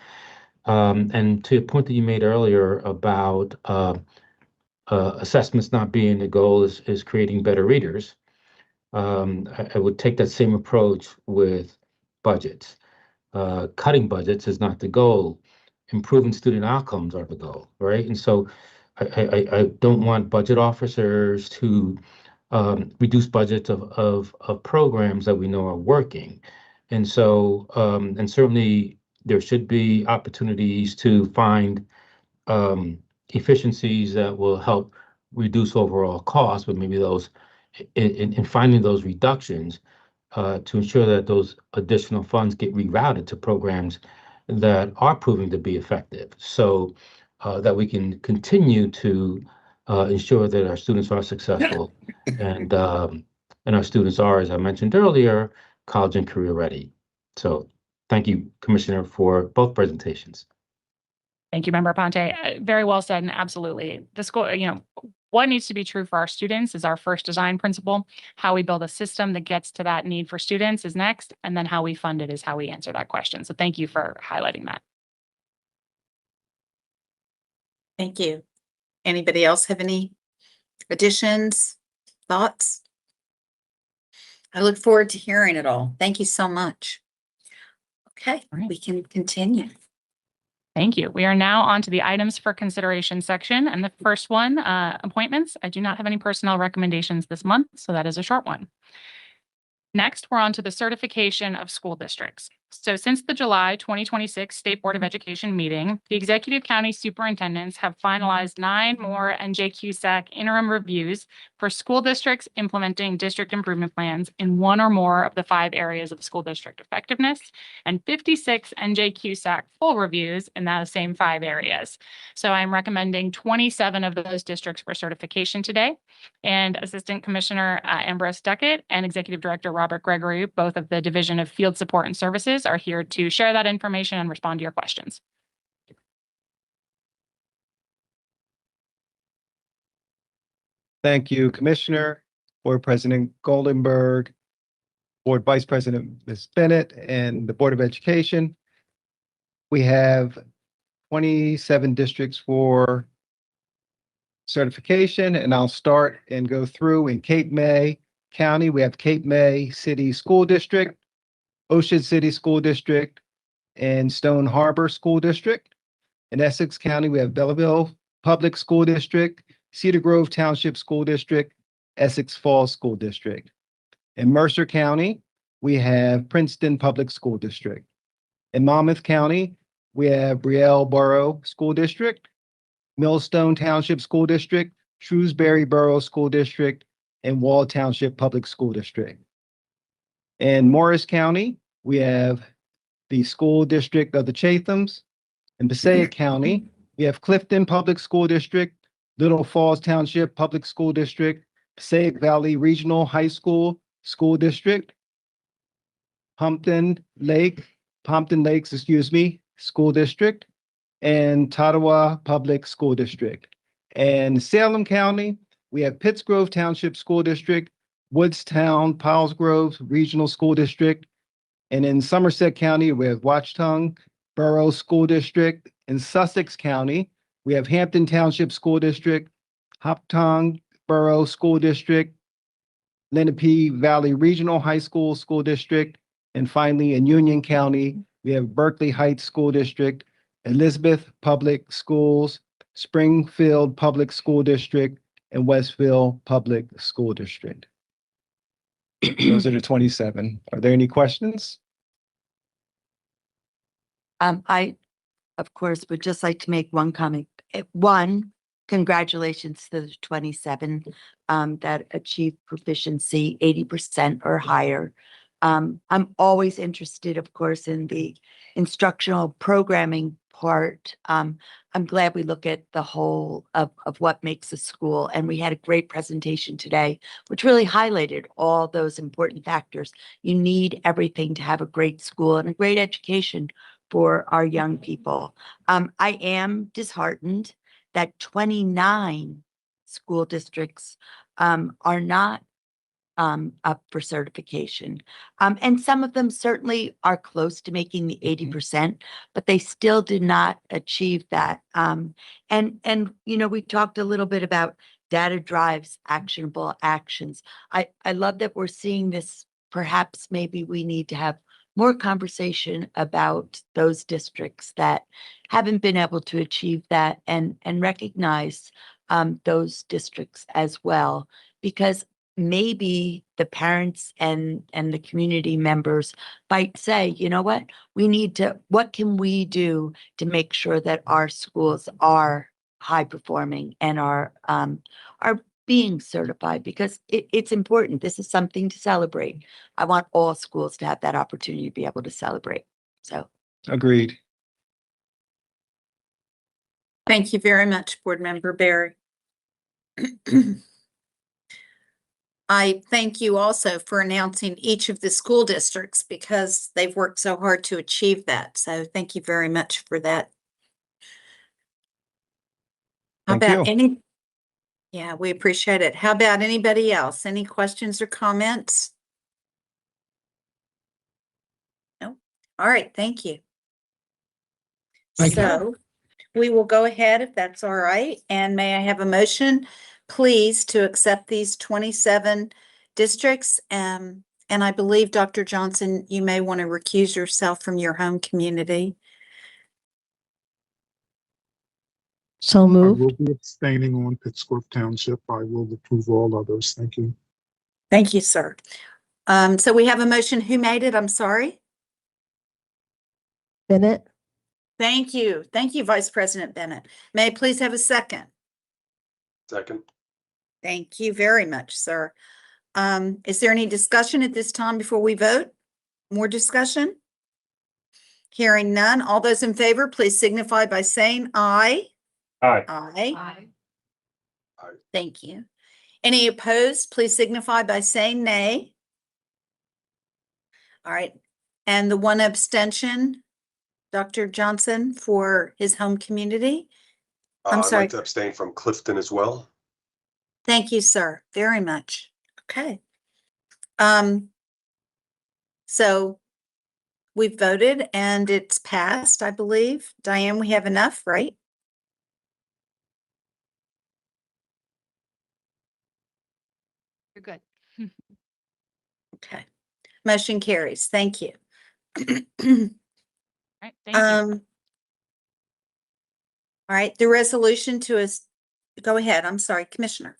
And to a point that you made earlier about assessments not being the goal is creating better readers. I would take that same approach with budgets. Cutting budgets is not the goal. Improving student outcomes are the goal, right? And so I don't want budget officers to reduce budgets of programs that we know are working. And so, and certainly there should be opportunities to find efficiencies that will help reduce overall costs, but maybe those in finding those reductions to ensure that those additional funds get rerouted to programs that are proving to be effective, so that we can continue to ensure that our students are successful and our students are, as I mentioned earlier, college and career ready. So thank you, Commissioner, for both presentations. Thank you, Member Ponte. Very well said, and absolutely. The school, what needs to be true for our students is our first design principle. How we build a system that gets to that need for students is next, and then how we fund it is how we answer that question. So thank you for highlighting that. Thank you. Anybody else have any additions, thoughts? I look forward to hearing it all. Thank you so much. Okay, we can continue. Thank you. We are now on to the items for consideration section. And the first one, appointments. I do not have any personnel recommendations this month, so that is a short one. Next, we're on to the certification of school districts. So since the July 2026 State Board of Education meeting, the executive county superintendents have finalized 9 more NJQSAC interim reviews for school districts implementing district improvement plans in 1 or more of the 5 areas of school district effectiveness, and 56 NJQSAC full reviews in those same 5 areas. So I'm recommending 27 of those districts for certification today. And Assistant Commissioner Ambrose Duckett and Executive Director Robert Gregory, both of the Division of Field Support and Services, are here to share that information and respond to your questions. Thank you, Commissioner, Board President Goldenberg, Board Vice President Ms. Bennett, and the Board of Education. We have 27 districts for certification, and I'll start and go through. In Cape May County, we have Cape May City School District, Ocean City School District, and Stone Harbor School District. In Essex County, we have Belleville Public School District, Cedar Grove Township School District, Essex Falls School District. In Mercer County, we have Princeton Public School District. In Monmouth County, we have Brielle Borough School District, Millstone Township School District, Shrewsbury Borough School District, and Wall Township Public School District. In Morris County, we have the School District of the Chathams. In Passaic County, we have Clifton Public School District, Little Falls Township Public School District, Passaic Valley Regional High School School District, Pompton Lakes, School District, and Tottawa Public School District. And Salem County, we have Pittsgrove Township School District, Woodstown, Pilesgrove Regional School District. And in Somerset County, we have Watchung Borough School District. In Sussex County, we have Hampton Township School District, Hoptong Borough School District, Lenape Valley Regional High School School District. And finally, in Union County, we have Berkeley Heights School District, Elizabeth Public Schools Springfield Public School District, and Westville Public School District. Those are the 27. Are there any questions? I, of course, would just like to make one comment. One, congratulations to the 27 that achieved proficiency 80% or higher. I'm always interested, of course, in the instructional programming part. I'm glad we look at the whole of what makes a school. And we had a great presentation today, which really highlighted all those important factors. You need everything to have a great school and a great education for our young people. I am disheartened that 29 school districts are not up for certification. And some of them certainly are close to making the 80%, but they still did not achieve that. And you know, we talked a little bit about data drives actionable actions. I love that we're seeing this. Perhaps maybe we need to have more conversation about those districts that haven't been able to achieve that, and recognize those districts as well, because maybe the parents and the community members might say, you know what can we do to make sure that our schools are high performing and are being certified, because it's important. This is something to celebrate. I want all schools to have that opportunity to be able to celebrate. So Agreed. Thank you very much, Board Member Barry. I thank you also for announcing each of the school districts, because they've worked so hard to achieve that. So thank you very much for that. How about any? Yeah, we appreciate it. How about anybody else? Any questions or comments? No? All right, thank you. So we will go ahead, if that's all right. And may I have a motion, please, to accept these 27 districts? And I believe, Dr. Johnson, you may want to recuse yourself from your home community. So moved. I will be abstaining on Pittsburgh Township. I will approve all others. Thank you. Thank you, sir. So we have a motion. Who made it? I'm sorry. Bennett. Thank you. Thank you, Vice President Bennett. May I please have a second? Second. Thank you very much, sir. Is there any discussion at this time before we vote? More discussion? Hearing none. All those in favor, please signify by saying aye. Aye. Aye. Aye. Thank you. Any opposed, please signify by saying nay. All right. And the one abstention, Dr. Johnson, for his home community? I'm I'd sorry. like to abstain from Clifton as well. Thank you, sir, very much. Okay. So we've voted and it's passed, I believe. Diane, we have enough, right? You're good. Okay. Motion carries. Thank you. All right, thank you. All right, the resolution to us. Go ahead. I'm sorry, Commissioner.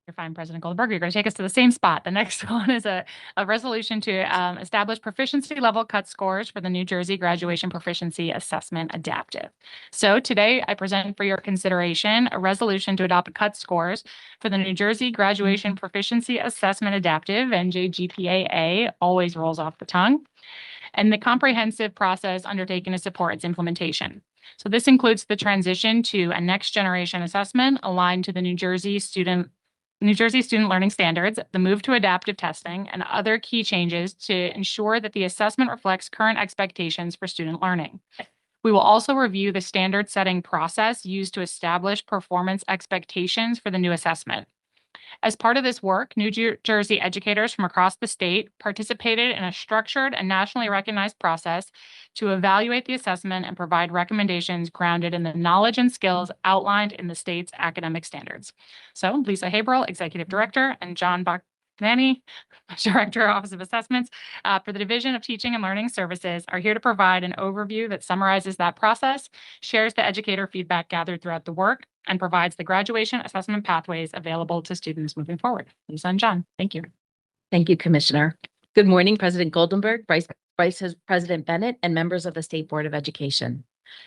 You're fine, President Goldberg. You're going to take us to the same spot. The next one is a resolution to establish proficiency level cut scores for the New Jersey Graduation Proficiency Assessment Adaptive. So today I present for your consideration a resolution to adopt cut scores for the New Jersey Graduation Proficiency Assessment Adaptive, NJGPAA, always rolls off the tongue, and the comprehensive process undertaken to support its implementation. So this includes the transition to a next generation assessment aligned to the New Jersey Student Learning Standards, the move to adaptive testing, and other key changes to ensure that the assessment reflects current expectations for student learning. We will also review the standard setting process used to establish performance expectations for the new assessment. As part of this work, New Jersey educators from across the state participated in a structured and nationally recognized process to evaluate the assessment and provide recommendations grounded in the knowledge and skills outlined in the state's academic standards. So Lisa Haberl, Executive Director, and John Nanny, Director, Office of Assessments, for the Division of Teaching and Learning Services, are here to provide an overview that summarizes that process, shares the educator feedback gathered throughout the work, and provides the graduation assessment pathways available to students moving forward. Lisa and John, thank you. Thank you, Commissioner. Good morning, President Goldenberg, Vice President Bennett, and members of the State Board of Education.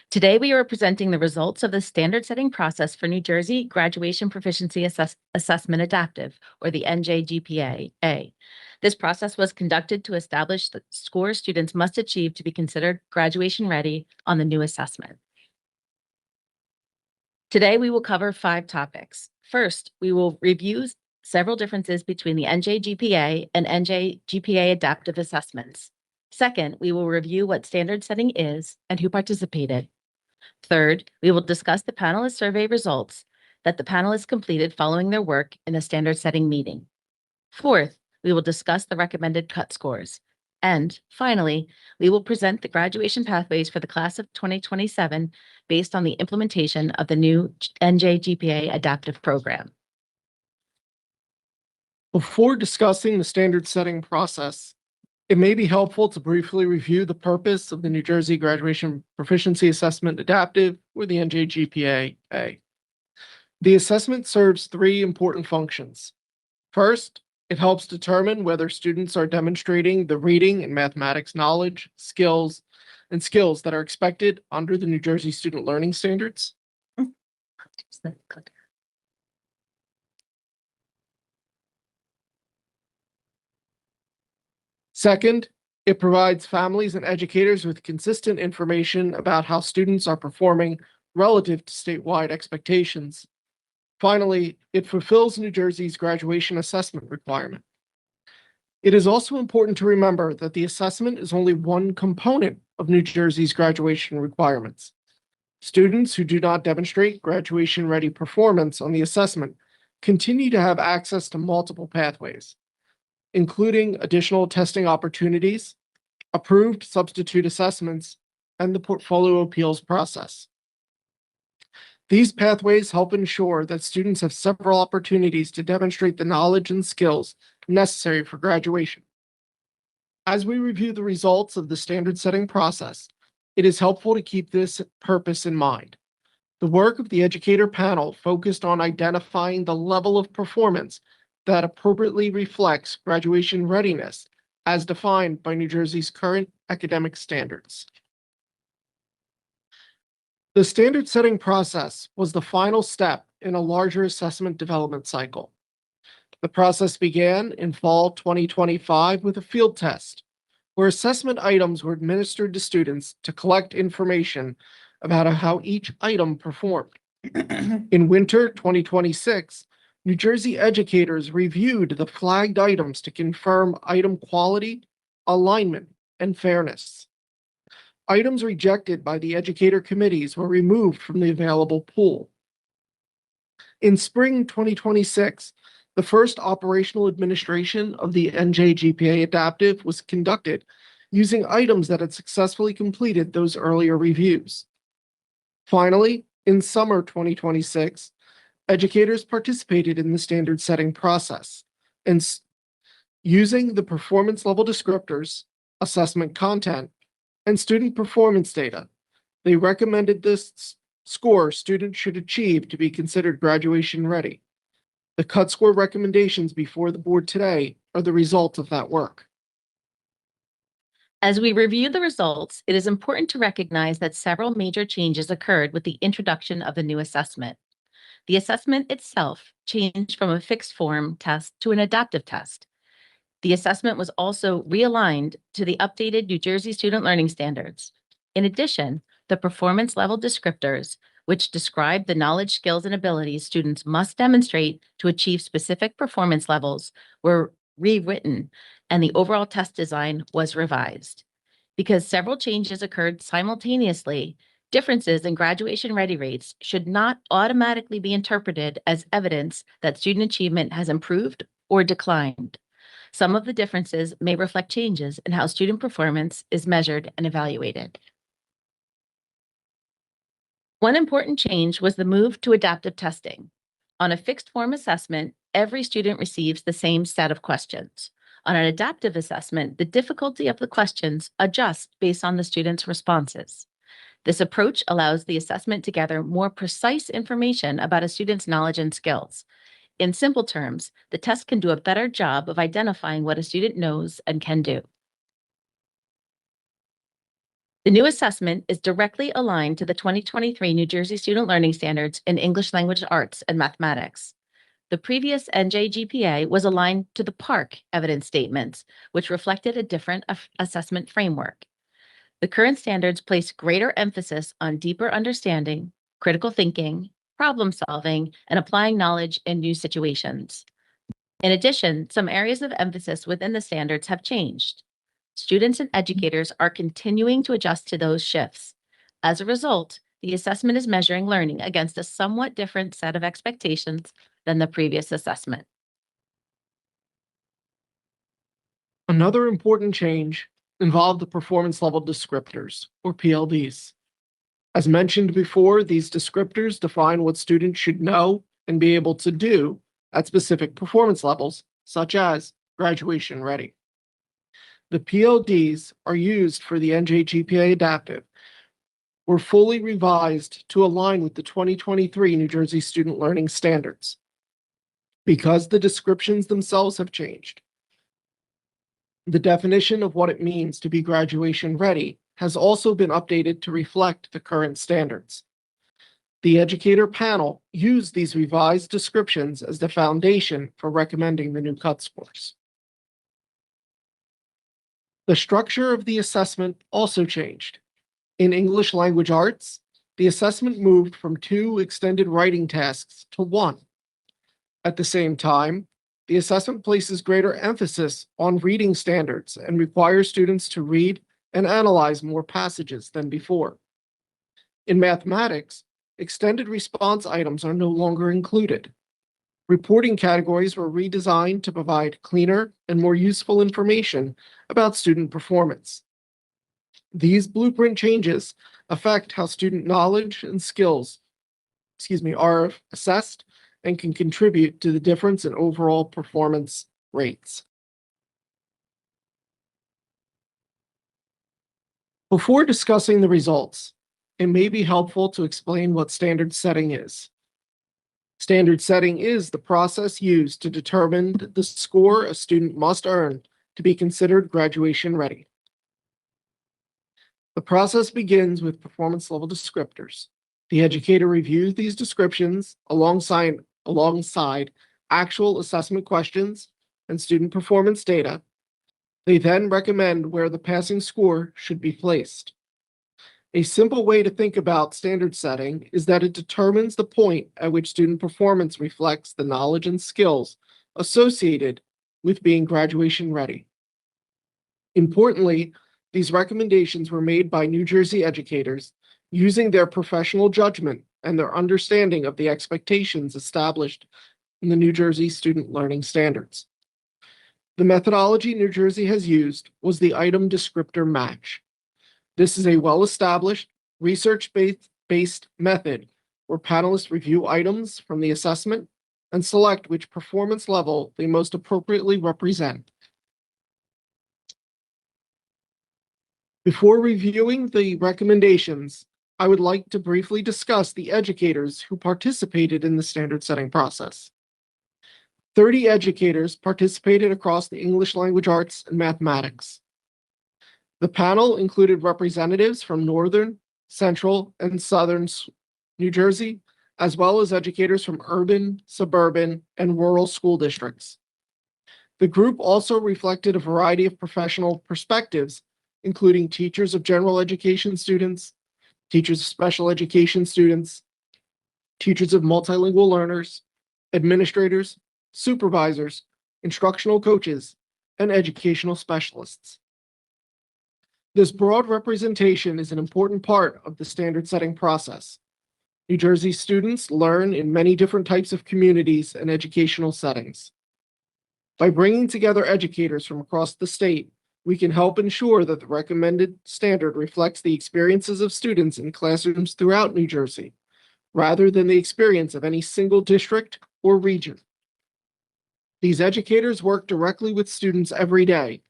Today, we are presenting the results of the standard setting process for New Jersey Graduation Proficiency Assessment Adaptive, or the NJGPA. This process was conducted to establish the scores students must achieve to be considered graduation ready on the new assessment. Today, we will cover 5 topics. First, we will review several differences between the NJGPA and NJGPA adaptive assessments. Second, we will review what standard setting is and who participated. Third, we will discuss the panelist survey results that the panelists completed following their work in a standard setting meeting. Fourth, we will discuss the recommended cut scores. And finally, we will present the graduation pathways for the class of 2027 based on the implementation of the new NJGPA adaptive program. Before discussing the standard setting process, it may be helpful to briefly review the purpose of the New Jersey Graduation Proficiency Assessment Adaptive, or the NJGPA. The assessment serves 3 important functions. First, it helps determine whether students are demonstrating the reading and mathematics knowledge, skills that are expected under the New Jersey Student Learning Standards. Second, it provides families and educators with consistent information about how students are performing relative to statewide expectations. Finally, it fulfills New Jersey's graduation assessment requirement. It is also important to remember that the assessment is only one component of New Jersey's graduation requirements. Students who do not demonstrate graduation-ready performance on the assessment continue to have access to multiple pathways, including additional testing opportunities, approved substitute assessments, and the portfolio appeals process. These pathways help ensure that students have several opportunities to demonstrate the knowledge and skills necessary for graduation. As we review the results of the standard setting process, it is helpful to keep this purpose in mind. The work of the educator panel focused on identifying the level of performance that appropriately reflects graduation readiness as defined by New Jersey's current academic standards. The standard setting process was the final step in a larger assessment development cycle. The process began in fall 2025 with a field test, where assessment items were administered to students to collect information about how each item performed. In winter 2026, New Jersey educators reviewed the flagged items to confirm item quality, alignment, and fairness. Items rejected by the educator committees were removed from the available pool. In spring 2026, the first operational administration of the NJGPA adaptive was conducted using items that had successfully completed those earlier reviews. Finally, in summer 2026, educators participated in the standard setting process and using the performance level descriptors, assessment content, and student performance data. They recommended this score students should achieve to be considered graduation ready. The cut score recommendations before the board today are the result of that work. As we review the results, it is important to recognize that several major changes occurred with the introduction of the new assessment. The assessment itself changed from a fixed form test to an adaptive test. The assessment was also realigned to the updated New Jersey Student Learning Standards. In addition, the performance level descriptors, which describe the knowledge, skills, and abilities students must demonstrate to achieve specific performance levels, were rewritten, and the overall test design was revised. Because several changes occurred simultaneously, differences in graduation ready rates should not automatically be interpreted as evidence that student achievement has improved or declined. Some of the differences may reflect changes in how student performance is measured and evaluated. One important change was the move to adaptive testing. On a fixed form assessment, every student receives the same set of questions. On an adaptive assessment, the difficulty of the questions adjusts based on the student's responses. This approach allows the assessment to gather more precise information about a student's knowledge and skills. In simple terms, the test can do a better job of identifying what a student knows and can do. The new assessment is directly aligned to the 2023 New Jersey Student Learning Standards in English Language Arts and Mathematics. The previous NJGPA was aligned to the PARCC evidence statements, which reflected a different assessment framework. The current standards place greater emphasis on deeper understanding, critical thinking, problem solving, and applying knowledge in new situations. In addition, some areas of emphasis within the standards have changed. Students and educators are continuing to adjust to those shifts. As a result, the assessment is measuring learning against a somewhat different set of expectations than the previous assessment. Another important change involved the performance level descriptors, or PLDs. As mentioned before, these descriptors define what students should know and be able to do at specific performance levels, such as graduation ready. The PLDs are used for the NJGPA Adaptive, were fully revised to align with the 2023 New Jersey Student Learning Standards. Because the descriptions themselves have changed, the definition of what it means to be graduation ready has also been updated to reflect the current standards. The educator panel used these revised descriptions as the foundation for recommending the new cut scores. The structure of the assessment also changed. In English Language Arts, the assessment moved from 2 extended writing tasks to 1. At the same time, the assessment places greater emphasis on reading standards and requires students to read and analyze more passages than before. In mathematics, extended response items are no longer included. Reporting categories were redesigned to provide cleaner and more useful information about student performance. These blueprint changes affect how student knowledge and skills, are assessed and can contribute to the difference in overall performance rates. Before discussing the results, it may be helpful to explain what standard setting is. Standard setting is the process used to determine the score a student must earn to be considered graduation ready. The process begins with performance level descriptors. The educator reviews these descriptions alongside actual assessment questions and student performance data. They then recommend where the passing score should be placed. A simple way to think about standard setting is that it determines the point at which student performance reflects the knowledge and skills associated with being graduation ready. Importantly, these recommendations were made by New Jersey educators using their professional judgment and their understanding of the expectations established in the New Jersey Student Learning Standards. The methodology New Jersey has used was the item descriptor match. This is a well-established, research-based method where panelists review items from the assessment and select which performance level they most appropriately represent. Before reviewing the recommendations, I would like to briefly discuss the educators who participated in the standard setting process. 30 educators participated across the English Language Arts and Mathematics. The panel included representatives from Northern, Central, and Southern New Jersey, as well as educators from urban, suburban, and rural school districts. The group also reflected a variety of professional perspectives, including teachers of general education students, teachers of special education students, teachers of multilingual learners, administrators, supervisors, instructional coaches, and educational specialists. This broad representation is an important part of the standard setting process. New Jersey students learn in many different types of communities and educational settings. By bringing together educators from across the state, we can help ensure that the recommended standard reflects the experiences of students in classrooms throughout New Jersey, rather than the experience of any single district or region. These educators work directly with students every day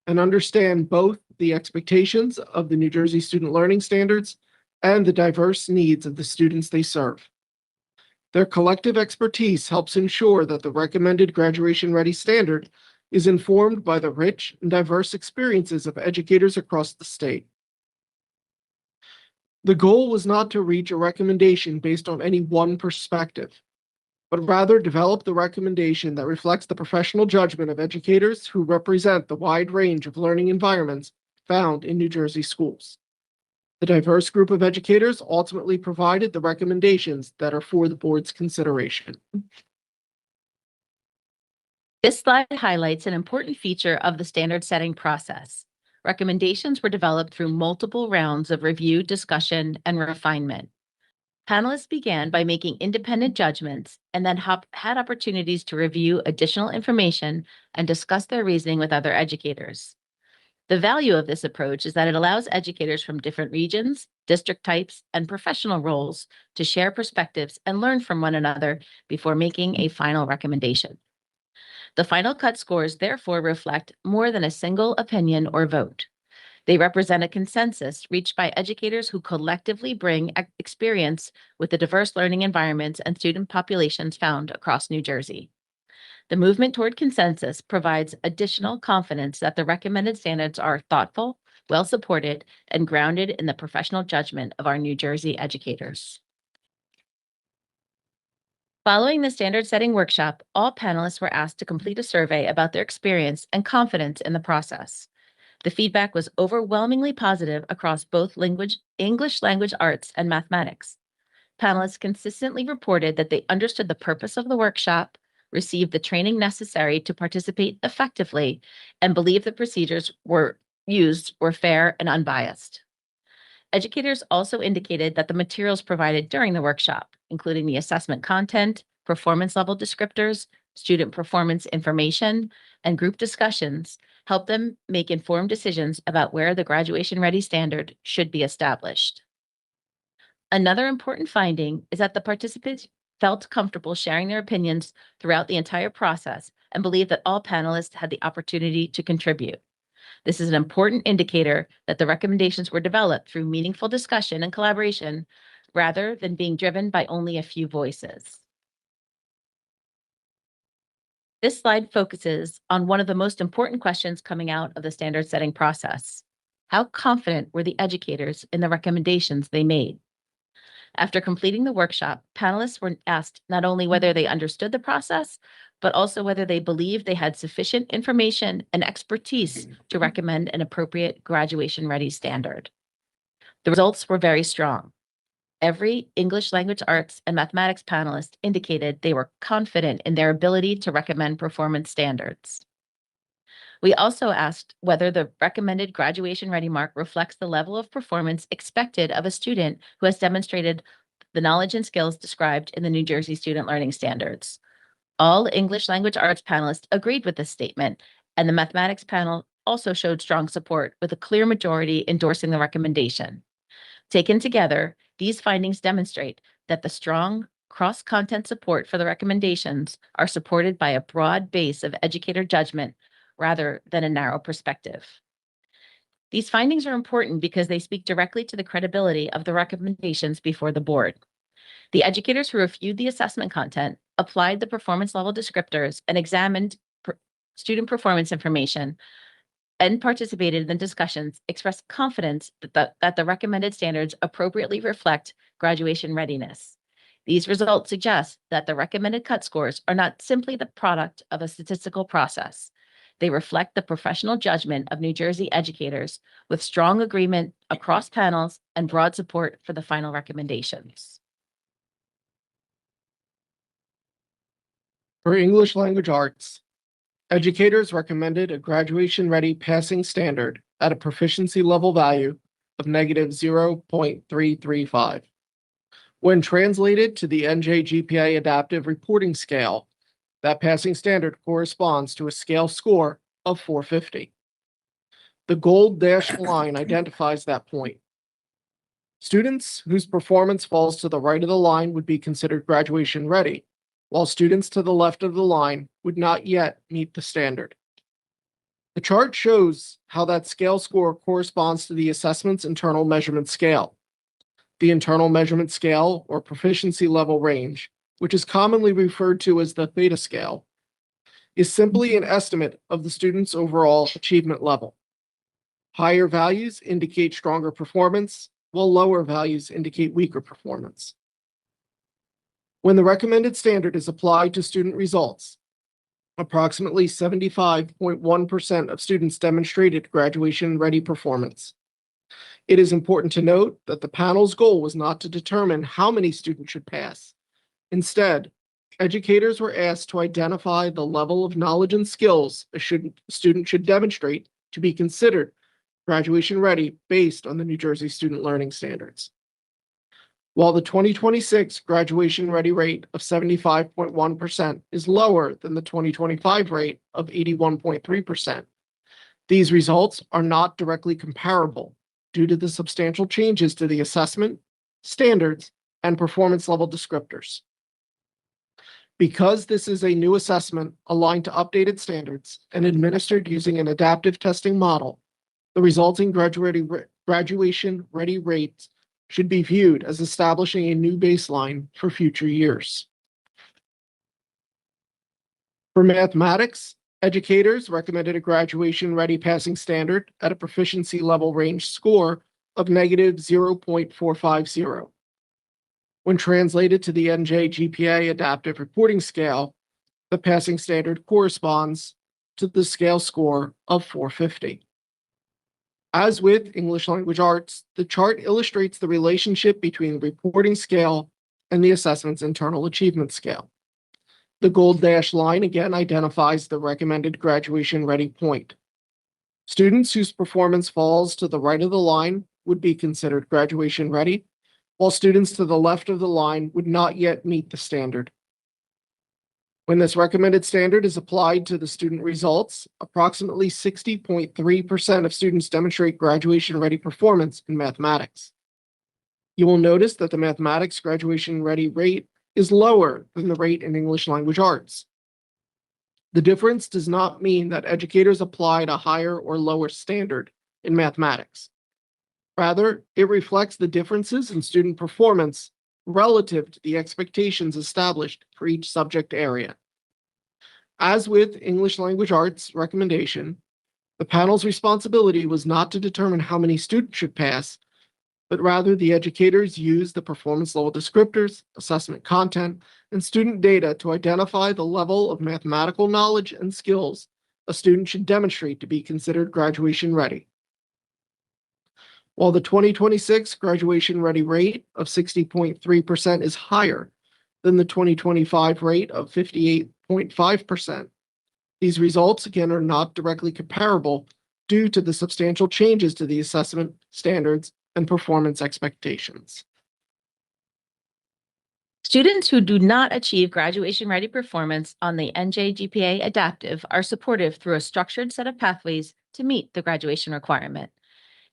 and understand both the expectations of the New Jersey Student Learning Standards and the diverse needs of the students they serve. Their collective expertise helps ensure that the recommended graduation-ready standard is informed by the rich and diverse experiences of educators across the state. The goal was not to reach a recommendation based on any one perspective, but rather develop the recommendation that reflects the professional judgment of educators who represent the wide range of learning environments found in New Jersey schools. The diverse group of educators ultimately provided the recommendations that are for the board's consideration. This slide highlights an important feature of the standard setting process. Recommendations were developed through multiple rounds of review, discussion, and refinement. Panelists began by making independent judgments and then had opportunities to review additional information and discuss their reasoning with other educators. The value of this approach is that it allows educators from different regions, district types, and professional roles to share perspectives and learn from one another before making a final recommendation. The final cut scores therefore reflect more than a single opinion or vote. They represent a consensus reached by educators who collectively bring experience with the diverse learning environments and student populations found across New Jersey. The movement toward consensus provides additional confidence that the recommended standards are thoughtful, well-supported, and grounded in the professional judgment of our New Jersey educators. Following the standard setting workshop, all panelists were asked to complete a survey about their experience and confidence in the process. The feedback was overwhelmingly positive across both English language arts and mathematics. Panelists consistently reported that they understood the purpose of the workshop, received the training necessary to participate effectively, and believed the procedures used were fair and unbiased. Educators also indicated that the materials provided during the workshop, including the assessment content, performance level descriptors, student performance information, and group discussions, help them make informed decisions about where the graduation-ready standard should be established. Another important finding is that the participants felt comfortable sharing their opinions throughout the entire process and believed that all panelists had the opportunity to contribute. This is an important indicator that the recommendations were developed through meaningful discussion and collaboration rather than being driven by only a few voices. This slide focuses on one of the most important questions coming out of the standard setting process. How confident were the educators in the recommendations they made? After completing the workshop, panelists were asked not only whether they understood the process, but also whether they believed they had sufficient information and expertise to recommend an appropriate graduation-ready standard. The results were very strong. Every English language arts and mathematics panelist indicated they were confident in their ability to recommend performance standards. We also asked whether the recommended graduation-ready mark reflects the level of performance expected of a student who has demonstrated the knowledge and skills described in the New Jersey Student Learning Standards. All English language arts panelists agreed with this statement, and the mathematics panel also showed strong support, with a clear majority endorsing the recommendation. Taken together, these findings demonstrate that the strong cross-content support for the recommendations are supported by a broad base of educator judgment rather than a narrow perspective. These findings are important because they speak directly to the credibility of the recommendations before the board. The educators who reviewed the assessment content, applied the performance level descriptors, and examined student performance information and participated in the discussions expressed confidence that the recommended standards appropriately reflect graduation readiness. These results suggest that the recommended cut scores are not simply the product of a statistical process. They reflect the professional judgment of New Jersey educators with strong agreement across panels and broad support for the final recommendations. For English language arts, educators recommended a graduation-ready passing standard at a proficiency level value of negative 0.335. When translated to the NJGPA Adaptive Reporting Scale, that passing standard corresponds to a scale score of 450. The gold dashed line identifies that point. Students whose performance falls to the right of the line would be considered graduation ready, while students to the left of the line would not yet meet the standard. The chart shows how that scale score corresponds to the assessment's internal measurement scale. The internal measurement scale, or proficiency level range, which is commonly referred to as the theta scale, is simply an estimate of the student's overall achievement level. Higher values indicate stronger performance, while lower values indicate weaker performance. When the recommended standard is applied to student results, approximately 75.1% of students demonstrated graduation-ready performance. It is important to note that the panel's goal was not to determine how many students should pass. Instead, educators were asked to identify the level of knowledge and skills a student should demonstrate to be considered graduation-ready based on the New Jersey Student Learning Standards. While the 2026 graduation-ready rate of 75.1% is lower than the 2025 rate of 81.3%, these results are not directly comparable due to the substantial changes to the assessment, standards, and performance level descriptors. Because this is a new assessment aligned to updated standards and administered using an adaptive testing model, the resulting graduation-ready rates should be viewed as establishing a new baseline for future years. For mathematics, educators recommended a graduation-ready passing standard at a proficiency level range score of negative 0.450. When translated to the NJ GPA adaptive reporting scale, the passing standard corresponds to the scale score of 450. As with English language arts, the chart illustrates the relationship between the reporting scale and the assessment's internal achievement scale. The gold dashed line again identifies the recommended graduation ready point. Students whose performance falls to the right of the line would be considered graduation ready, while students to the left of the line would not yet meet the standard. When this recommended standard is applied to the student results, approximately 60.3% of students demonstrate graduation-ready performance in mathematics. You will notice that the mathematics graduation-ready rate is lower than the rate in English language arts. The difference does not mean that educators applied a higher or lower standard in mathematics. Rather, it reflects the differences in student performance relative to the expectations established for each subject area. As with English language arts recommendation, the panel's responsibility was not to determine how many students should pass, but rather the educators used the performance level descriptors, assessment content, and student data to identify the level of mathematical knowledge and skills a student should demonstrate to be considered graduation ready. While the 2026 graduation ready rate of 60.3% is higher than the 2025 rate of 58.5%, these results again are not directly comparable due to the substantial changes to the assessment standards and performance expectations. Students who do not achieve graduation-ready performance on the NJ GPA Adaptive are supported through a structured set of pathways to meet the graduation requirement.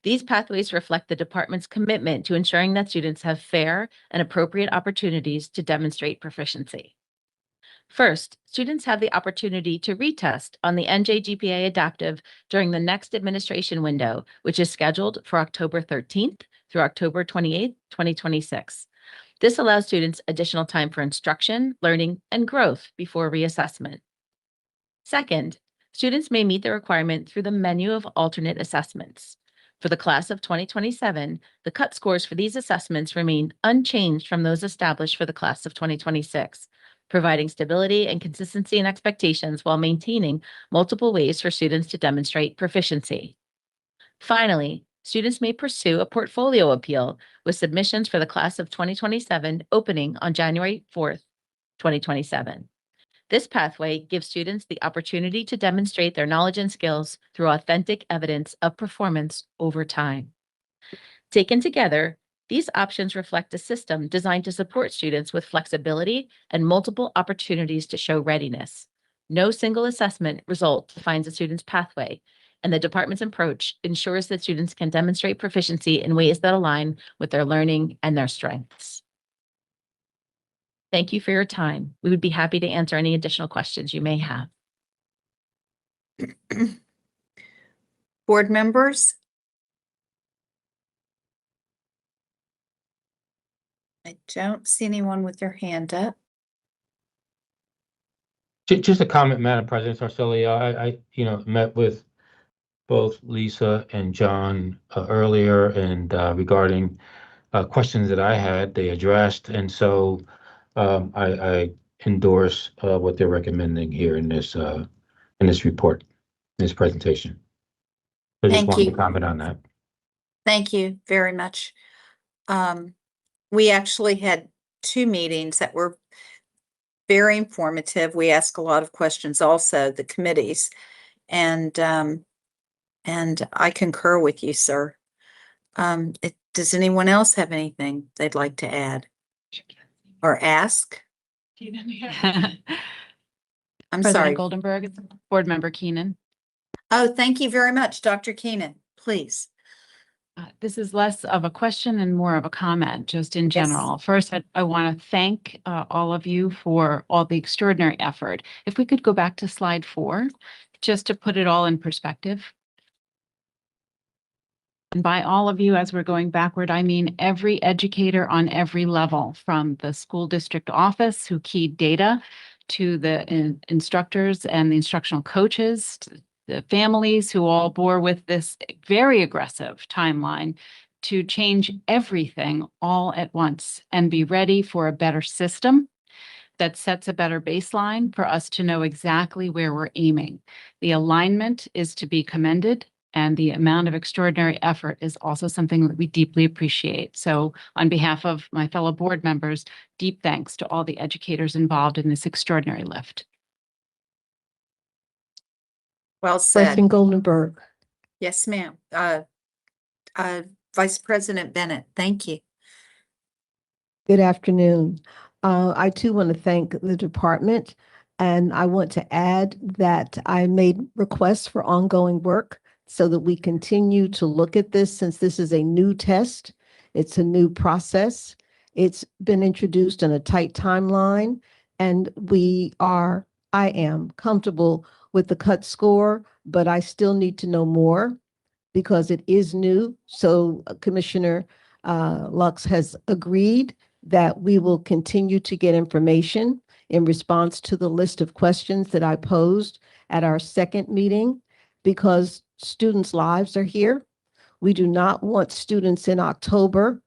These pathways reflect the department's commitment to ensuring that students have fair and appropriate opportunities to demonstrate proficiency. First, students have the opportunity to retest on the NJ GPA Adaptive during the next administration window, which is scheduled for October 13th through October 28th, 2026. This allows students additional time for instruction, learning, and growth before reassessment. Second, students may meet the requirement through the menu of alternate assessments. For the class of 2027, the cut scores for these assessments remain unchanged from those established for the class of 2026, providing stability and consistency in expectations while maintaining multiple ways for students to demonstrate proficiency. Finally, students may pursue a portfolio appeal with submissions for the class of 2027 opening on January 4th, 2027. This pathway gives students the opportunity to demonstrate their knowledge and skills through authentic evidence of performance over time. Taken together, these options reflect a system designed to support students with flexibility and multiple opportunities to show readiness. No single assessment result defines a student's pathway, and the department's approach ensures that students can demonstrate proficiency in ways that align with their learning and their strengths. Thank you for your time. We would be happy to answer any additional questions you may have. Board members? I don't see anyone with their hand up. Just a comment, Madam President Sarcilli. I met with both Lisa and John earlier, and regarding questions that I had, they addressed, and so I endorse what they're recommending here in this report, this presentation. So just Thank wanted you. to comment on that. Thank you very much. We actually had 2 meetings that were very informative. We asked a lot of questions also, the committees, and I concur with you, sir. Does anyone else have anything they'd like to add or ask? I'm sorry. President Goldenberg, Board Member Keenan. Oh, thank you very much, Dr. Keenan, please. This is less of a question and more of a comment, just in general. First, I want to thank all of you for all the extraordinary effort. If we could go back to slide 4, just to put it all in perspective. And by all of you, as we're going backward, I mean every educator on every level, from the school district office who keyed data to the instructors and the instructional coaches, to the families who all bore with this very aggressive timeline to change everything all at once and be ready for a better system that sets a better baseline for us to know exactly where we're aiming. The alignment is to be commended, and the amount of extraordinary effort is also something that we deeply appreciate. So on behalf of my fellow board members, deep thanks to all the educators involved in this extraordinary lift. Well said. President Goldenberg. Yes, ma'am. Vice President Bennett, thank you. Good afternoon. I too want to thank the department, and I want to add that I made requests for ongoing work so that we continue to look at this, since this is a new test. It's a new process. It's been introduced in a tight timeline, and I am comfortable with the cut score, but I still need to know more because it is new. So Commissioner Lux has agreed that we will continue to get information in response to the list of questions that I posed at our second meeting, because students' lives are here. We do not want students in October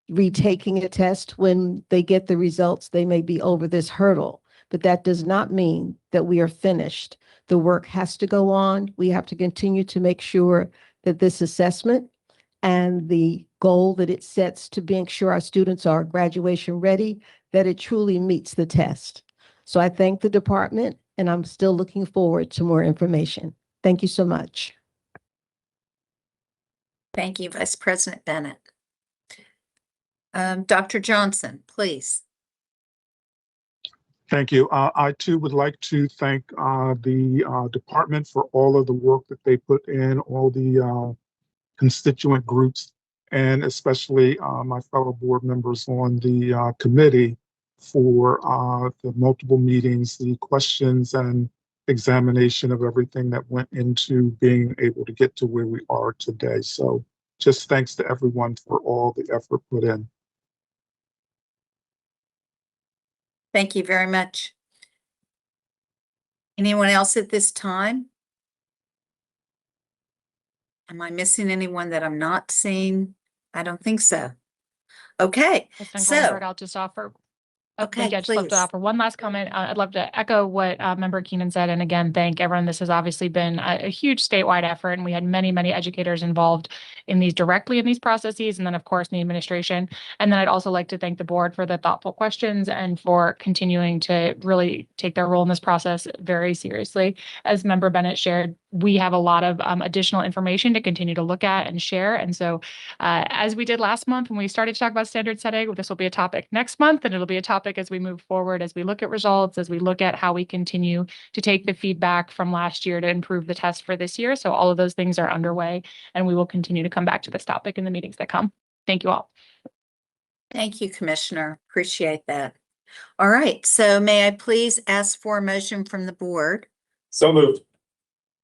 retaking a test. When they get the results, they may be over this hurdle, but that does not mean that we are finished. The work has to go on. We have to continue to make sure that this assessment and the goal that it sets to make sure our students are graduation ready, that it truly meets the test. So I thank the department, and I'm still looking forward to more information. Thank you so much. Thank you, Vice President Bennett. Dr. Johnson, please. Thank you. I too would like to thank the department for all of the work that they put in, all the constituent groups, and especially my fellow board members on the committee for the multiple meetings, the questions, and examination of everything that went into being able to get to where we are today. So just thanks to everyone for all the effort put in. Thank you very much. Anyone else at this time? Am I missing anyone that I'm not seeing? I don't think so. Okay, President so, Goldenberg, I'll just offer. okay, Thank you. I'd just love please. to offer one last comment. I'd love to echo what Member Keenan said. And again, thank everyone. This has obviously been a huge statewide effort, and we had many, many educators involved in these directly in these processes, and then of course in the administration. And then I'd also like to thank the board for the thoughtful questions and for continuing to really take their role in this process very seriously. As Member Bennett shared, we have a lot of additional information to continue to look at and share. And so as we did last month when we started to talk about standard setting, this will be a topic next month, and it'll be a topic as we move forward, as we look at results, as we look at how we continue to take the feedback from last year to improve the test for this year. So all of those things are underway, and we will continue to come back to this topic in the meetings that come. Thank you all. Thank you, Commissioner. Appreciate that. All right, so may I please ask for a motion from the board? So moved.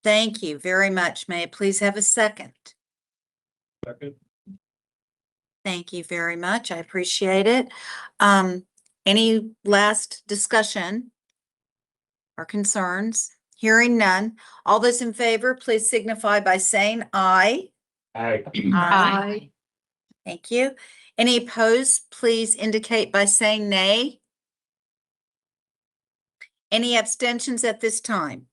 Thank you very much. May I please have a second? Second. Thank you very much. I appreciate it. Any last discussion or concerns? Hearing none. All those in favor, please signify by saying aye. Aye. Aye. Thank you. Any opposed, please indicate by saying nay. Any abstentions at this time?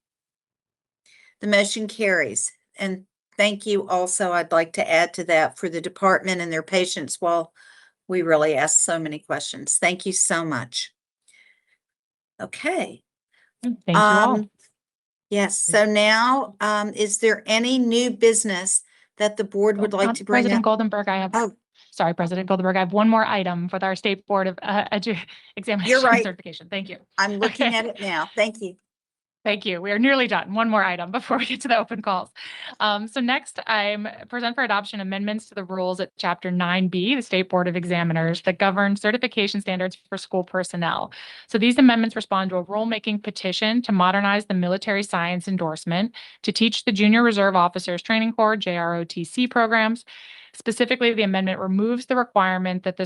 The motion carries. And thank you also, I'd like to add to that for the department and their patience while we really ask so many questions. Thank you so much. Okay. Thank you all. Yes, so now, is there any new business that the board would like to bring President up? Goldenberg, I have, Oh, sorry, President Goldenberg, I have one more item with our State Board of Examination right. Certification. Thank you. I'm looking Okay. at it now. Thank you. Thank you. We are nearly done. One more item before we get to the open calls. So next, I'm present for adoption amendments to the rules at Chapter 9B, the State Board of Examiners, that govern certification standards for school personnel. So these amendments respond to a rulemaking petition to modernize the military science endorsement to teach the Junior Reserve Officers Training Corps, JROTC programs. Specifically, the amendment removes the requirement that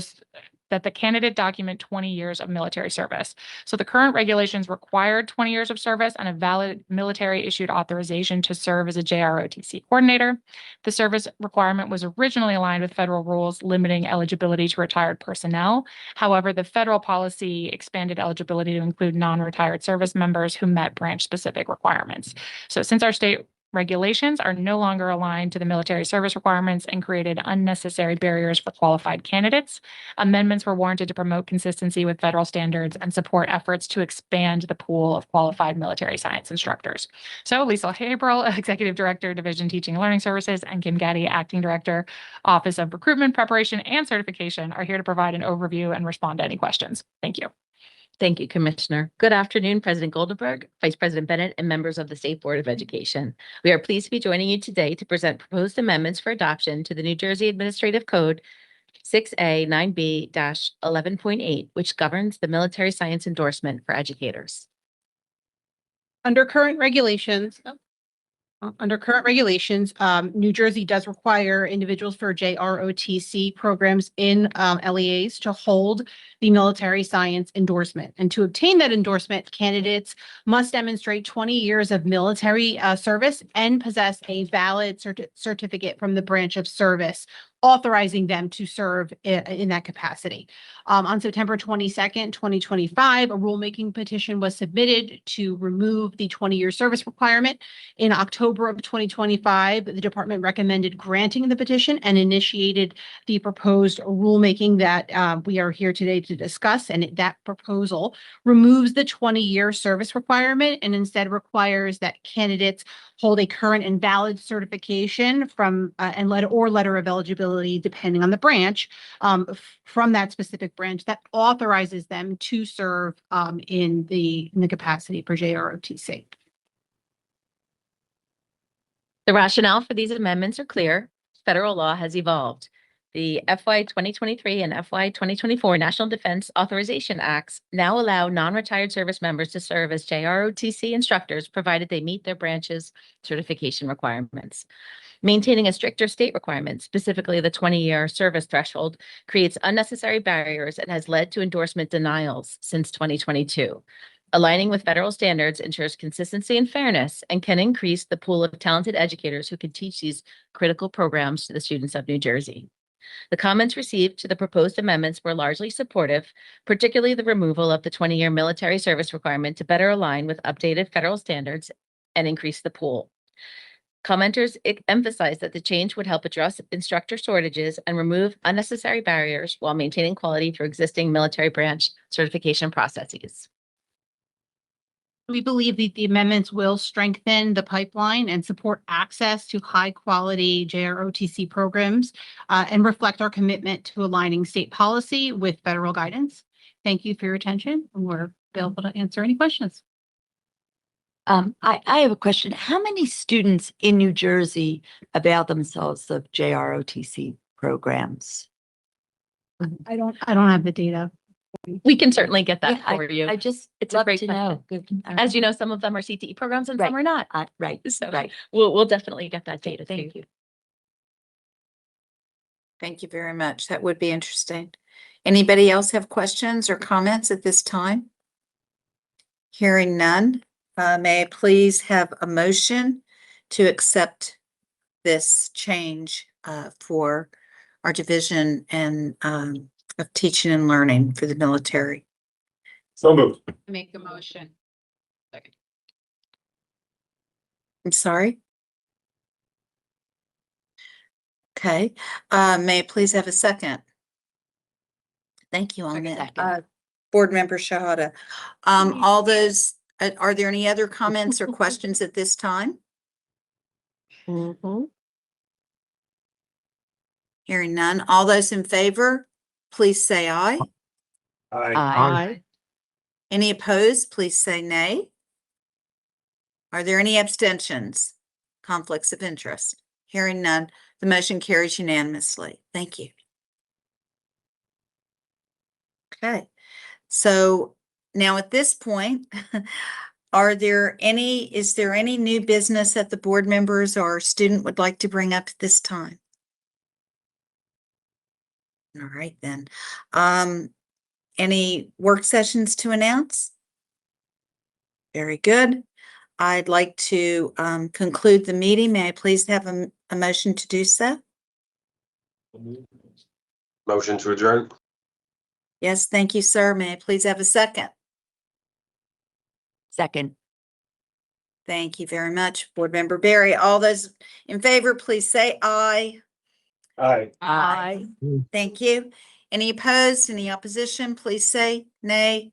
the candidate document 20 years of military service. So the current regulations required 20 years of service and a valid military issued authorization to serve as a JROTC coordinator. The service requirement was originally aligned with federal rules limiting eligibility to retired personnel. However, the federal policy expanded eligibility to include non-retired service members who met branch specific requirements. So since our state regulations are no longer aligned to the military service requirements and created unnecessary barriers for qualified candidates, amendments were warranted to promote consistency with federal standards and support efforts to expand the pool of qualified military science instructors. So Lisa Haberl, Executive Director, Division Teaching and Learning Services, and Kim Gaddy, Acting Director, Office of Recruitment, Preparation, and Certification, are here to provide an overview and respond to any questions. Thank you. Thank you, Commissioner. Good afternoon, President Goldenberg, Vice President Bennett, and members of the State Board of Education. We are pleased to be joining you today to present proposed amendments for adoption to the New Jersey Administrative Code 6A 9B-11.8, which governs the military science endorsement for educators. Under current regulations, New Jersey does require individuals for JROTC programs in LEAs to hold the military science endorsement. And to obtain that endorsement, candidates must demonstrate 20 years of military service and possess a valid certificate from the branch of service authorizing them to serve in that capacity. On September 22nd, 2025, a rulemaking petition was submitted to remove the 20-year service requirement. In October of 2025, the department recommended granting the petition and initiated the proposed rulemaking that we are here today to discuss. And that proposal removes the 20-year service requirement and instead requires that candidates hold a current and valid certification from letter of eligibility, depending on the branch, from that specific branch that authorizes them to serve in the capacity for JROTC. The rationale for these amendments are clear. Federal law has evolved. The FY 2023 and FY 2024 National Defense Authorization Acts now allow non-retired service members to serve as JROTC instructors, provided they meet their branch's certification requirements. Maintaining a stricter state requirement, specifically the 20-year service threshold, creates unnecessary barriers and has led to endorsement denials since 2022. Aligning with federal standards ensures consistency and fairness and can increase the pool of talented educators who can teach these critical programs to the students of New Jersey. The comments received to the proposed amendments were largely supportive, particularly the removal of the 20-year military service requirement to better align with updated federal standards and increase the pool. Commenters emphasized that the change would help address instructor shortages and remove unnecessary barriers while maintaining quality through existing military branch certification processes. We believe that the amendments will strengthen the pipeline and support access to high-quality JROTC programs and reflect our commitment to aligning state policy with federal guidance. Thank you for your attention, and we're available to answer any questions. I have a question. How many students in New Jersey avail themselves of JROTC programs? I don't have the data We can certainly get that Yeah, for you. I just It's a love great to know. question. As you know, some of them are CTE programs and some are not. Right, So right. we'll definitely get that data to you. Thank you. Thank you very much. That would be interesting. Anybody else have questions or comments at this time? Hearing none, may I please have a motion to accept this change for our division and of teaching and learning for the military? So moved. Make a motion. Second. I'm sorry. Okay, may I please have a second? Thank you on that. Second. Board Member Shahada. All those, are there any other comments or questions at this time? Hearing none. All those in favor, please say aye. Aye. Aye. Any opposed, please say nay. Are there any abstentions? Conflicts of interest? Hearing none, the motion carries unanimously. Thank you. Okay, so now at this point, is there any new business that the board members or student would like to bring up at this time? All right, then. Any work sessions to announce? Very good. I'd like to conclude the meeting. May I please have a motion to do so? Motion to adjourn. Yes, thank you, sir. May I please have a second? Second. Thank you very much, Board Member Barry. All those in favor, please say aye. Aye. Aye. Thank you. Any opposed, any opposition, please say nay.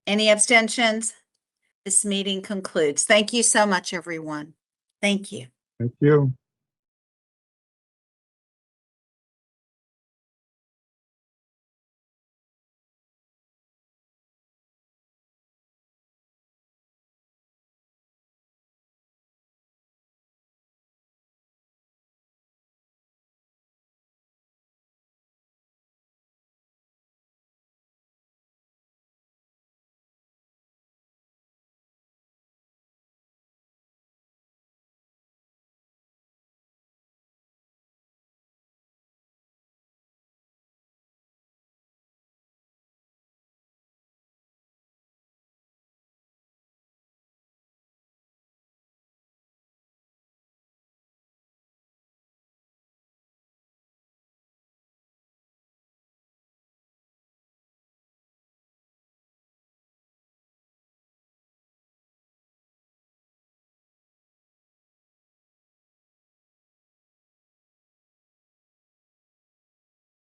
Any abstentions? This meeting concludes. Thank you so much, everyone. Thank you. Thank you.